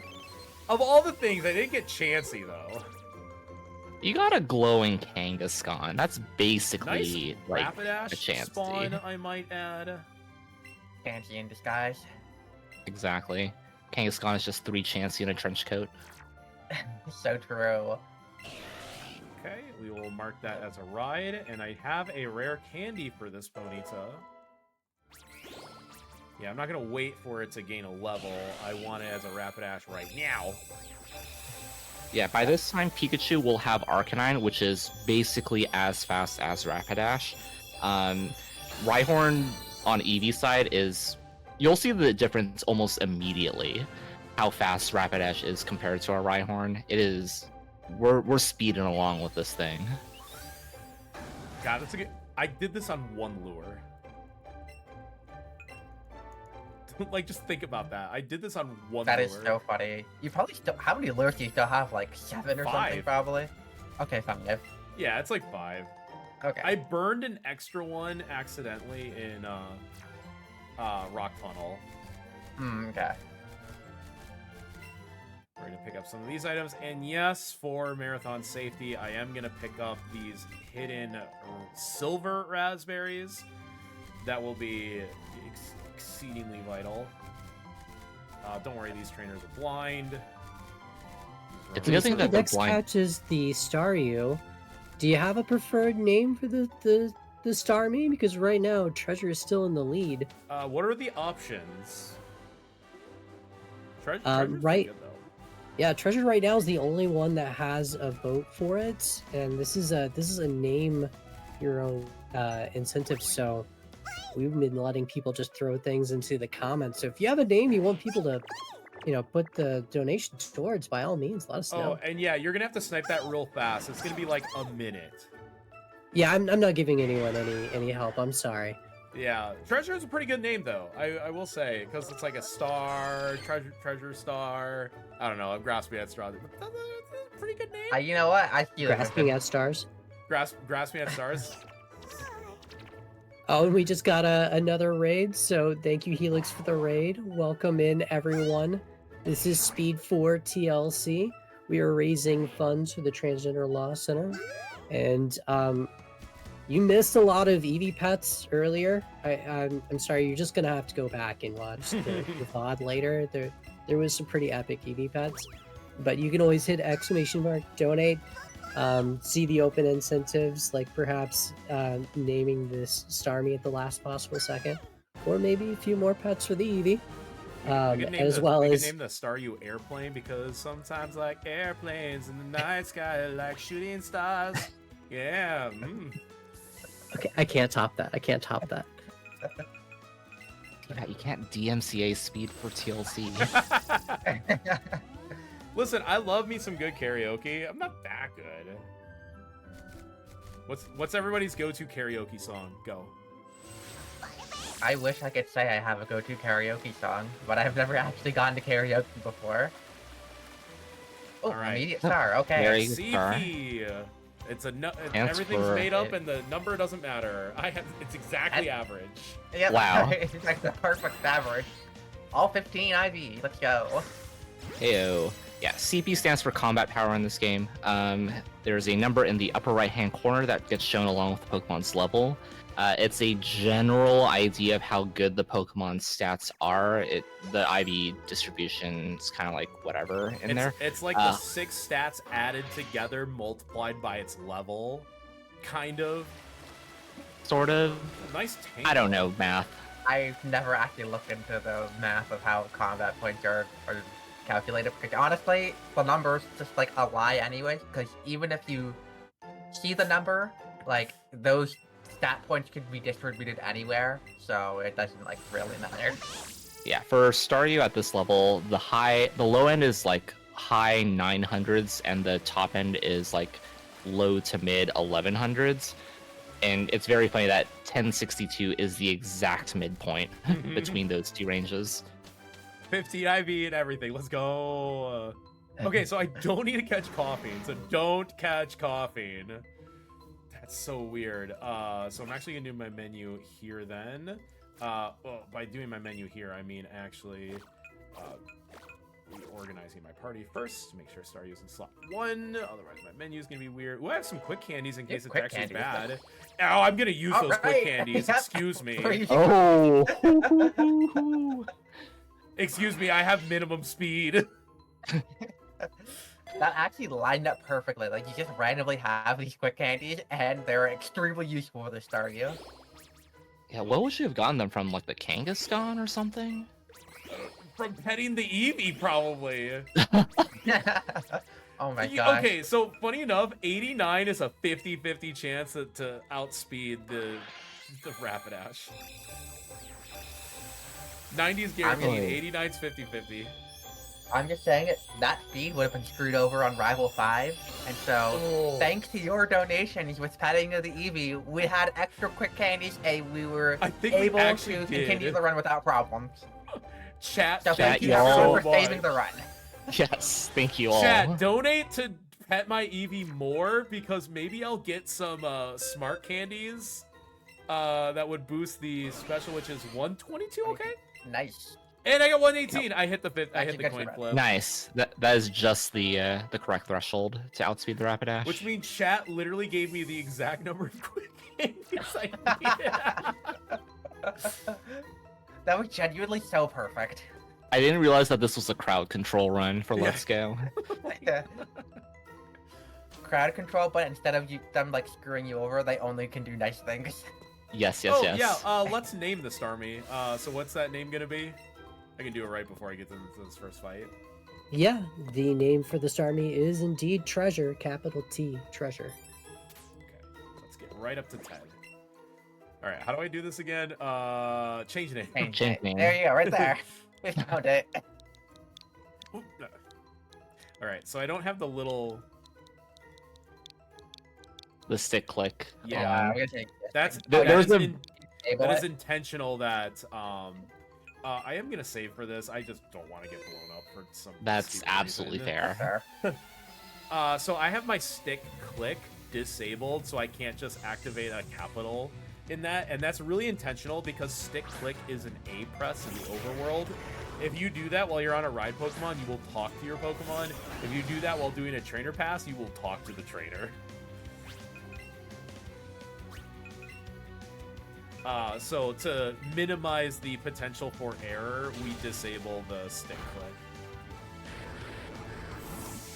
Of all the things, I didn't get Chansey though. You got a glowing Kangaskhan. That's basically Nice like Rapidash a Chansey. spawn, I might add. Fancy in disguise. Exactly. Kangaskhan is just 3 Chansey in a trench coat. So true. Okay, we will mark that as a ride, and I have a rare candy for this Ponyta. Yeah, I'm not gonna wait for it to gain a level. I want it as a Rapidash right now. Yeah, by this time Pikachu will have Arcanine, which is basically as fast as Rapidash. Rhyhorn on Eevee's side is... You'll see the difference almost immediately, how fast Rapidash is compared to our Rhyhorn. It is... We're speeding along with this thing. God, it's a good... I did this on one lure. Like, just think about that. I did this on one That lure. is so funny. You probably still, how many lures do you still have? Like 7 or something, 5. probably? Okay, 5. Yeah, it's like 5. Okay. I burned an extra one accidentally in Rock Tunnel. Okay. We're gonna pick up some of these items, and yes, for marathon safety, I am gonna pick up these hidden silver raspberries. That will be exceedingly vital. Don't worry, these trainers are blind. It's a good thing So that the they're next blind. catch is the Staryu. Do you have a preferred name for the Starmie? Because right now Treasure is still in the lead. What are the options? Treasure's right- good, though. Yeah, Treasure right now is the only one that has a vote for it, and this is a name your own incentive. So we've been letting people just throw things into the comments. So if you have a name you want people to, put the donations towards, by all means, let us know. Oh, and yeah, you're gonna have to snipe that real fast. It's gonna be like a minute. Yeah, I'm not giving anyone any help. I'm sorry. Yeah, Treasure is a pretty good name, though. I will say, because it's like a star, treasure star. I don't know. I'm grasping at straws. But that's a pretty good name. You know what? I feel it. Grasping at stars. Grasping at stars. Oh, and we just got another raid, so thank you, Helix, for the raid. Welcome in, everyone. This is Speed4 TLC. We are raising funds for the Transgender Law Center, and you missed a lot of Eevee pets earlier. I'm sorry, you're just gonna have to go back and watch the VOD later. There was some pretty epic Eevee pets, but you can always hit ! donate. See the open incentives, like perhaps naming this Starmie at the last possible second, or maybe a few more pets for the Eevee. We could name the Staryu airplane, because sometimes like airplanes in the night sky like shooting stars. Yeah. Okay, I can't top that. Yeah, you can't DMCA Speed4 TLC. Listen, I love me some good karaoke. I'm not that good. What's everybody's go-to karaoke song? Go. I wish I could say I have a go-to karaoke song, but I've never actually gone to karaoke before. Oh, All right. immediate star. Okay. Very good star. CP. It's everything's for made up, and the number doesn't matter. It's exactly average. Yep. Wow. It's like the perfect average. All 15 IV. Let's go. Ew. Yeah, CP stands for combat power in this game. There's a number in the upper right-hand corner that gets shown along with the Pokemon's level. It's a general idea of how good the Pokemon's stats are. The IV distribution is kind of like whatever in there. It's like the 6 stats added together multiplied by its level, kind of. Sort of. Nice tank. I don't know math. I've never actually looked into the math of how combat points are calculated, because honestly, the number's just like a lie anyway, because even if you see the number, like, those stat points could be distributed anywhere, so it doesn't like really matter. Yeah, for Staryu at this level, the low end is like high 900s and the top end is like low to mid 1100s. And it's very funny that 1062 is the exact midpoint between those two ranges. 15 IV and everything. Let's go. Okay, so I don't need to catch coughing, so don't catch coughing. That's so weird. So I'm actually gonna do my menu here then. Well, by doing my menu here, I mean actually reorganizing my party first to make sure Staryu's in slot 1. Otherwise, my menu's gonna be weird. Ooh, I have some quick candies in case it's actually bad. Oh, I'm gonna use those quick candies. Excuse me. Oh! Excuse me, I have minimum speed. That actually lined up perfectly. Like, you just randomly have these quick candies, and they're extremely useful for the Staryu. Yeah, what would you have gotten them from? Like the Kangaskhan or something? From petting the Eevee, probably. Oh my god. Okay, so funny enough, 89 is a 50-50 chance to outspeed the Rapidash. 90 is guaranteed, 89 is 50-50. I'm just saying it. That speed would have been screwed over on Rival 5, and so thanks to your donations with petting of the Eevee, we had extra quick candies, and we were able to continue the run without problems. Chat, So thank thank you you y'all. everyone so for much. saving the run. Yes, thank you all. Chat, donate to pet my Eevee more because maybe I'll get some smart candies that would boost the special, which is 122. Okay, Nice. and I got 118. I hit the fifth. I That's hit a the good coin run. flip. Nice. That is just the correct threshold to outspeed the Rapidash. Which means chat literally gave me the exact number of quick candies I needed. That was genuinely so perfect. I didn't realize that this was a crowd control run for Let's Go. Yeah. Crowd control, but instead of them like screwing you over, they only can do nice things. Yes, Oh yes. yeah, let's name the Starmie. So what's that name gonna be? I can do it right before I get to this first fight. Yeah, the name for the Starmie is indeed Treasure, capital T, Treasure. Okay, let's get right up to 10. All right, how do I do this again? Change name. Change Change it. name. There you go, right there. We found it. All right, so I don't have the little. The stick click. Yeah, I'm gonna take it. that's There- that there's is a- Enable that is it. intentional. That I am gonna save for this. I just don't want to get blown up for some. That's stupid absolutely reason. fair. Fair. So I have my stick click disabled, so I can't just activate a capital in that, and that's really intentional because stick click is an A press in the overworld. If you do that while you're on a ride Pokemon, you will talk to your Pokemon. If you do that while doing a trainer pass, you will talk to the trainer. So to minimize the potential for error, we disable the stick click.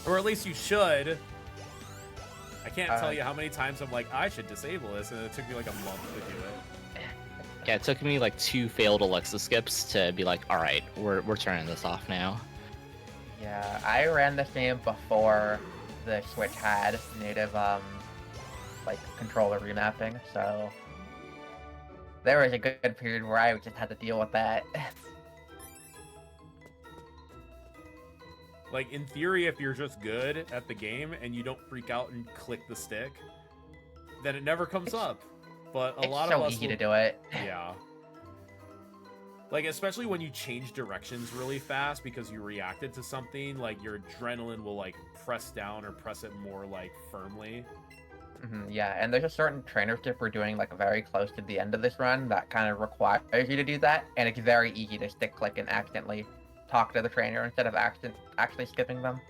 Or at least you should. I can't tell you how many times I'm like, I should disable this, and it took me like a month to do it. Yeah, it took me like 2 failed Alexa skips to be like, all right, we're turning this off now. Yeah, I ran this game before the Switch had native like controller remapping, so there was a good period where I just had to deal with that. Like, in theory, if you're just good at the game and you don't freak out and click the stick, then it never comes up. But a It's lot so of us easy will- to do it. Yeah. Like, especially when you change directions really fast because you reacted to something, like, your adrenaline will, like, press down or press it more, like, firmly. Yeah, and there's a certain trainer tip we're doing like very close to the end of this run that kind of requires you to do that, and it's very easy to stick click and accidentally talk to the trainer instead of actually skipping them.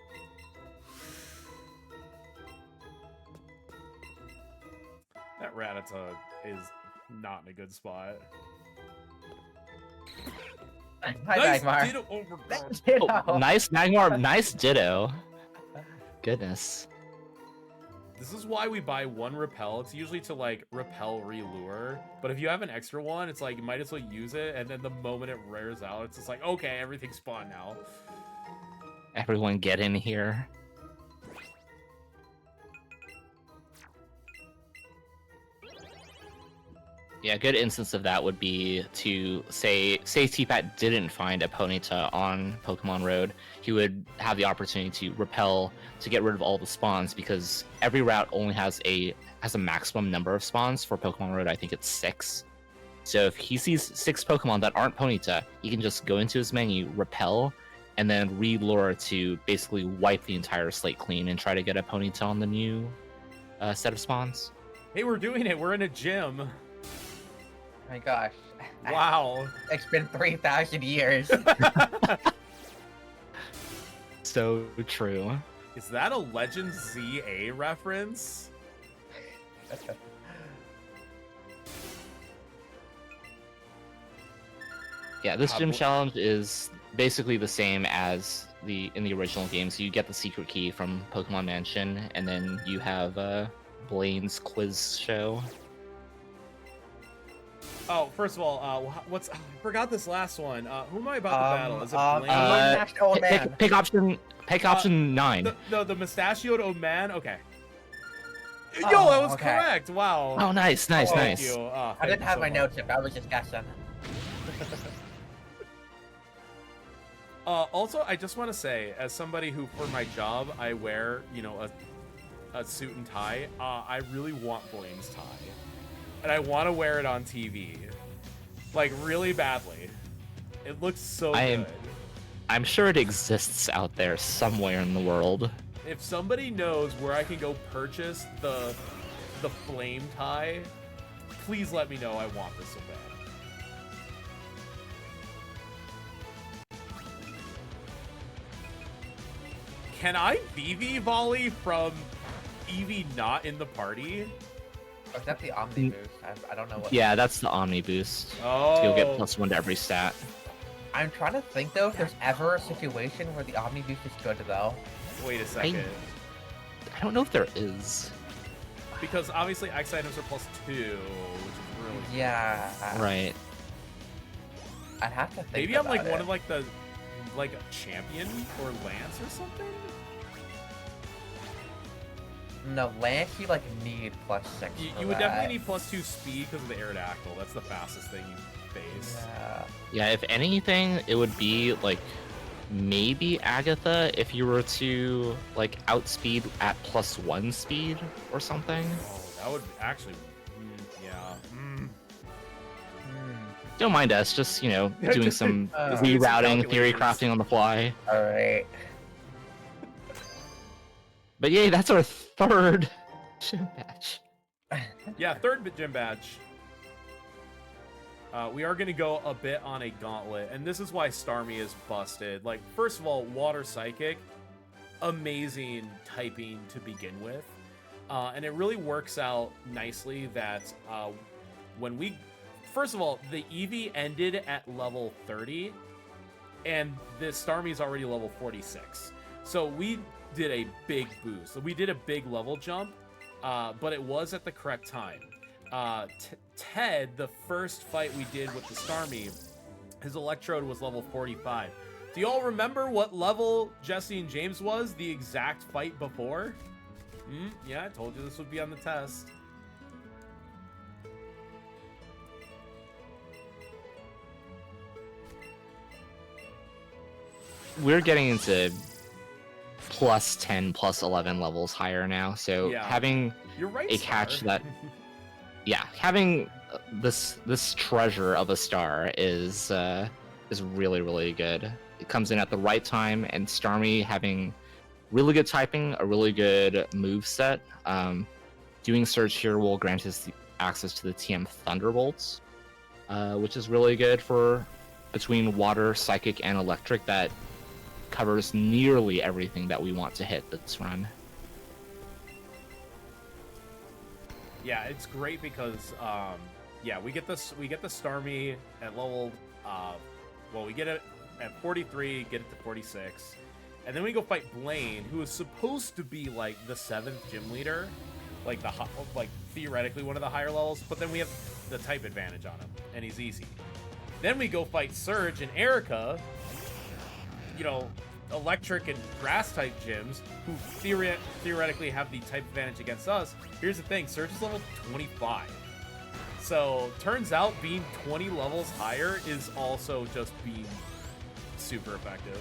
That Rattata is not in a good spot. Hi, Nice Magmar. ditto overdrive. Oh, nice Magmar, nice Ditto. Goodness. This is why we buy one repel. It's usually to, like, repel relure. But if you have an extra one, it's like, you might as well use it. And then the moment it rares out, it's just like, okay, everything's spawned now. Everyone get in here. Yeah, a good instance of that would be to say T-Pat didn't find a Ponyta on Pokemon Road. He would have the opportunity to repel to get rid of all the spawns because every route only has a maximum number of spawns. For Pokemon Road, I think it's 6. So if he sees 6 Pokemon that aren't Ponyta, he can just go into his menu, repel, and then re-lure to basically wipe the entire slate clean and try to get a Ponyta on the new set of spawns. Hey, we're doing it. We're in a gym. Oh my gosh. Wow. It's been 3,000 years. So true. Is that a Legend ZA reference? Yeah, this gym Probably. challenge is basically the same as in the original game. So you get the secret key from Pokemon Mansion, and then you have Blaine's quiz show. Oh, first of all, I forgot this last one. Who am I about to battle? Is it Blaine? Mustached old man. Pick option 9. The mustachioed old man? Okay. Yo, that was okay. correct. Wow. Oh, nice. Thank Nice. you. I Thank didn't you have so my much. notes up. I was just guessing. Also, I just want to say, as somebody who, for my job, I wear, a suit and tie, I really want Blaine's tie. And I want to wear it on TV. Like, really badly. It looks so I'm- good. I'm sure it exists out there somewhere in the world. If somebody knows where I can go purchase the flame tie, please let me know. I want this so bad. Can I Eevee volley from Eevee not in the party? Is that the Omni boost? I don't know what. Yeah, that's the Omni boost. Oh, So you'll get +1 to every stat. I'm trying to think though if there's ever a situation where the Omni boost is good though. Wait a second. I don't know if there is. Because obviously X items are +2, which is really Yeah. Right. I'd have to think. Maybe I'm like about one it. of like the a champion or Lance or something. No, Lance you like need +6. You would definitely need +2 speed because of the Aerodactyl. That's the fastest thing you face. Yeah. Yeah, if anything, it would be like maybe Agatha if you were to like outspeed at +1 speed or something. Oh, that would actually, yeah. Don't mind us, just Yeah, doing just- some just doing some rerouting, theory calculations. crafting on the fly. All right. But yay, that's our third gym badge. Yeah, third gym badge. We are going to go a bit on a gauntlet, and this is why Starmie is busted. Like, first of all, Water Psychic, amazing typing to begin with. And it really works out nicely that when we... First of all, the Eevee ended at level 30, and the Starmie is already level 46. So we did a big boost. So we did a big level jump, but it was at the correct time. Ted, the first fight we did with the Starmie, his Electrode was level 45. Do y'all remember what level Jesse and James was the exact fight before? Yeah, I told you this would be on the test. We're getting into +10, +11 levels higher now, so Yeah. having You're right, a Star. catch that having this treasure of a star is really, really good. It comes in at the right time, and Starmie having really good typing, a really good move set. Doing Surge here will grant us access to the TM Thunderbolts, which is really good for between Water, Psychic, and Electric. That covers nearly everything that we want to hit this run. Yeah, it's great because we get the Starmie at level we get it at 43, get it to 46. And then we go fight Blaine, who is supposed to be like the 7th gym leader, like theoretically one of the higher levels, but then we have the type advantage on him and he's easy. Then we go fight Surge and Erica, electric and grass type gyms who theoretically have the type advantage against us. Here's the thing, Surge is level 25. So turns out being 20 levels higher is also just being super effective.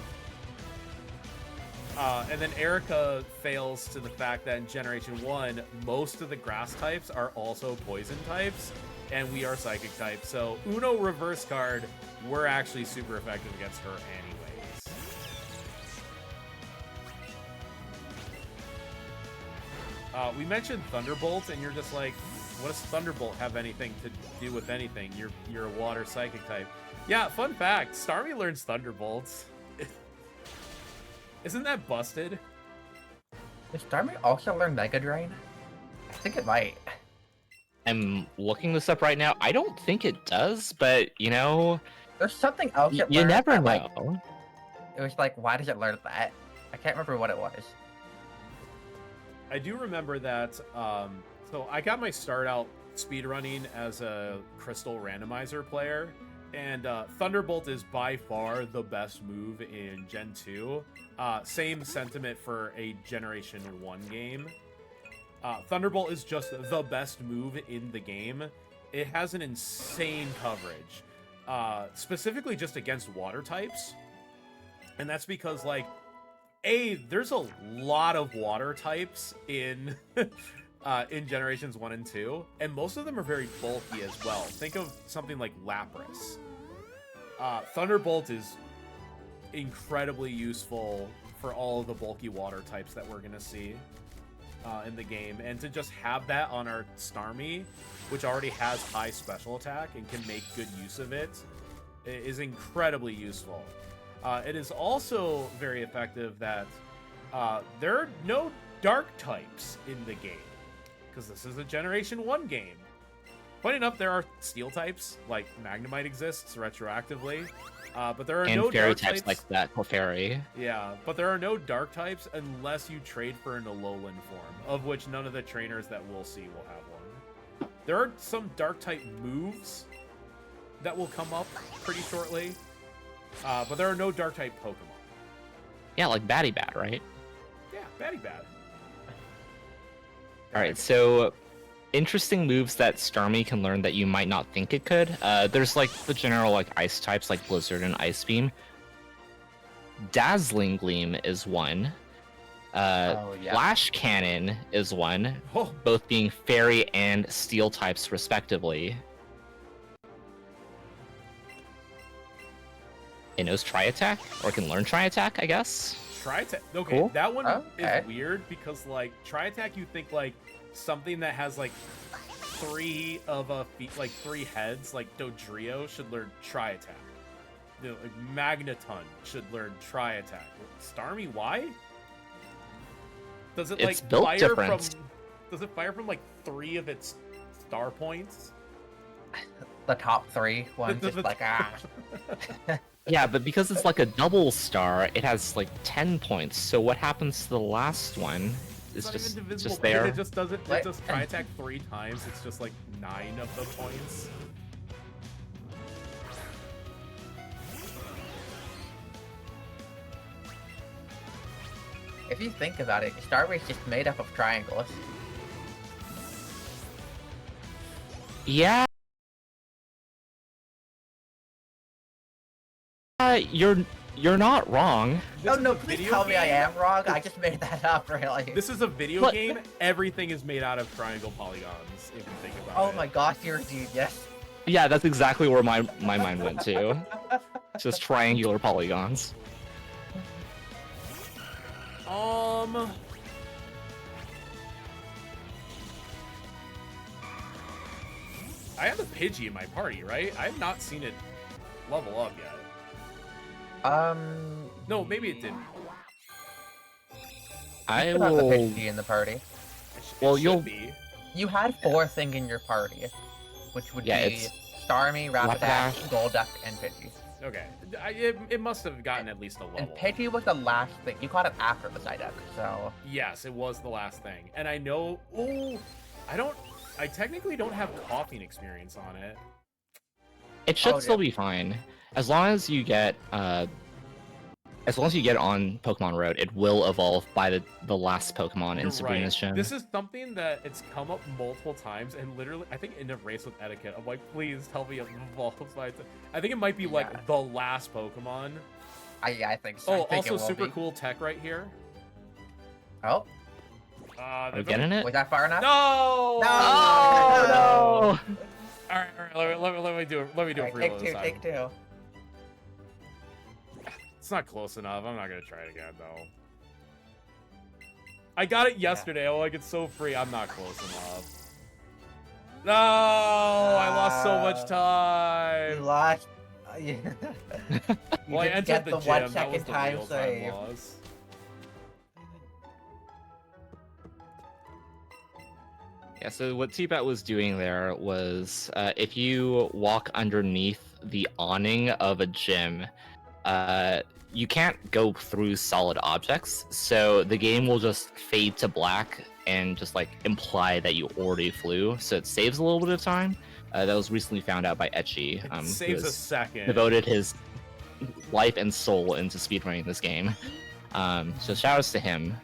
And then Erica fails to the fact that in Generation 1, most of the grass types are also poison types, and we are psychic types. So Uno reverse card, we're actually super effective against her anyways. We mentioned Thunderbolt, and you're just like, what does Thunderbolt have anything to do with anything? You're a water psychic type. Yeah, fun fact, Starmie learns Thunderbolts. Isn't that busted? Does Starmie also learn Mega Drain? I think it might. I'm looking this up right now. I don't think it does, but There's something else it you learns never that, know. It was like, why does it learn that? I can't remember what it was. I do remember that, so I got my start out speedrunning as a Crystal Randomizer player, and Thunderbolt is by far the best move in Gen 2. Same sentiment for a Generation 1 game. Thunderbolt is just the best move in the game. It has an insane coverage, specifically just against water types. And that's because, there's a lot of water types in in Generations 1 and 2, and most of them are very bulky as well. Think of something like Lapras. Thunderbolt is incredibly useful for all of the bulky water types that we're gonna see in the game, and to just have that on our Starmie, which already has high special attack and can make good use of it, is incredibly useful. It is also very effective that there are no dark types in the game, because this is a Generation 1 game. Funny enough, there are steel types, like Magnemite exists retroactively, but there are And no fairy dark types types. like that Clefairy. Yeah, but there are no dark types unless you trade for an Alolan form, of which none of the trainers that we'll see will have one. There are some dark type moves that will come up pretty shortly, but there are no dark type Pokemon. Yeah, like Batty Bat, right? Yeah, Batty Bat. All right, so interesting moves that Starmie can learn that you might not think it could. There's like the general like ice types like Blizzard and Ice Beam. Dazzling Gleam is one. Flash Cannon is one, Oh, both being fairy and steel types respectively. It knows Tri Attack, or can learn Tri Attack, I guess. Tri-Attack. Okay, Cool. that one Okay. is weird because like Tri-Attack, you think like something that has like three heads, like Dodrio should learn Tri-Attack. You know, like Magneton should learn Tri-Attack. Starmie, why? Does it It's like built fire different. from? Does it fire from like 3 of its star points? The top 3 ones, just like, Yeah, but because it's like a double star, it has like 10 points. So what happens to the last one? It's not It's even divisible. just there. It just doesn't. Like- It just Tri-Attack 3 times. It's just like 9 of the points. If you think about it, Starmie's just made up of triangles. Yeah. You're not wrong. This is No, a please video tell me I game. am wrong. I just made that up, really. This is a video But- game. Everything is made out of triangle polygons, if you think about it. Oh my gosh, you're a genius. Yeah, that's exactly where my mind went to. Just triangular polygons. I have a Pidgey in my party, right? I have not seen it level up yet. No, maybe it didn't. I You have the will. Pidgey in the party. It Well, should you'll- be. You had 4 thing in your party, which would Yeah, be it's Starmie, Rapidash, Rapidash. Golduck, and Pidgey. Okay, it must have gotten at least a level. And Pidgey was the last thing. You caught it after the Psyduck, so... Yes, it was the last thing, and I know. Oh, I technically don't have coughing experience on it. It should Oh, still yeah. be fine, as long as you get on Pokemon Road. It will evolve by the last Pokemon in You're Sabrina's right. gym. This is something that it's come up multiple times, and literally, I think in a race with etiquette, I'm like, please tell me it evolves by. I think it might be Yeah. like the last Pokemon. I think so. Oh, I think it also will super be. cool tech right here. Oh, Are we getting it? was that far enough? No! No! Oh no! All right, let me do it. Let me do it Alright, for real take this 2, time. take 2. It's not close enough. I'm not gonna try it again though. I got it yesterday. Oh, like it's so free. I'm not close enough. No, I lost so much You time. lost. You Well, I didn't entered get the the gym. 1 That was second the time real time save. loss. Yeah, so what T-Bat was doing there was, if you walk underneath the awning of a gym, you can't go through solid objects, so the game will just fade to black and just like imply that you already flew, so it saves a little bit of time. That was recently found out by Etchy, It who saves a has second. devoted his life and soul into speedrunning this game. So shoutouts to him.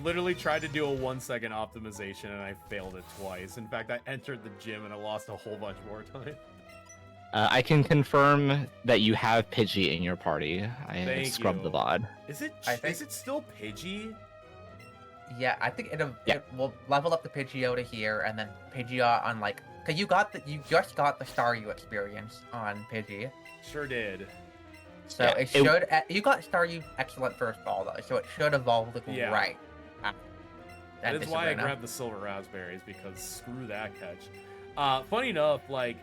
Literally tried to do a 1 second optimization and I failed it twice. In fact, I entered the gym and I lost a whole bunch more time. I can confirm that you have Pidgey in your party. I Thank scrubbed the you. VOD. Is it? I think- Is it still Pidgey? Yeah, I think Yeah. it will level up the Pidgeotto here, and then Pidgeot on like Cause you just got the Staryu experience on Pidgey. Sure did. So it should. You got Staryu excellent first ball though, so it should evolve right. That is why I grabbed the silver raspberries, because screw that catch. Funny enough, like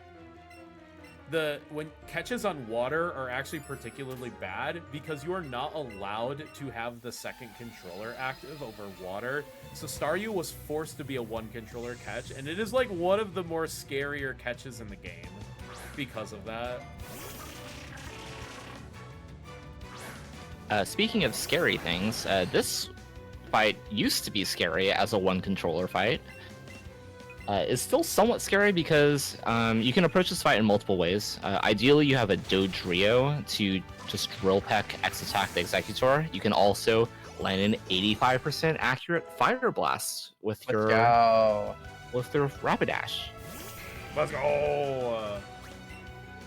when catches on water are actually particularly bad because you are not allowed to have the second controller active over water. So Staryu was forced to be a one controller catch, and it is like one of the more scarier catches in the game because of that. Speaking of scary things, this fight used to be scary as a one controller fight. It's still somewhat scary because you can approach this fight in multiple ways. Ideally, you have a Dodrio to just drill peck X attack the Executor. You can also land an 85% accurate Fire Blast with your Rapidash. Let's go!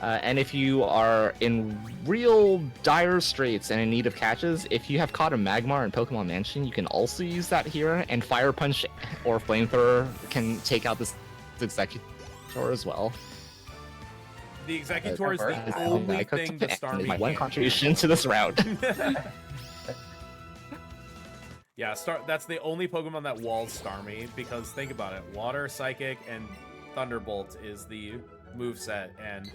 And if you are in real dire straits and in need of catches, if you have caught a Magmar in Pokemon Mansion, you can also use that here, and Fire Punch or Flamethrower can take out this Executor as well. The Executor is the only thing that Starmie my one contribution to this round. Yeah, that's the only Pokemon that walls Starmie, because think about it. Water, Psychic, and Thunderbolt is the moveset, and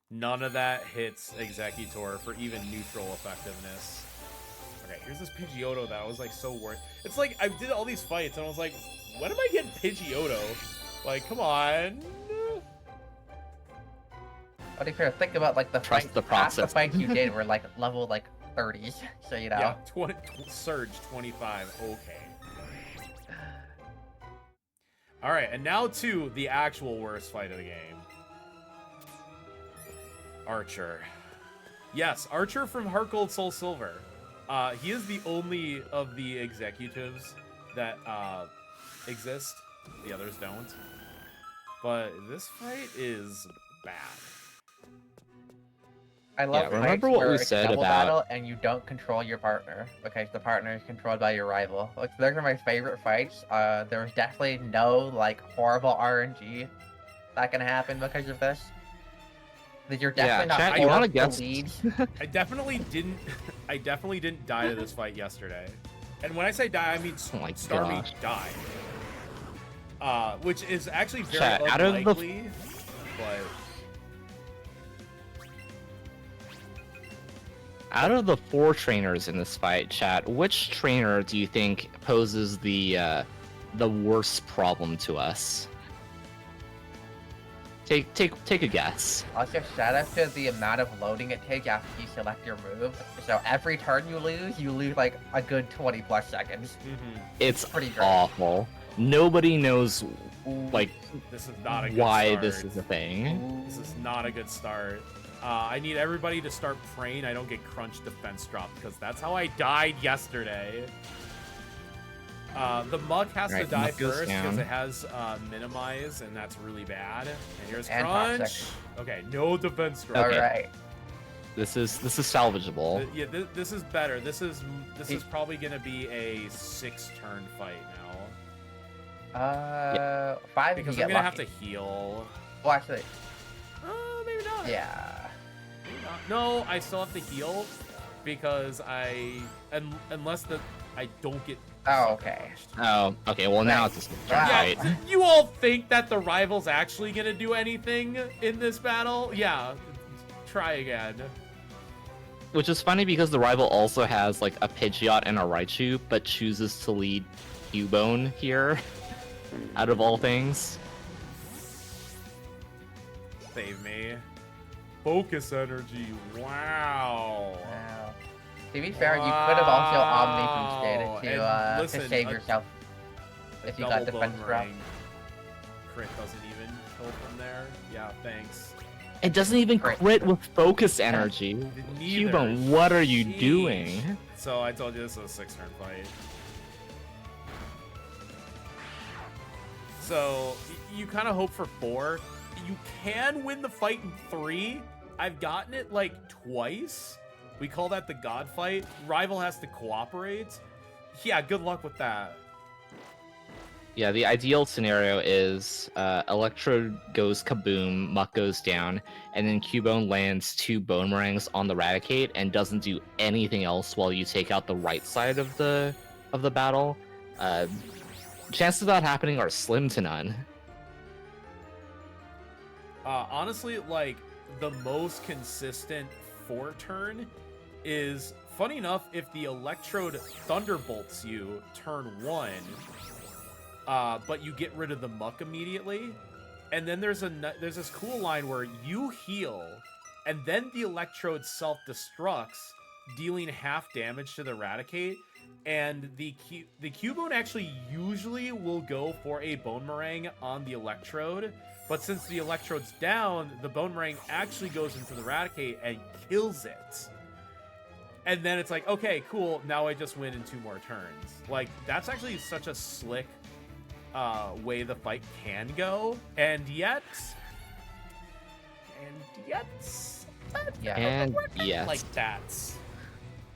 none of that hits Executor for even neutral effectiveness. Okay, here's this Pidgeotto that I was like so worried. It's like I did all these fights and I was like, when am I getting Pidgeotto? Like, come on. What do you think about like the Trust the process. Half the fights you did were like level 30s, so you know. Yeah, Surge 25. Okay. All right, and now to the actual worst fight of the game. Archer. Yes, Archer from Heart Gold Soul Silver. He is the only of the executives that exist. The others don't. But this fight is bad. I love remember what we said about battle and you don't control your partner because the partner is controlled by your rival. Like, those are my favorite fights. There's definitely no like horrible RNG that can happen because of this. That you're definitely not. Chat, you want to guess? I definitely didn't die to this fight yesterday. And when I say die, I mean Starmie died. Which is actually very Chat, unlikely, but out of the 4 trainers in this fight, chat, which trainer do you think poses the worst problem to us? Take a guess. Also, shout out to the amount of loading it takes after you select your move. So every turn you lose like a good 20+ seconds. Mm-hmm. It's pretty great. awful. Nobody knows like this is not a good why start. this is a thing. This is not a good start. I need everybody to start praying I don't get crunch defense drop, because that's how I died yesterday. The Muck has to die first because it has minimize, and that's really bad. And here's crunch. Toxic. Okay, no defense drop. All right. This is salvageable. Yeah, this is better. This is probably gonna be a 6-turn fight now. 5 because if you I'm get gonna lucky. have to heal. Well, actually, Maybe not. yeah. Maybe not. No, I still have to heal because unless I don't get. Oh, okay. Oh, okay. Well, now it's a turn Yeah, fight. you all think that the rival's actually gonna do anything in this battle? Yeah, try again. Which is funny because the rival also has like a Pidgeot and a Raichu, but chooses to lead Cubone here, out of all things. Save me. Focus energy. Wow. Wow. To be fair, you could have also Omni boosted to save yourself if you got defense drop. Crit doesn't even kill from there. Yeah, thanks. It doesn't even crit with focus energy. Neither. Cubone, what are you Sheesh. doing? So I told you this was a 6-turn fight. So you kind of hope for 4. You can win the fight in 3. I've gotten it like twice. We call that the God fight. Rival has to cooperate. Yeah, good luck with that. Yeah, the ideal scenario is Electrode goes kaboom, Muck goes down, and then Cubone lands 2 Bonemerangs on the Raticate and doesn't do anything else while you take out the right side of the battle. Chances of that happening are slim to none. Honestly, like, the most consistent 4-turn is, funny enough, if the Electrode Thunderbolts you turn 1, but you get rid of the Muck immediately, and then there's this cool line where you heal, and then the Electrode self-destructs, dealing half damage to the Raticate, and the Cubone actually usually will go for a Bonemerang on the Electrode, but since the Electrode's down, the Bonemerang actually goes into the Raticate and kills it. And then it's like, okay, cool, now I just win in 2 more turns. Like, that's actually such a slick way the fight can go, and yet, like that.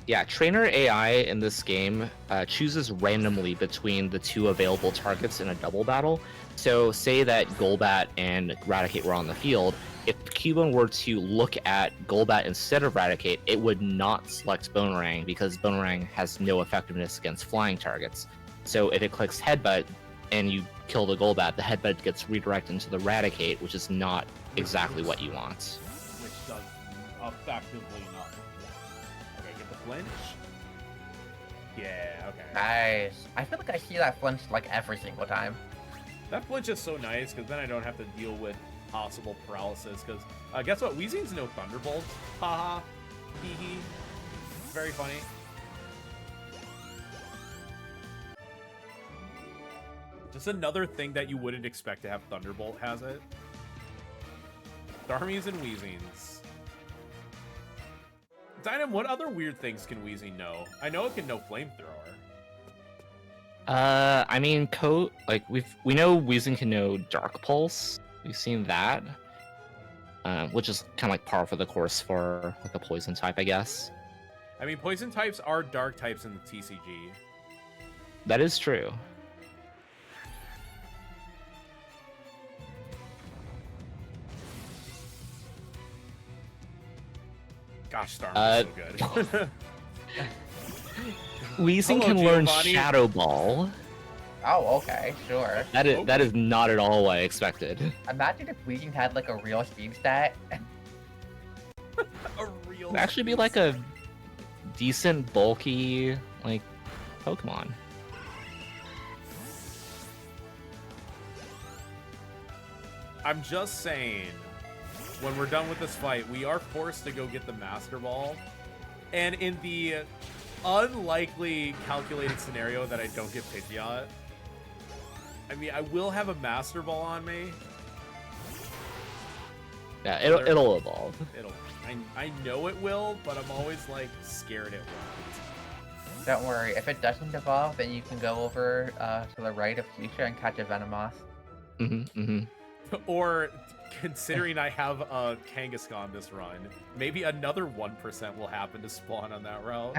Yeah, trainer AI in this game chooses randomly between the 2 available targets in a double battle. So say that Golbat and Raticate were on the field. If Cubone were to look at Golbat instead of Raticate, it would not select Bonemerang because Bonemerang has no effectiveness against flying targets. So if it clicks Headbutt and you kill the Golbat, the Headbutt gets redirected into the Raticate, which is not exactly what you want. Which does effectively nothing. Okay, get the flinch. Yeah, okay. Nice. I feel like I see that flinch like every single time. That flinch is so nice, because then I don't have to deal with possible paralysis, because guess what? Weezing's no Thunderbolt. Haha. Hee hee. Very funny. Just another thing that you wouldn't expect to have Thunderbolt has it. Darmies and Weezings. Dynam, what other weird things can Weezing know? I know it can know Flamethrower. I mean, we know Weezing can know Dark Pulse. We've seen that, which is kind of like par for the course for like a poison type, I guess. I mean, poison types are dark types in the TCG. That is true. Gosh, Starmie is so good. Weezing Hello, can learn Giovanni. Shadow Ball. Oh, okay, sure. That is not at all what I expected. Imagine if Weezing had like a real speed stat. A real. It'd actually be like a decent, bulky, like, Pokemon. I'm just saying, when we're done with this fight, we are forced to go get the Master Ball. And in the unlikely calculated scenario that I don't get Pidgeot, I mean, I will have a Master Ball on me. Yeah, it'll evolve. I know it will, but I'm always like scared it won't. Don't worry, if it doesn't evolve, then you can go over to the right of Fuchsia and catch a Venomoth. Or, considering I have a Kangaskhan this run, maybe another 1% will happen to spawn on that route.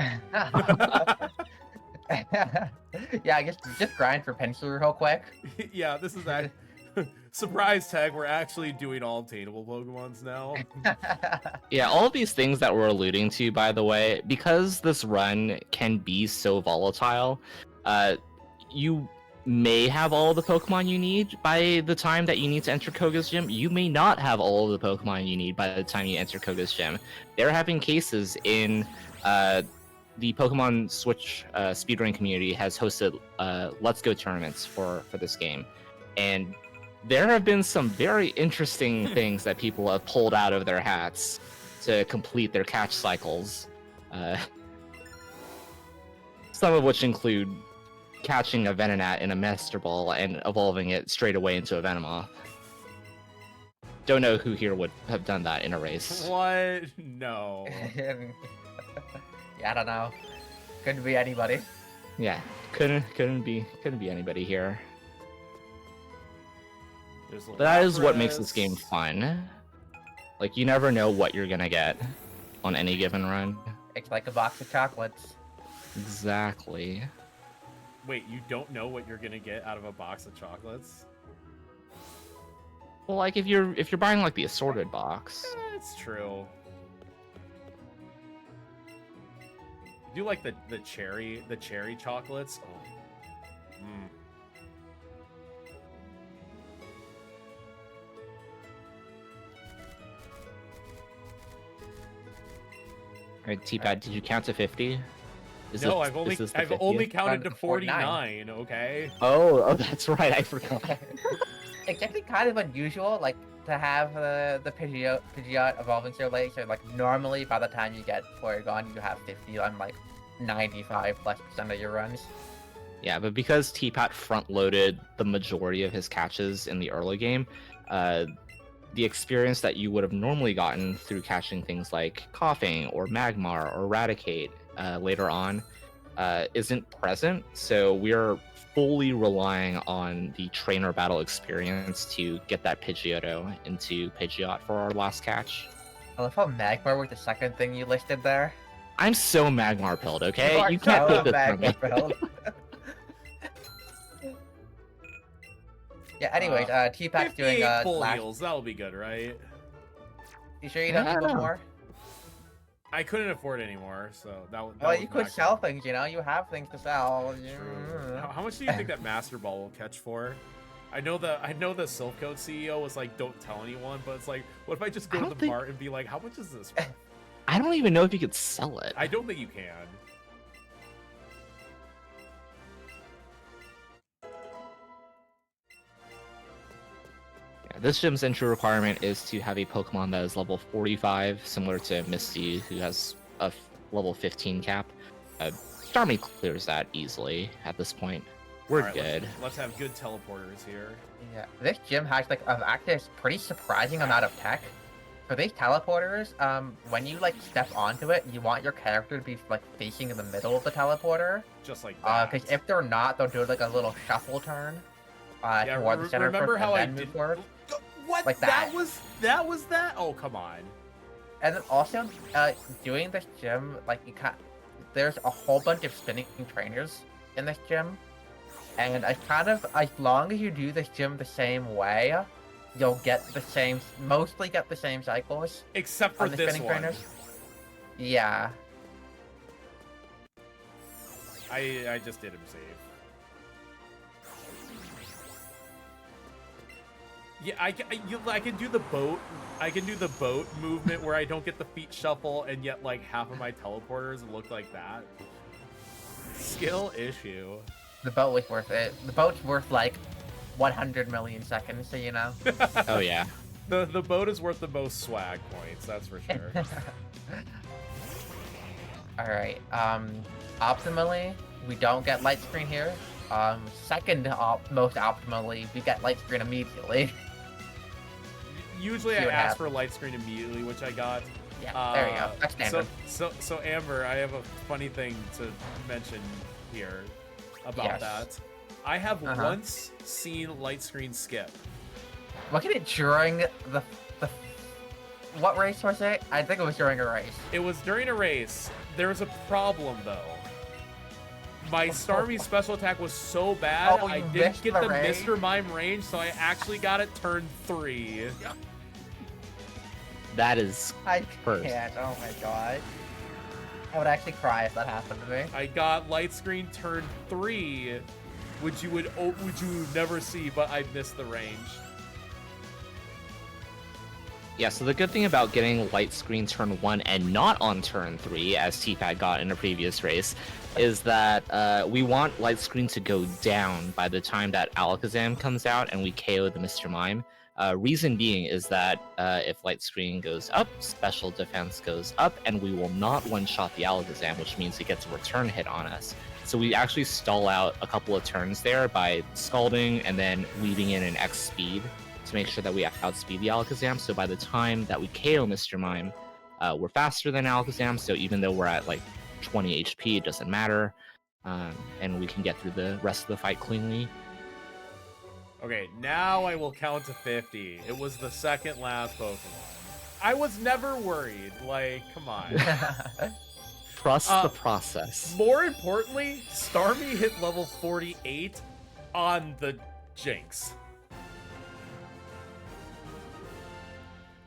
Yeah, I guess just grind for Pinsir real quick. Yeah, this is that. Surprise tag, we're actually doing all obtainable Pokemons now. Yeah, all of these things that we're alluding to, by the way, because this run can be so volatile, you may have all of the Pokemon you need by the time that you need to enter Koga's gym. You may not have all of the Pokemon you need by the time you enter Koga's gym. There have been cases in the Pokemon Switch speedrun community has hosted Let's Go tournaments for this game, and there have been some very interesting things that people have pulled out of their hats to complete their catch cycles. Some of which include catching a Venonat in a Master Ball and evolving it straight away into a Venomoth. Don't know who here would have done that in a race. What? No. Yeah, I don't know. Couldn't be anybody. Yeah, couldn't be anybody here. But that is what makes this game fun. Like, you never know what you're gonna get on any given run. It's like a box of chocolates. Exactly. Wait, you don't know what you're gonna get out of a box of chocolates? Well, like if you're buying like the assorted box. It's true. I do like the cherry chocolates. Oh. Mm. All right, T-Pad, did you count to 50? No, I've only counted to 49. 49. Okay. Oh, that's right. I forgot. It's actually kind of unusual, like, to have the Pidgeot evolving so late. So, like, normally by the time you get Porygon, you have 50 on, like, 95+% of your runs. Yeah, but because T-Pat front-loaded the majority of his catches in the early game, the experience that you would have normally gotten through catching things like Coughing or Magmar or Eradicate later on isn't present. So we're fully relying on the trainer battle experience to get that Pidgeotto into Pidgeot for our last catch. I love how Magmar was the second thing you listed there. I'm so Magmar pilled, okay? are You can't so take this from me. Magmar-pilled. Yeah, anyways, T-Pac's doing 58 full last... heals. That'll be good, right? You sure you don't need one more? I couldn't afford anymore, so that Well, was you could max sell out. things, you know? You have things to sell. True. How much do you think that Master Ball will catch for? I know the Silk Code CEO was like, don't tell anyone, but it's like, what if I just go to the mart and be like, how much is this worth? I don't even know if you could sell it. I don't think you can. Yeah, this gym's entry requirement is to have a Pokemon that is level 45, similar to Misty, who has a level 15 cap. Starmie clears that easily at this point. We're All right, good. Let's have good teleporters here. Yeah, this gym has like actually a pretty surprising amount of tech. For these teleporters, when you like step onto it, you want your character to be like facing in the middle of the teleporter. Just like that. Because if they're not, they'll do like a little shuffle turn. Yeah, toward the center remember first, how I and then did? move forward. What? Like that was that? Oh, come on. And then also, doing this gym, like you can't. There's a whole bunch of spinning trainers in this gym, and I kind of, as long as you do this gym the same way, you'll get the same, mostly get the same cycles. Except for the this spinning one. trainers. Yeah. I just did him save. Yeah, I can do the boat. I can do the boat movement where I don't get the feet shuffle, and yet like half of my teleporters look like that. Skill issue. The boat was worth it. The boat's worth like 100 million seconds, so you know. Oh yeah. The boat is worth the most swag points, that's for sure. Alright, optimally, we don't get light screen here. Second most optimally, we get light screen immediately. Usually I ask for light screen immediately, which I got. Yeah, there you go. That's standard. So Amber, I have a funny thing to mention here about that. I have once seen light screen skip. Look at it during the what race was it? I think it was during a race. It was during a race. There was a problem though. My Starmie special attack was so bad, I didn't get the Mr. Mime range, so I actually got it turn 3. That is I first. can't. Oh my god. I would actually cry if that happened to me. I got light screen turn 3, which you would never see, but I missed the range. Yeah, so the good thing about getting light screen turn 1 and not on turn 3, as T-Pad got in a previous race, is that we want light screen to go down by the time that Alakazam comes out and we KO the Mr. Mime. Reason being is that if light screen goes up, special defense goes up, and we will not one-shot the Alakazam, which means it gets a return hit on us. So we actually stall out a couple of turns there by scalding and then weaving in an X speed to make sure that we outspeed the Alakazam. So by the time that we KO Mr. Mime, we're faster than Alakazam, so even though we're at like 20 HP, it doesn't matter, and we can get through the rest of the fight cleanly. Okay, now I will count to 50. It was the second last Pokemon. I was never worried. Like, come on. Trust the process. More importantly, Starmie hit level 48 on the Jinx.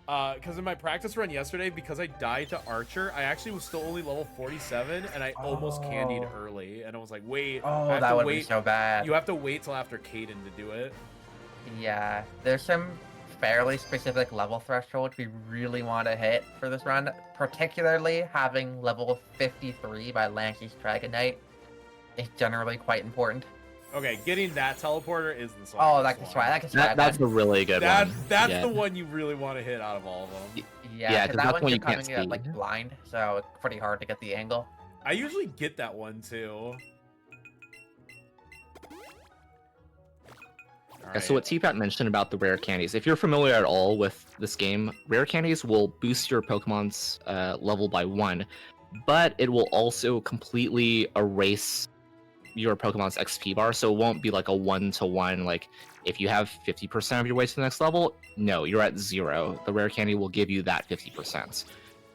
Because in my practice run yesterday, because I died to Archer, I actually was still only level 47, and I almost candied early. And I was like, wait, Oh, I have that to would be wait. so bad. You have to wait till after Caden to do it. Yeah, there's some fairly specific level thresholds we really want to hit for this run, particularly having level 53 by Lance's Dragon Knight is generally quite important. Okay, getting that teleporter is the Oh, that can swag. That's a really good one. That's Yeah. the one you really want to hit out of all of them. Yeah, because that that's one one you're you can't coming at like speed. blind, so it's pretty hard to get the angle. I usually get that one too. Yeah, so what T-Pat mentioned about the rare candies, if you're familiar at all with this game, rare candies will boost your Pokemon's level by 1, but it will also completely erase your Pokemon's XP bar, so it won't be like a 1-to-1, like if you have 50% of your way to the next level, no, you're at 0. The rare candy will give you that 50%.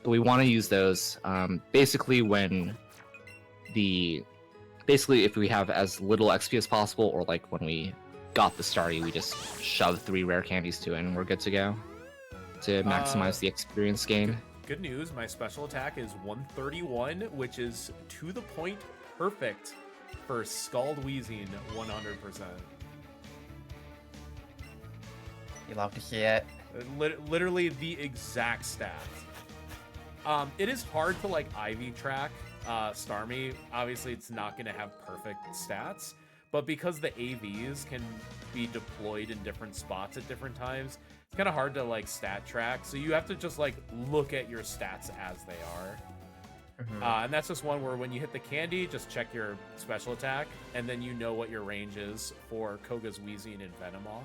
So we want to use those basically if we have as little XP as possible, or like when we got the Starry, we just shove 3 rare candies to it and we're good to go to maximize the experience gain. Good news, my special attack is 131, which is to the point perfect for Scald Wheezing 100%. You love to see it. Literally the exact stats. It is hard to like Eevee track Starmie. Obviously, it's not going to have perfect stats, but because the AVs can be deployed in different spots at different times, it's kind of hard to like stat track. So you have to just like look at your stats as they are. And that's just one where when you hit the candy, just check your special attack, and then you know what your range is for Koga's Wheezing and Venomoth.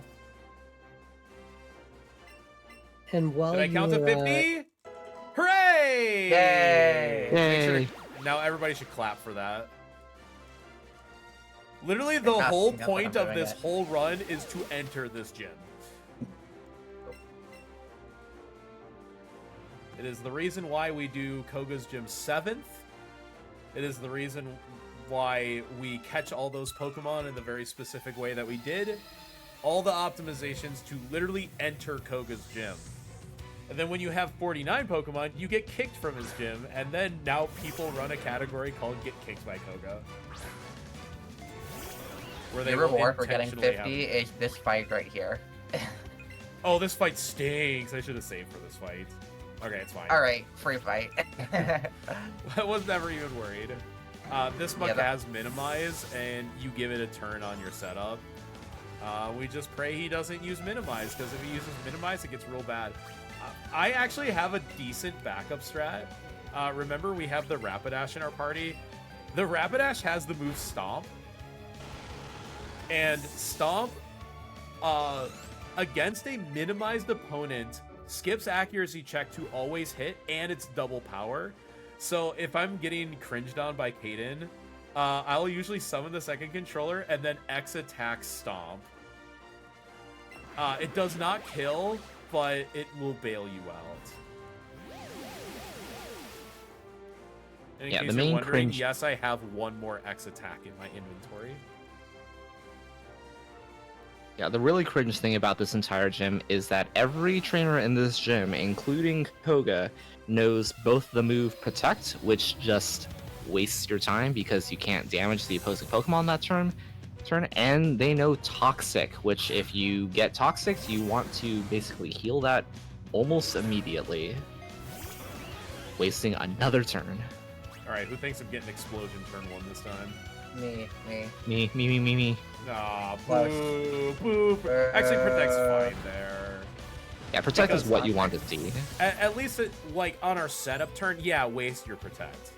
And while Did I count to you're, 50? Hooray! Yay! Make sure Yay! now everybody should clap for that. Literally, the not whole seeing up, but point I'm of doing this it. whole run is to enter this gym. It is the reason why we do Koga's Gym 7th. It is the reason why we catch all those Pokemon in the very specific way that we did. All the optimizations to literally enter Koga's gym. And then when you have 49 Pokemon, you get kicked from his gym, and then now people run a category called Get Kicked by Koga. Where The will reward for getting intentionally 50 is this fight right here. Oh, this fight stinks. I should have saved for this fight. Okay, it's fine. Alright, free fight. I was never even worried. This muck has Minimize, and you give it a turn on your setup. We just pray he doesn't use Minimize, because if he uses Minimize, it gets real bad. I actually have a decent backup strat. Remember, we have the Rapidash in our party. The Rapidash has the move Stomp. And Stomp, against a minimized opponent, skips accuracy check to always hit, and it's double power. So if I'm getting cringed on by Caden, I'll usually summon the second controller and then X attack Stomp. It does not kill, but it will bail you out. And in Yeah, case the you're main wondering, cringe- yes, I have one more X attack in my inventory. Yeah, the really cringe thing about this entire gym is that every trainer in this gym, including Koga, knows both the move Protect, which just wastes your time because you can't damage the opposing Pokemon that turn, and they know Toxic, which if you get Toxic, you want to basically heal that almost immediately, wasting another turn. Alright, who thinks of getting Explosion turn 1 this time? Me. Nah, Close. boo. Actually, Protect's fine there. Yeah, Protect is Because what you want to see. At least, like, on our setup turn, yeah, waste your Protect.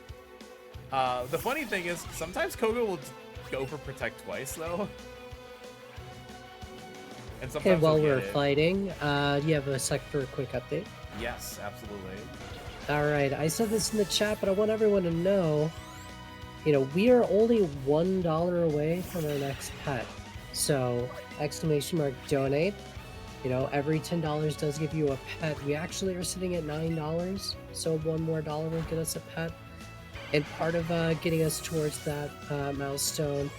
The funny thing is, sometimes Koga will go for Protect twice, though. And sometimes Okay, while we'll we're get it. fighting, do you have a sec for a quick update? Yes, absolutely. Alright, I said this in the chat, but I want everyone to know, you know, we are only $1 away from our next pet. So, !donate. You know, every $10 does give you a pet. We actually are sitting at $9, so one more dollar will get us a pet. And part of getting us towards that milestone,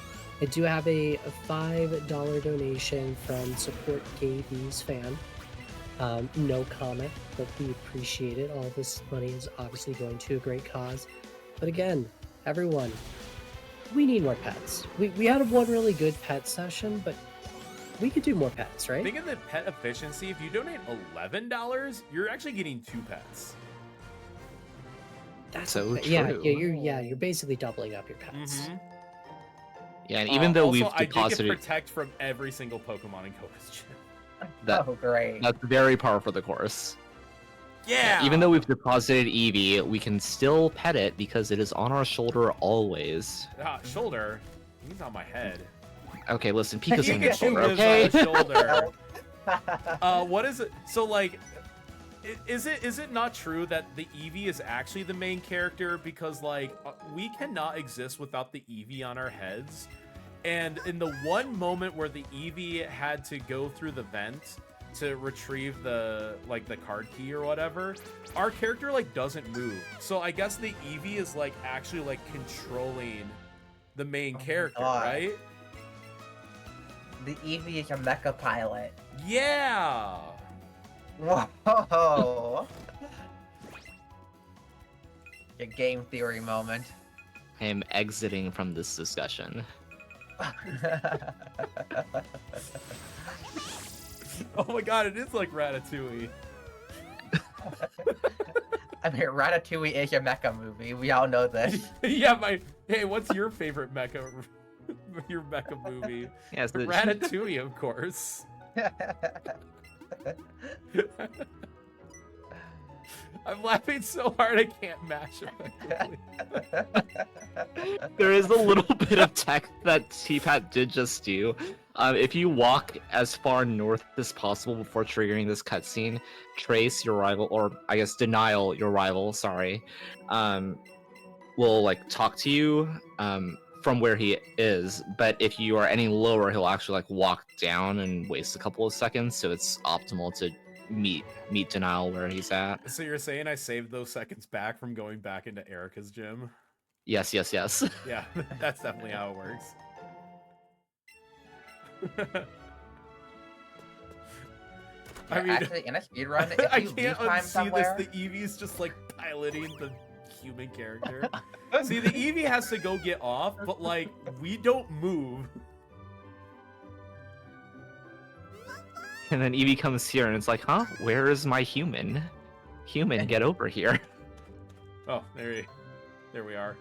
I do have a $5 donation from Support Gaby's fan. No comment, but we appreciate it. All this money is obviously going to a great cause. But again, everyone, we need more pets. We had one really good pet session, but we could do more pets, right? Think of the pet efficiency. If you donate $11, you're actually getting 2 pets. That's so true. You're basically doubling up your pets. Mm-hmm. Yeah, and even though also, we've deposited, I did get Protect from every single Pokemon in Koga's gym. Oh, great. That's very par for the course. Yeah. Even though we've deposited Eevee, we can still pet it because it is on our shoulder always. Shoulder? He's on my head. Okay, listen, Pika's on your Pikachu shoulder, lives okay? on the shoulder. What is it? So, like, is it not true that the Eevee is actually the main character? Because, like, we cannot exist without the Eevee on our heads. And in the one moment where the Eevee had to go through the vent to retrieve the card key or whatever, our character like doesn't move. So I guess the Eevee is like actually like controlling the main character, right? The Eevee is a mecha pilot. Yeah. Whoa. A game theory moment. I am exiting from this discussion. Oh my god, it is like Ratatouille. I mean, Ratatouille is a mecha movie. We all know this. Yeah, hey, what's your favorite mecha movie? Yes, the Ratatouille, of course. I'm laughing so hard I can't match it. There is a little bit of tech that T-Pat did just do. If you walk as far north as possible before triggering this cutscene, Trace, your rival, or I guess Denial, your rival, sorry, will like talk to you from where he is. But if you are any lower, he'll actually like walk down and waste a couple of seconds. So it's optimal to meet Denial where he's at. So you're saying I saved those seconds back from going back into Erica's gym? Yes. Yeah, that's definitely how it works. I mean, actually, in a speedrun, if I you can't lose time unsee somewhere... this. The Eevee's just like piloting the human character. See, the Eevee has to go get off, but like we don't move. And then Eevee comes here and it's like, huh? Where is my human? Human, get over here. Oh, there we are.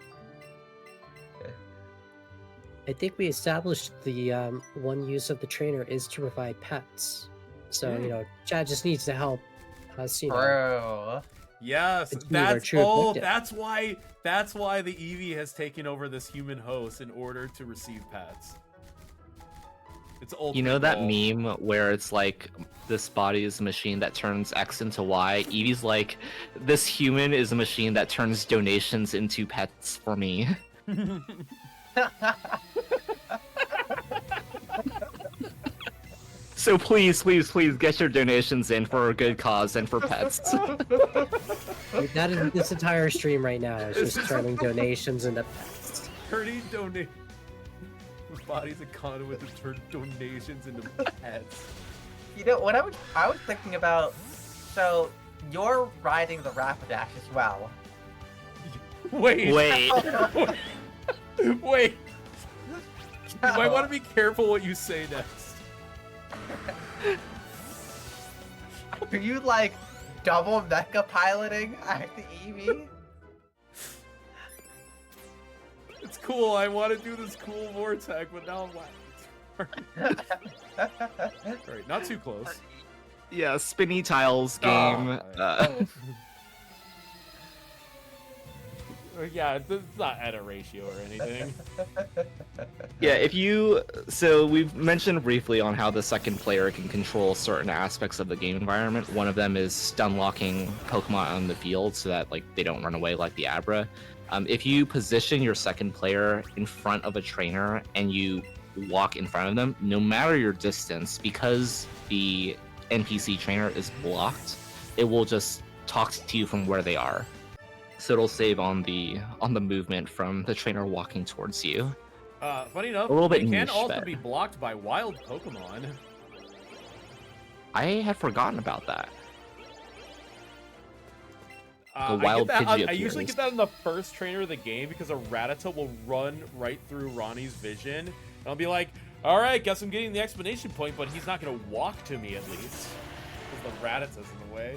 I think we established the one use of the trainer is to provide pets. So, you know, Chad just needs to help us, you know. Bro. Yes, that's why the Eevee has taken over this human host in order to receive pets. It's old. You know that meme where it's like this body is a machine that turns X into Y? Eevee's like, this human is a machine that turns donations into pets for me. So please get your donations in for a good cause and for pets. That is this entire stream right now is just turning donations into pets. Turning body's a conduit to turn donations into pets. You know, what I was thinking about, so you're riding the Rapidash as well. Wait. Wait. You might want to be careful what you say next. Are you like double mecha piloting at the Eevee? It's cool. I want to do this cool vortex, but now I'm laughing. Alright, not too close. Yeah, spinny tiles game. Yeah, it's not at a ratio or anything. Yeah, so we've mentioned briefly on how the second player can control certain aspects of the game environment. One of them is stun locking Pokemon on the field so that like they don't run away like the Abra. If you position your second player in front of a trainer and you walk in front of them, no matter your distance, because the NPC trainer is blocked, it will just talk to you from where they are. So it'll save on the movement from the trainer walking towards you. Funny enough, A little bit they can niche, also but- be blocked by wild Pokemon. I had forgotten about that. I wild get that. I Pidgey usually appears. get that in the first trainer of the game because a Rattata will run right through Ronnie's vision. And I'll be like, all right, guess I'm getting the explanation point, but he's not going to walk to me at least. Because the Rattata's in the way.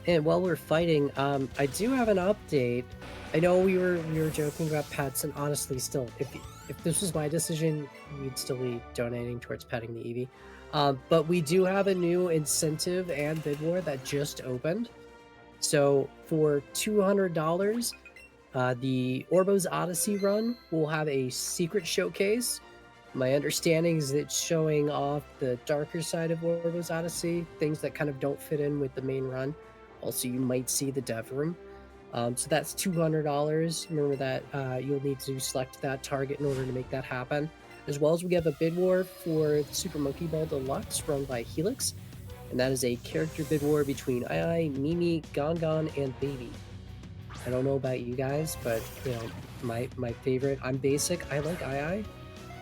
And while we're fighting, I do have an update. I know we were joking about pets, and honestly, still, if this was my decision, we'd still be donating towards petting the Eevee. But we do have a new incentive and bid war that just opened. So for $200, the Orbo's Odyssey run will have a secret showcase. My understanding is it's showing off the darker side of Orbo's Odyssey, things that kind of don't fit in with the main run. Also, you might see the dev room. So that's $200. Remember that you'll need to select that target in order to make that happen. As well as we have a bid war for Super Monkey Ball Deluxe run by Helix. And that is a character bid war between Ai, Mimi, Gongon, and Baby. I don't know about you guys, but you know, my favorite, I'm basic, I like Ai.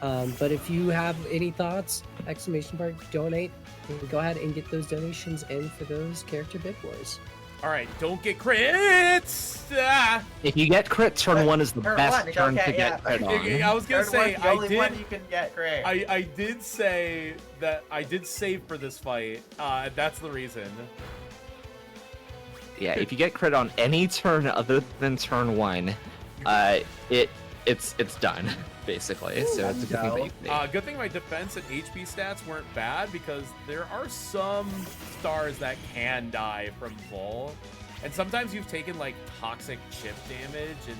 But if you have any thoughts, exclamation mark, donate, you can go ahead and get those donations in for those character bid wars. All right, don't get crits! Ah! If you get crit, turn 1 is the Turn best one, turn okay, to get yeah. crit on. I was gonna Third say, one's the only one you can get great. I did say that I did save for this fight. That's the reason. Yeah, if you get crit on any turn other than turn 1, it's done basically. So it's a good thing that you can Good thing my defense and HP stats weren't bad because there are some stars that can die from full, and sometimes you've taken like toxic chip damage in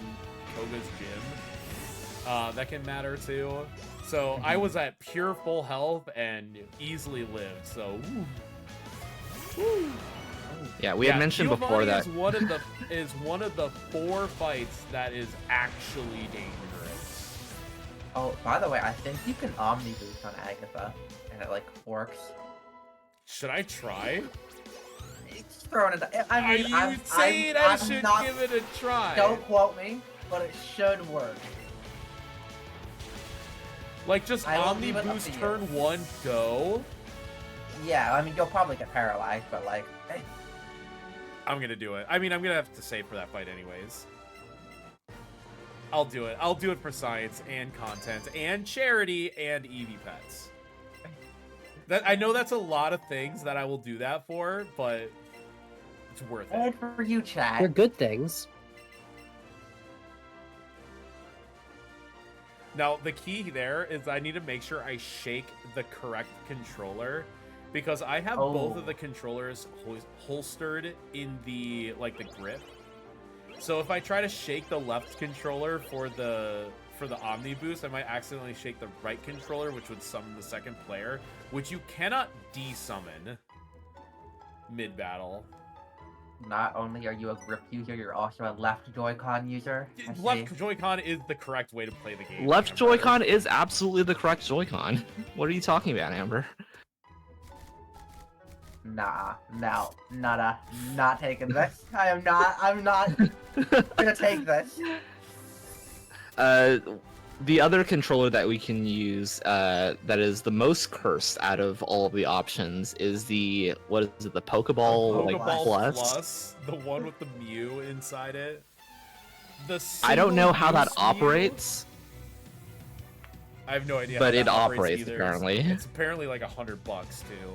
Koga's gym. That can matter too. So I was at pure full health and easily lived. So. Woo. Yeah, we had mentioned before Giovanni that is one of the 4 fights that is actually dangerous. Oh, by the way, I think you can Omni Boost on Agatha, and it like works. Should I try? It's throwing it. I mean, Are you saying I should not, give it a try? Don't quote me, but it should work. Like just I will Omni leave it up Boost to you. turn 1 go? Yeah, I mean, you'll probably get paralyzed, but like, hey, I'm gonna do it. I mean, I'm gonna have to save for that fight anyways. I'll do it. I'll do it for science and content and charity and Eevee pets. That I know that's a lot of things that I will do that for, but it's worth it. good for you, chat. They're good things. Now, the key there is I need to make sure I shake the correct controller because I have both of the controllers holstered in the grip. So if I try to shake the left controller for the Omni Boost, I might accidentally shake the right controller, which would summon the second player, which you cannot de-summon mid-battle. Not only are you a grip user, you're also a left Joy-Con user. I Left see. Joy-Con is the correct way to play the game. left Amber. Joy-Con is absolutely the correct Joy-Con. What are you talking about, Amber? Nah, no, nada, not taking this. I'm not gonna take this. The other controller that we can use that is the most cursed out of all of the options is the, what is it, the Pokeball, like Pokeball Plus? the one with the Mew inside it. I don't know how that single-use Mew? operates. I have no idea. But how it that operates, either. apparently. It's apparently like $100 too.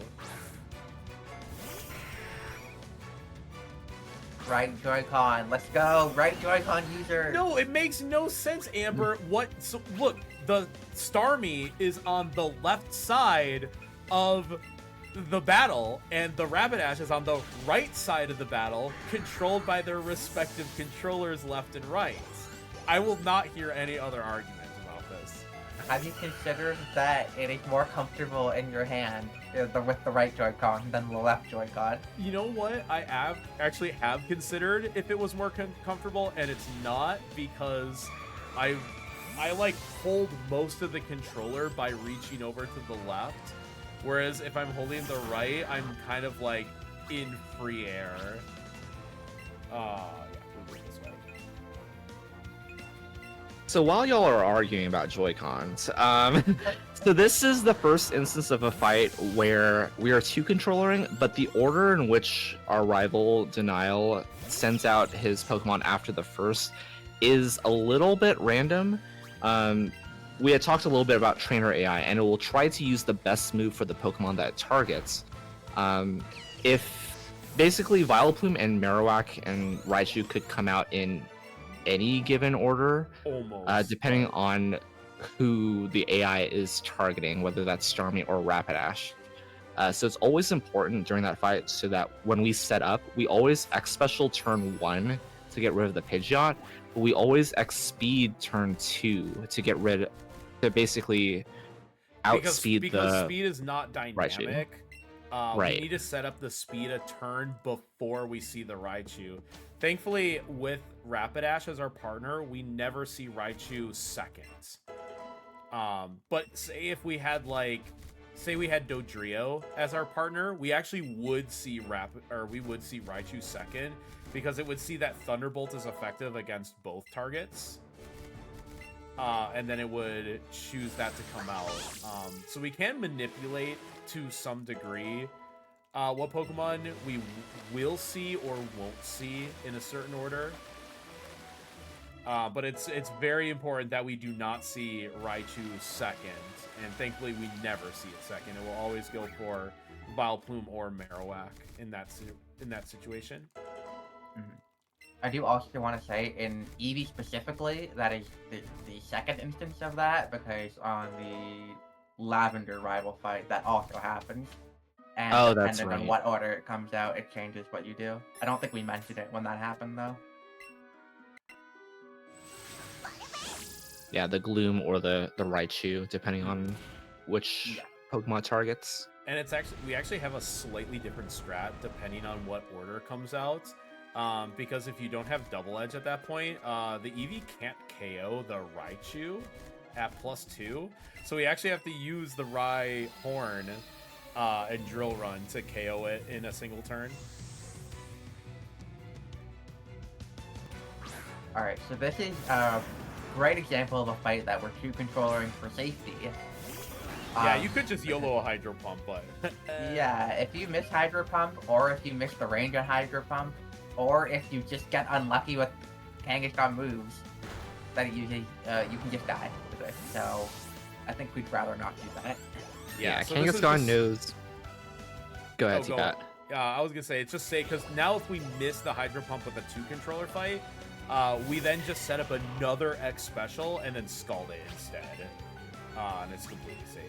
Right Joy-Con, let's go. Right Joy-Con user. No, it makes no sense, Amber. What? So look, the Starmie is on the left side of the battle, and the Rapidash is on the right side of the battle, controlled by their respective controllers left and right. I will not hear any other argument about this. Have you considered that it is more comfortable in your hand with the right Joy-Con than the left Joy-Con? You know what? I actually have considered if it was more comfortable, and it's not, because I like hold most of the controller by reaching over to the left. Whereas if I'm holding the right, I'm kind of like in free air. Yeah, we'll do it this way. So while y'all are arguing about Joy-Cons, so this is the first instance of a fight where we are two controllering, but the order in which our rival Denial sends out his Pokemon after the first is a little bit random. We had talked a little bit about Trainer AI, and it will try to use the best move for the Pokemon that it targets. If basically Vileplume and Marowak and Raichu could come out in any given order, Almost. depending on who the AI is targeting, whether that's Starmie or Rapidash. So it's always important during that fight so that when we set up, we always X Special turn 1 to get rid of the Pidgeot, but we always X Speed turn 2 to get rid, to basically outspeed because speed is not dynamic. Raichu. We need to set up the speed a turn before we see the Raichu. Thankfully, with Rapidash as our partner, we never see Raichu seconds. But say if we had we had Dodrio as our partner, we actually would see Raichu second, because it would see that Thunderbolt is effective against both targets. And then it would choose that to come out. So we can manipulate to some degree what Pokemon we will see or won't see in a certain order. But it's very important that we do not see Raichu second, and thankfully we never see it second. It will always go for Vileplume or Marowak in that situation. Mm-hmm. I do also want to say, in Eevee specifically, that is the second instance of that, because on the Lavender rival fight, that also happens. And depending on what order it comes out, it changes what you do. I don't think we mentioned it when that happened, though. Yeah, the Gloom or the Raichu, depending on which Pokemon targets. And it's we actually have a slightly different strat depending on what order comes out. Because if you don't have Double Edge at that point, the Eevee can't KO the Raichu at +2. So we actually have to use the Rhyhorn and Drill Run to KO it in a single turn. Alright, so this is a great example of a fight that we're two controllering for safety. Yeah, you could just YOLO a Hydro Pump, but... yeah, if you miss Hydro Pump, or if you miss the range on Hydro Pump, or if you just get unlucky with Kangaskhan moves, that you can just die with it. So, I think we'd rather not do that. Yeah, so Kangaskhan knows. Go ahead, T-Pat. I was gonna say, it's just say, because now if we miss the Hydro Pump with a 2-controller fight, we then just set up another X Special and then Scald it instead. And it's completely safe.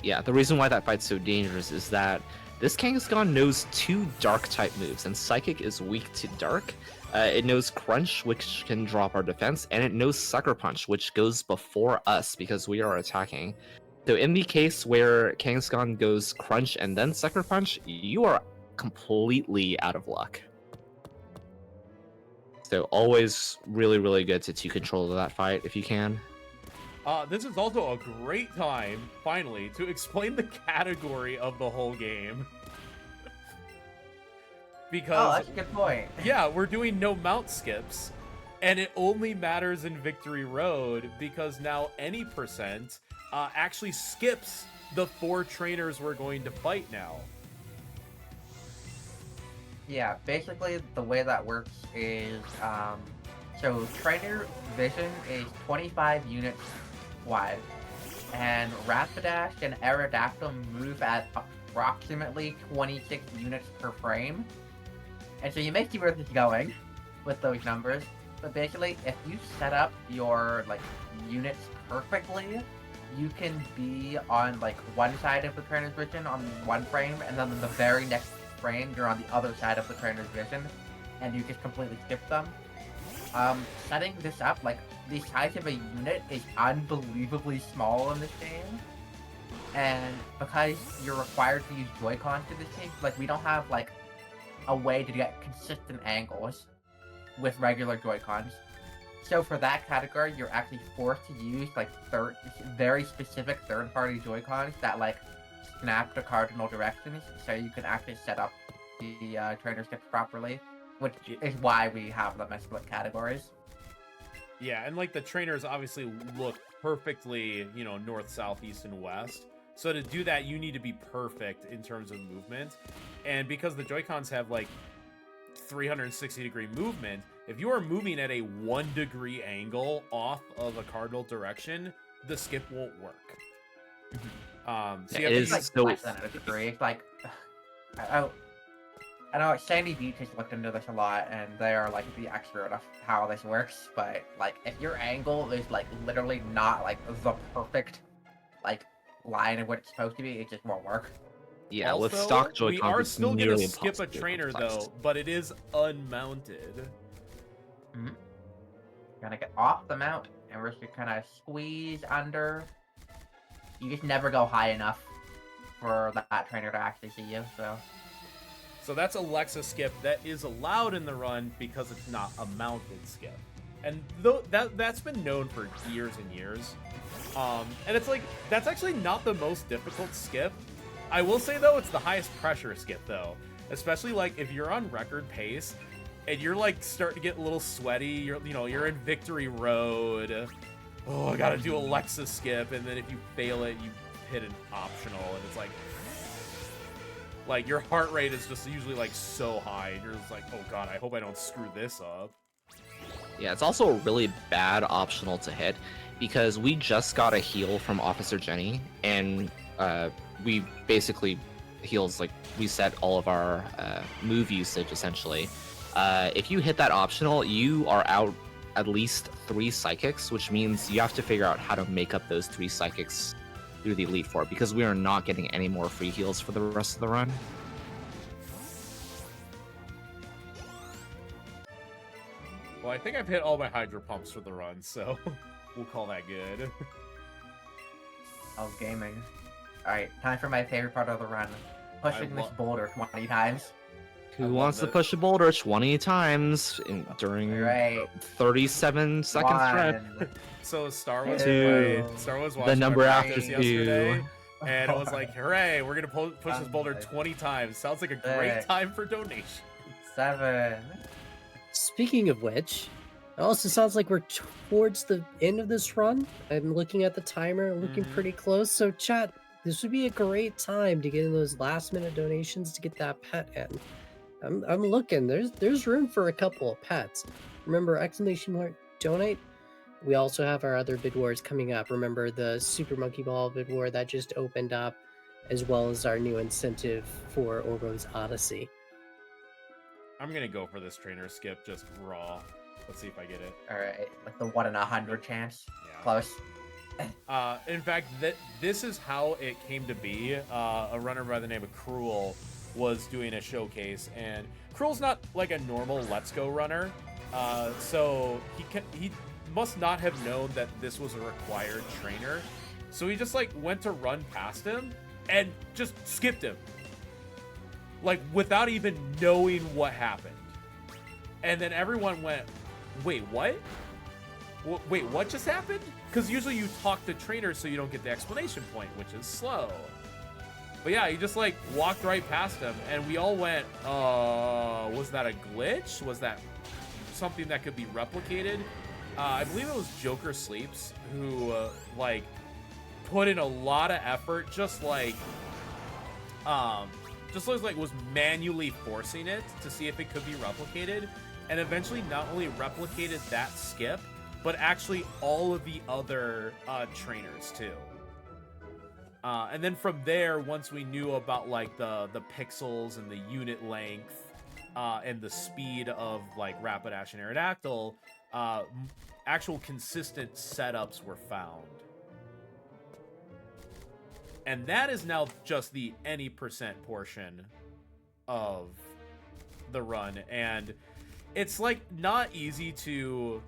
Yeah, the reason why that fight's so dangerous is that this Kangaskhan knows 2 Dark-type moves, and Psychic is weak to Dark. It knows Crunch, which can drop our defense, and it knows Sucker Punch, which goes before us because we are attacking. So in the case where Kangaskhan goes Crunch and then Sucker Punch, you are completely out of luck. So always really, really good to 2-control that fight if you can. This is also a great time, finally, to explain the category of the whole game. Because, that's a good point. Yeah, we're doing no mount skips, and it only matters in Victory Road because now any percent actually skips the 4 trainers we're going to fight now. Yeah, basically the way that works is, so trainer vision is 25 units wide, and Rapidash and Aerodactyl move at approximately 26 units per frame. And so you may see where this is going with those numbers, but basically if you set up your units perfectly, you can be on one side of the trainer's vision on one frame, and then in the very next frame you're on the other side of the trainer's vision, and you just completely skip them. Setting this up, the size of a unit is unbelievably small in this game, and because you're required to use Joy-Cons to this game, we don't have a way to get consistent angles with regular Joy-Cons. So for that category, you're actually forced to use very specific third-party Joy-Cons that snap the cardinal directions so you can actually set up the trainer skips properly, which is why we have them as split categories. Yeah, and like the trainers obviously look perfectly, you know, north, south, east, and west. So to do that, you need to be perfect in terms of movement. And because the Joy-Cons have like 360-degree movement, if you are moving at a 1 degree angle off of a cardinal direction, the skip won't work. So It is like so less than a degree. It's like I know Sandy Beach has looked into this a lot, and they are like the expert of how this works. But like, if your angle is like literally not like the perfect like line of what it's supposed to be, it just won't work. yeah. Also, With stock Joy-Cons, we are it's still gonna nearly skip a impossible to trainer complex. though, but it is unmounted. Gonna get off the mount, and we're just kind of squeeze under. You just never go high enough for that trainer to actually see you. So that's a Lexa skip that is allowed in the run because it's not a mounted skip. And though that's been known for years and years. And it's like, that's actually not the most difficult skip. I will say though, it's the highest pressure skip though. Especially like if you're on record pace and you're like starting to get a little sweaty, you're in victory road. Oh, I gotta do a Lexa skip, and then if you fail it, you hit an optional, and it's like your heart rate is just usually like so high, and you're just like, oh god, I hope I don't screw this up. Yeah, it's also a really bad optional to hit because we just got a heal from Officer Jenny, and we basically heals, like, we set all of our move usage essentially. If you hit that optional, you are out at least 3 psychics, which means you have to figure out how to make up those 3 psychics through the Elite Four, because we are not getting any more free heals for the rest of the run. Well, I think I've hit all my hydro pumps for the run, so we'll call that good. Oh, gaming. Alright, time for my favorite part of the run. Pushing this boulder 20 times. Who wants to push a boulder 20 times during 37 seconds trip? So Star was Two. watching The number my after practice 2. yesterday, and it was like, hooray, we're gonna push this boulder 20 times. Sounds like a great time for donations. 7. Speaking of which, it also sounds like we're towards the end of this run. I'm looking at the timer, looking pretty close. So chat, this would be a great time to get in those last minute donations to get that pet in. I'm looking. There's room for a couple of pets. Remember, ! donate. We also have our other bid wars coming up. Remember the Super Monkey Ball bid war that just opened up, as well as our new incentive for Orbo's Odyssey. I'm gonna go for this trainer skip just raw. Let's see if I get it. Alright, like the 1 in 100 chance. Yeah. Close. In fact, this is how it came to be. A runner by the name of Cruel was doing a showcase, and Cruel's not like a normal Let's Go runner, so he must not have known that this was a required trainer. So he just like went to run past him and just skipped him, like without even knowing what happened. And then everyone went, "Wait, what? Wait, what just happened?" Because usually you talk to trainers so you don't get the explanation point, which is slow. But yeah, he just like walked right past him, and we all went, was that a glitch? Was that something that could be replicated? I believe it was Joker Sleeps who like put in a lot of effort, just like was manually forcing it to see if it could be replicated, and eventually not only replicated that skip, but actually all of the other trainers too. And then from there, once we knew about like the pixels and the unit length and the speed of like Rapidash and Aerodactyl, actual consistent setups were found. And that is now just the any percent portion of the run. And it's like not easy to...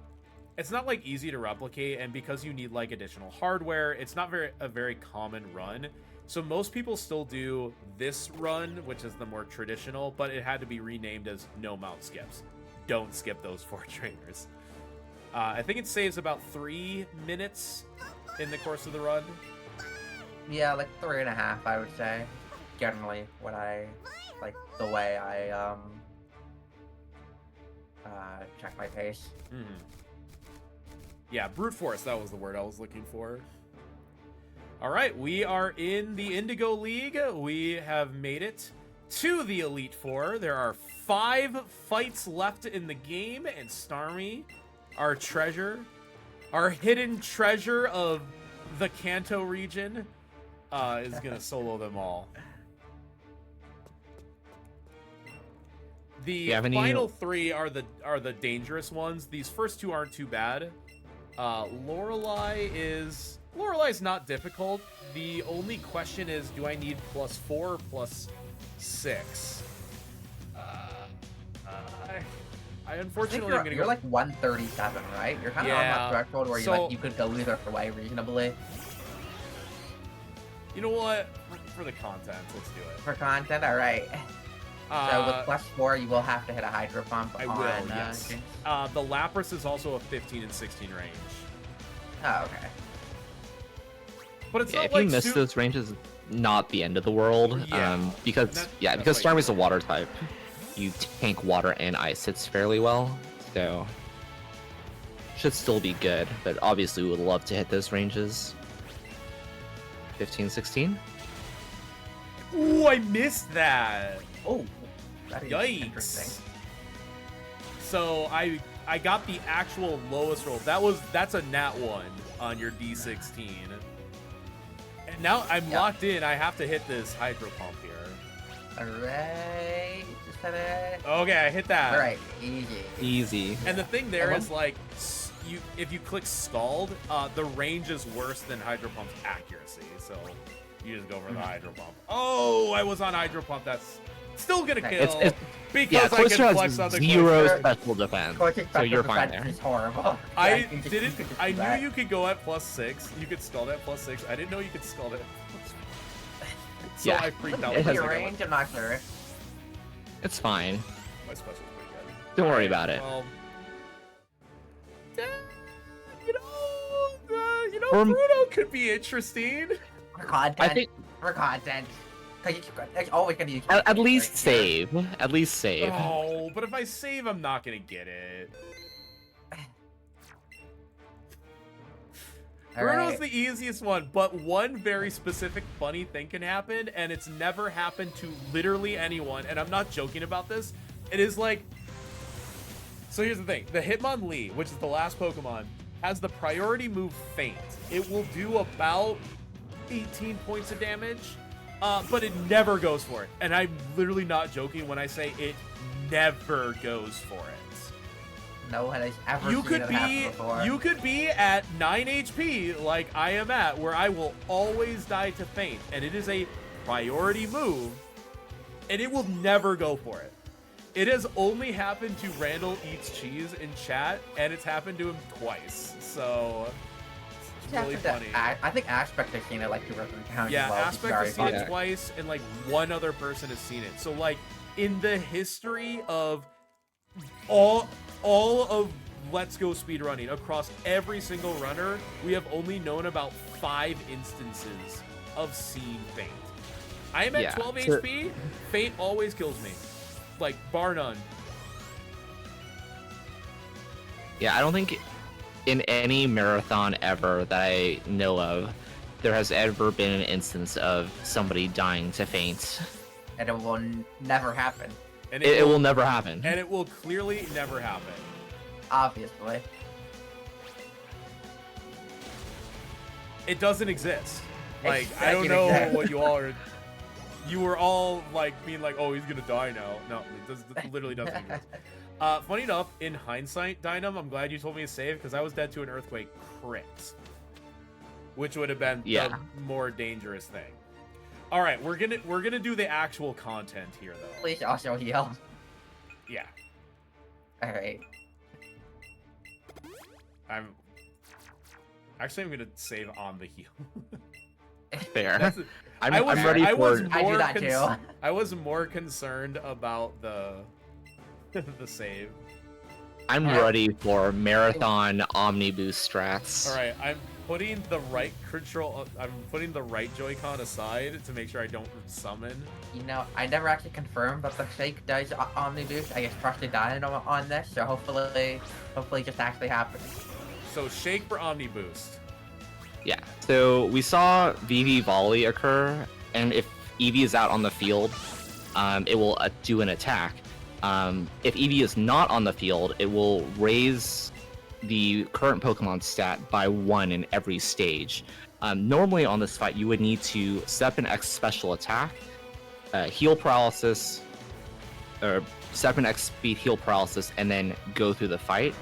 It's not like easy to replicate, and because you need like additional hardware, it's not a very common run. So most people still do this run, which is the more traditional, but it had to be renamed as no mount skips. Don't skip those 4 trainers. I think it saves about 3 minutes in the course of the run. Yeah, like 3.5, I would say. Generally, what I like the way I check my pace. Mhm. Yeah, brute force. That was the word I was looking for. All right, we are in the Indigo League. We have made it to the Elite Four. There are 5 fights left in the game, and Starmie, our treasure, our hidden treasure of the Kanto region, is gonna solo them all. The final 3 are the dangerous ones. These first 2 aren't too bad. Lorelai's not difficult. The only question is, do I need +4 or +6? I unfortunately am gonna You're go. like 137, right? You're kind of on that threshold where you could go either way reasonably. You know what? For the content, let's do it. For content, all right. So with +4, you will have to hit a Hydro Pump. I will, yes. The Lapras is also a 15 and 16 range. Oh, okay. But it's not if like you miss those ranges, not the end of the world. Yeah. Because Starmie's a water type. You tank water and ice hits fairly well, so should still be good. But obviously, we would love to hit those ranges. 15, 16. Ooh, I missed that. Oh, that is interesting. Yikes. So I got the actual lowest roll. That's a nat 1 on your D16. And now I'm locked in. I have to hit this Hydro Pump here. Alright, just hit it. Okay, I hit that. Alright, easy. And the thing there is, like, if you click Scald, the range is worse than Hydro Pump's accuracy. So you just go for the Hydro Pump. Oh, I was on Hydro Pump. That's still gonna kill. Because I can flex on the zero Cloyster. special defense, so you're fine there. It's horrible. I knew you could go at +6. You could Scald at +6. I didn't know you could Scald at +6. So I freaked out. Your range, I'm not sure. It's fine. My special's pretty good. Don't worry about it. Well, Bruno could be interesting. For content. I think for content. It's always gonna use at least save. At least save. Oh, but if I save, I'm not gonna get it. Bruno's the easiest one, but one very specific funny thing can happen, and it's never happened to literally anyone, and I'm not joking about this. It is like... So here's the thing. The Hitmonlee, which is the last Pokemon, has the priority move Faint. It will do about 18 points of damage, but it never goes for it. And I'm literally not joking when I say it never goes for it. No one has ever seen it happen before. You could be at 9 HP like I am at, where I will always die to Faint, and it is a priority move, and it will never go for it. It has only happened to Randall Eats Cheese in chat, and it's happened to him twice, so it's really funny. I think Aspect has seen it like 2 or 3 times. Yeah, as well. Aspect has seen it twice, and like 1 other person has seen it. So like in the history of all of Let's Go speedrunning across every single runner, we have only known about 5 instances of seeing Faint. I am at 12 HP. Faint always kills me, like bar none. Yeah, I don't think in any marathon ever that I know of, there has ever been an instance of somebody dying to Faint. And it will never happen. And it will never happen. And it will clearly never happen. Obviously. It doesn't exist. Like, I don't know what you all are... You were all, like, being like, oh, he's gonna die now. No, it literally doesn't exist. Funny enough, in hindsight, Dynam, I'm glad you told me to save, because I was dead to an Earthquake crit. Which would have been the more dangerous thing. All right, we're gonna do the actual content here, though. Please also heal. Yeah. All right. I'm gonna save on the heal. Fair. I'm ready for. I do that too. I was more concerned about the the save. I'm ready for marathon omnibus strats. All right, putting the right control. I'm putting the right Joy-Con aside to make sure I don't summon. You know, I never actually confirmed, but the Shake does Omni Boost. I guess trusted Dino on this, so hopefully it just actually happens. So Shake for Omni Boost. Yeah. So we saw VV Volley occur, and if Eevee is out on the field, it will do an attack. If Eevee is not on the field, it will raise the current Pokemon stat by 1 in every stage. Normally on this fight, you would need to step an X special attack, heal paralysis, or step an X speed heal paralysis, and then go through the fight.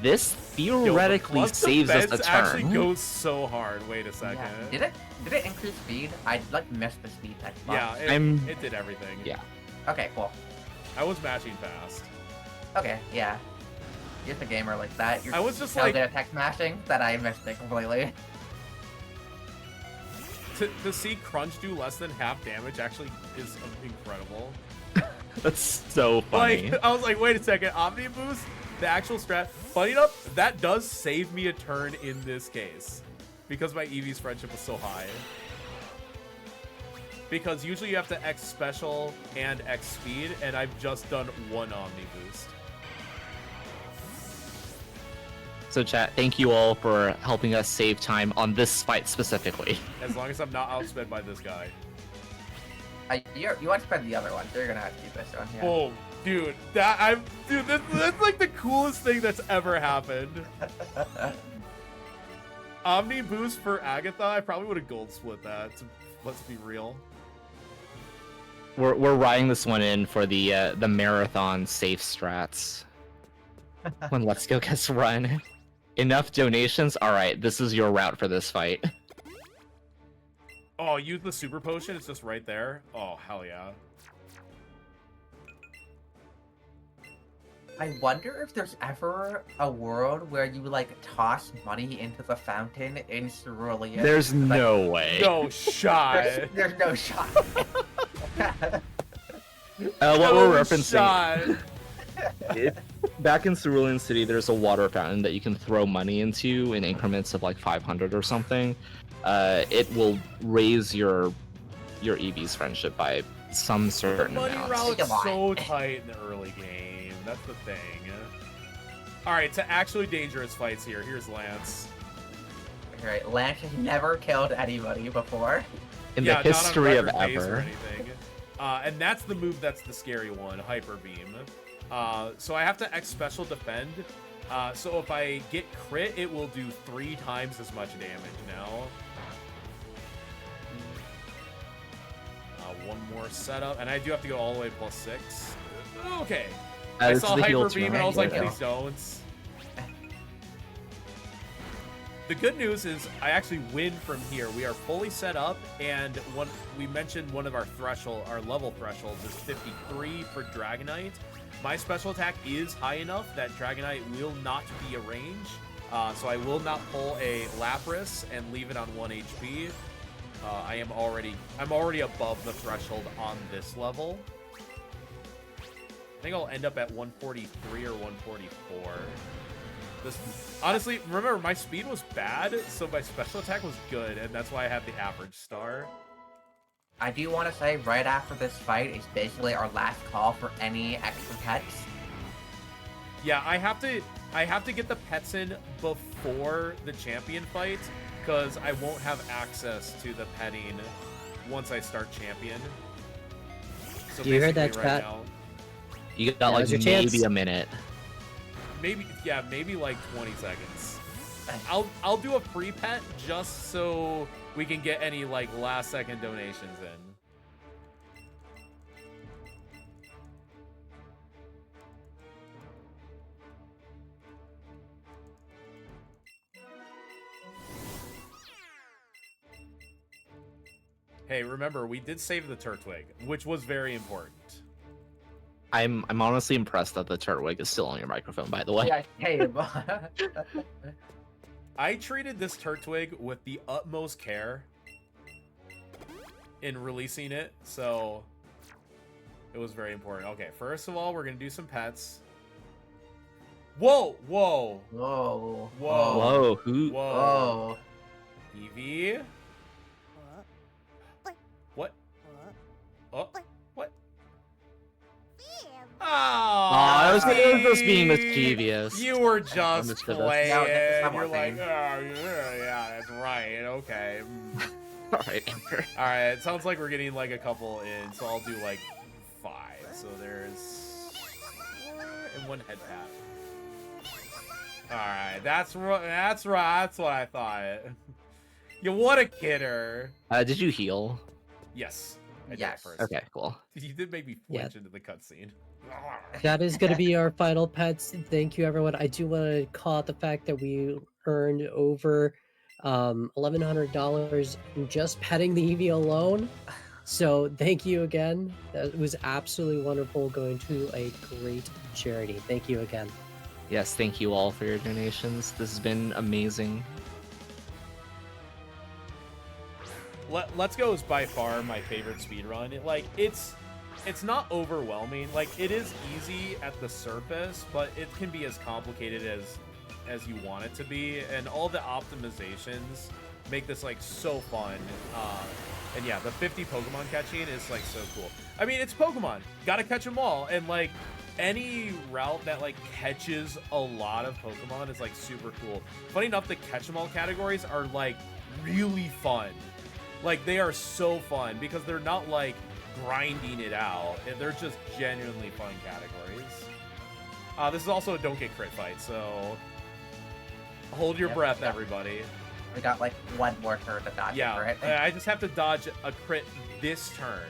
This theoretically saves us a turn. Actually goes so hard. Wait a second. Yeah. Did it increase speed? I like missed the speed that much. Yeah, it did everything. Yeah. Okay, cool. I was matching fast. Okay, yeah. You're the gamer like that. You're I was just so like good at text mashing that I missed it completely. To see Crunch do less than half damage actually is incredible. That's so funny. Like, I was like, wait a second, Omni Boost, the actual strat. Funny enough, that does save me a turn in this case because my Eevee's friendship was so high. Because usually you have to X special and X speed, and I've just done 1 Omni Boost. So chat, thank you all for helping us save time on this fight specifically. As long as I'm not outsped by this guy. You want to spend the other one, so you're gonna have to do this one. Yeah. Boom. Dude, that's like the coolest thing that's ever happened. Omni Boost for Agatha, I probably would have gold split that. Let's be real. We're riding this one in for the marathon safe strats. When Let's Go gets run. Enough donations? Alright, this is your route for this fight. Oh, use the super potion, it's just right there. Oh, hell yeah. I wonder if there's ever a world where you like toss money into the fountain in Cerulean. There's no way. No shot. There's no shot. What we're referencing. Back in Cerulean City, there's a water fountain that you can throw money into in increments of like 500 or something. It will raise your Eevee's friendship by some certain Money amount. route's so tight in the early game. That's the thing. Alright, to actually dangerous fights here. Here's Lance. Alright, Lance has never killed anybody before. In the history of ever. And that's the move that's the scary one, Hyper Beam. So I have to X special defend. So if I get crit, it will do 3 times as much damage now. One more setup, and I do have to go all the way +6. Okay. I saw Hyper Beam and I was like, please don't. The good news is I actually win from here. We are fully set up, and we mentioned one of our level thresholds is 53 for Dragonite. My special attack is high enough that Dragonite will not be a range, so I will not pull a Lapras and leave it on 1 HP. I'm already above the threshold on this level. I think I'll end up at 143 or 144. Honestly, remember, my speed was bad, so my special attack was good, and that's why I have the average star. I do want to say, right after this fight is basically our last call for any extra pets. Yeah, I have to get the pets in before the champion fight, because I won't have access to the petting once I start champion. So you heard that, right chat? now, you got like maybe a minute. Maybe like 20 seconds. I'll do a free pet just so we can get any like last second donations in. Hey, remember, we did save the Turtwig, which was very important. I'm honestly impressed that the Turtwig is still on your microphone, by the way. Yeah, hey, I treated this Turtwig with the utmost care in releasing it, so it was very important. Okay, first of all, we're gonna do some pets. Whoa! Whoa! Whoa! Whoa! Whoa! Who? Whoa! Eevee. What? Oh, what? Oh, I was just being Steve, mischievous. You were just Understood this. playing. No, that's not You're what I'm like, oh, yeah, that's right. Okay. All right, Amber. All right. It sounds like we're getting like a couple in, so I'll do like 5. So there's 4 and 1 head pat. All right. That's right. That's right. That's what I thought. You what a kidder. Did you heal? Yes. I did Yes. first. Okay, cool. You did make me flinch into the cutscene. That is going to be our final pets. Thank you, everyone. I do want to call out the fact that we earned over $1,100 in just petting the Eevee alone. So thank you again. That was absolutely wonderful, going to a great charity. Thank you again. Yes, thank you all for your donations. This has been amazing. Let's Go is by far my favorite speedrun. It's not overwhelming. Like, it is easy at the surface, but it can be as complicated as you want it to be, and all the optimizations make this like so fun. And yeah, the 50 Pokemon catching is like so cool. I mean, it's Pokemon, gotta catch them all, and like any route that like catches a lot of Pokemon is like super cool. Funny enough, the catch 'em all categories are like really fun. Like, they are so fun because they're not like grinding it out, and they're just genuinely fun categories. This is also a don't get crit fight, so hold your breath, everybody. We got like one more turn to dodge it, Yeah, right? I just have to dodge a crit this turn.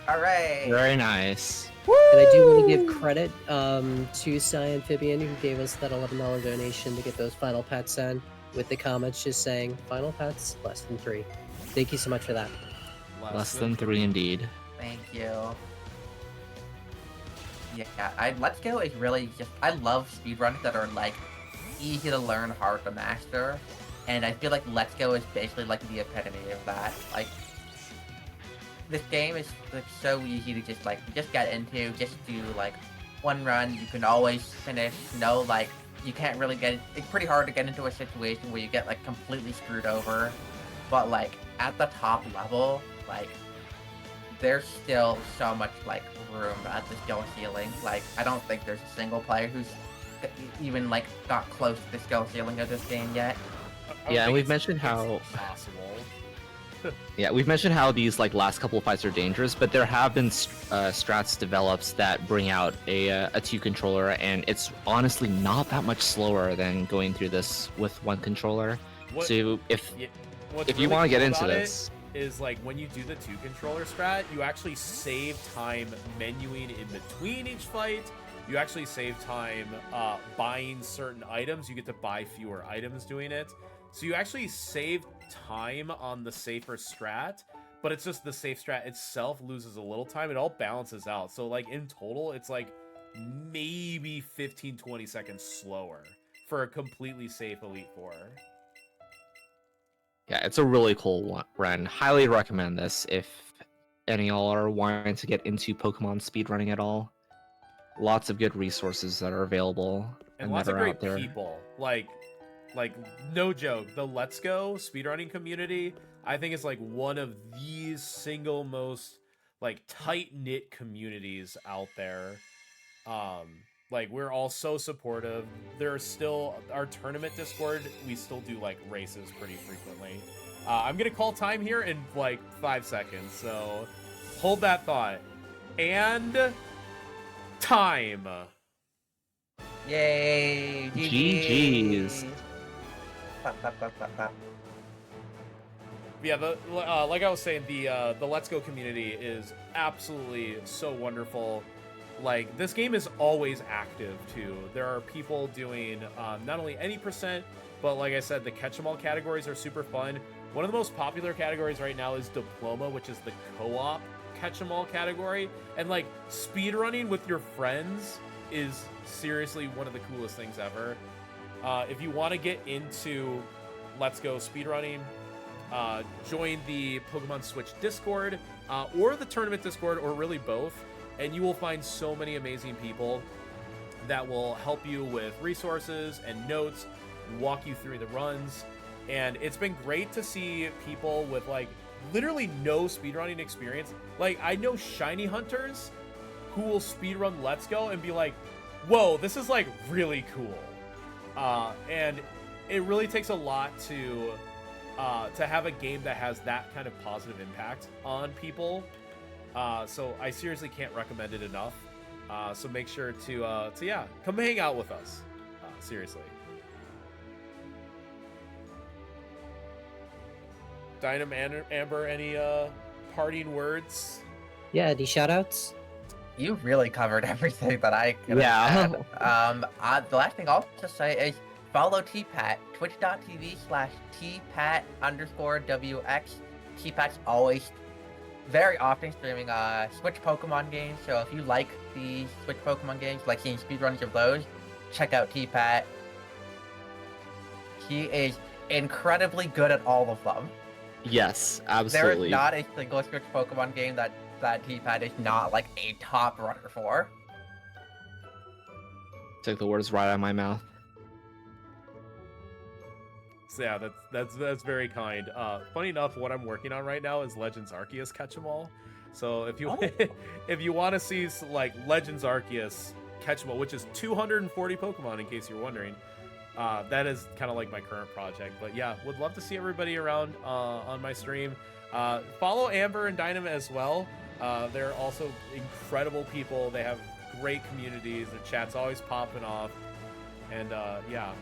All right. Very nice. And I do want to give credit to Sciamphibian, who gave us that $11 donation to get those final pets in, with the comments just saying, final pets, less than 3. Thank you so much for that. Less than 3 indeed. Thank you. Yeah, Let's Go is really just, I love speedruns that are like easy to learn, hard to master, and I feel like Let's Go is basically like the epitome of that. Like, this game is like so easy to just get into, just do like one run, you can always finish, like, you can't really it's pretty hard to get into a situation where you get like completely screwed over, but like at the top level, like there's still so much like room at the skill ceiling. Like, I don't think there's a single player who's even like got close to the skill ceiling of this game yet. Yeah, and we've mentioned how possible. Yeah, we've mentioned how these like last couple of fights are dangerous, but there have been strats develops that bring out a 2 controller, and it's honestly not that much slower than going through this with 1 controller. So if you want to get into this, is like when you do the 2 controller strat, you actually save time menuing in between each fight. You actually save time buying certain items. You get to buy fewer items doing it. So you actually save time on the safer strat, but it's just the safe strat itself loses a little time. It all balances out. So like in total, it's like maybe 15-20 seconds slower for a completely safe Elite Four. yeah, it's a really cool run. Highly recommend this if any of y'all are wanting to get into Pokemon speedrunning at all. Lots of good resources that are available And that lots of are great out there. people. Like no joke, the Let's Go speedrunning community, I think is like one of the single most like tight-knit communities out there. Like, we're all so supportive. There's still our tournament Discord, we still do like races pretty frequently. I'm gonna call time here in like 5 seconds, so hold that thought. And time. Yay! GG's. Yeah, like I was saying, the Let's Go community is absolutely so wonderful. Like, this game is always active too. There are people doing not only any percent, but like I said, the catch 'em all categories are super fun. One of the most popular categories right now is Diploma, which is the co-op catch 'em all category. And like, speedrunning with your friends is seriously one of the coolest things ever. If you want to get into Let's Go speedrunning, join the Pokemon Switch Discord, or the tournament Discord, or really both, and you will find so many amazing people that will help you with resources and notes. walk you through the runs. And it's been great to see people with like literally no speedrunning experience. Like, I know shiny hunters who will speedrun Let's Go and be like, whoa, this is like really cool. And it really takes a lot to have a game that has that kind of positive impact on people. So I seriously can't recommend it enough. So make sure to yeah, come hang out with us. Seriously. Dynam and Amber, any parting words? Yeah, any shoutouts? You really covered everything that I could Yeah. have. The last thing I'll just say is follow TPAT, twitch.tv/TPAT_WX. TPAT's always, very often streaming Switch Pokemon games, so if you like the Switch Pokemon games, like seeing speedruns of those, check out TPAT. He is incredibly good at all of them. Yes, There absolutely. is not a single Switch Pokemon game that TPAT is not like a top runner for. Took the words right out of my mouth. So yeah, that's very kind. Funny enough, what I'm working on right now is Legends Arceus Catch 'em All. So if you if you want to see like Legends Arceus Catch 'em All, which is 240 Pokemon, in case you're wondering, that is kind of like my current project. But yeah, would love to see everybody around on my stream. Follow Amber and Dynam as well. They're also incredible people. They have great communities. Their chat's always popping off, and yeah.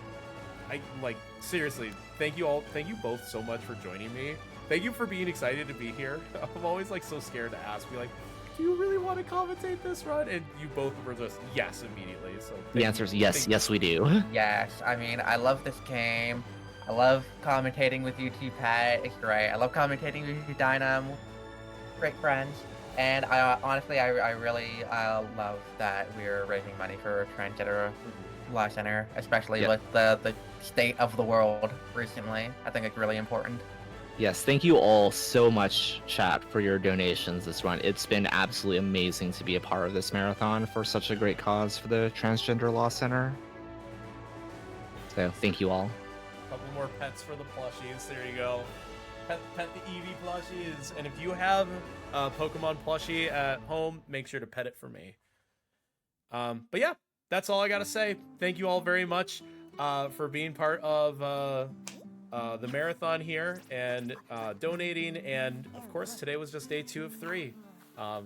I like seriously, thank you both so much for joining me. Thank you for being excited to be here. I'm always like so scared to ask, be like, do you really want to commentate this run? And you both were just yes immediately. So The answer is yes, yes we do. Yes, I mean, I love this game. I love commentating with you, T-Pat. It's great. I love commentating with you, Dynam. Great friends. And I honestly, I really love that we're raising money for Transgender Law Center, especially with the state of the world recently. I think it's really important. Yes, thank you all so much, chat, for your donations this run. It's been absolutely amazing to be a part of this marathon for such a great cause for the Transgender Law Center. So, thank you all. Couple more pets for the plushies. There you go. Pet the Eevee plushies. And if you have a Pokemon plushie at home, make sure to pet it for me. But yeah, that's all I gotta say. Thank you all very much for being part of the marathon here and donating. And of course, today was just day 2 of 3.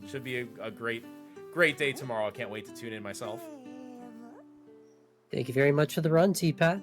Should be a great day tomorrow. I can't wait to tune in myself. Thank you very much for the run, T-Pat.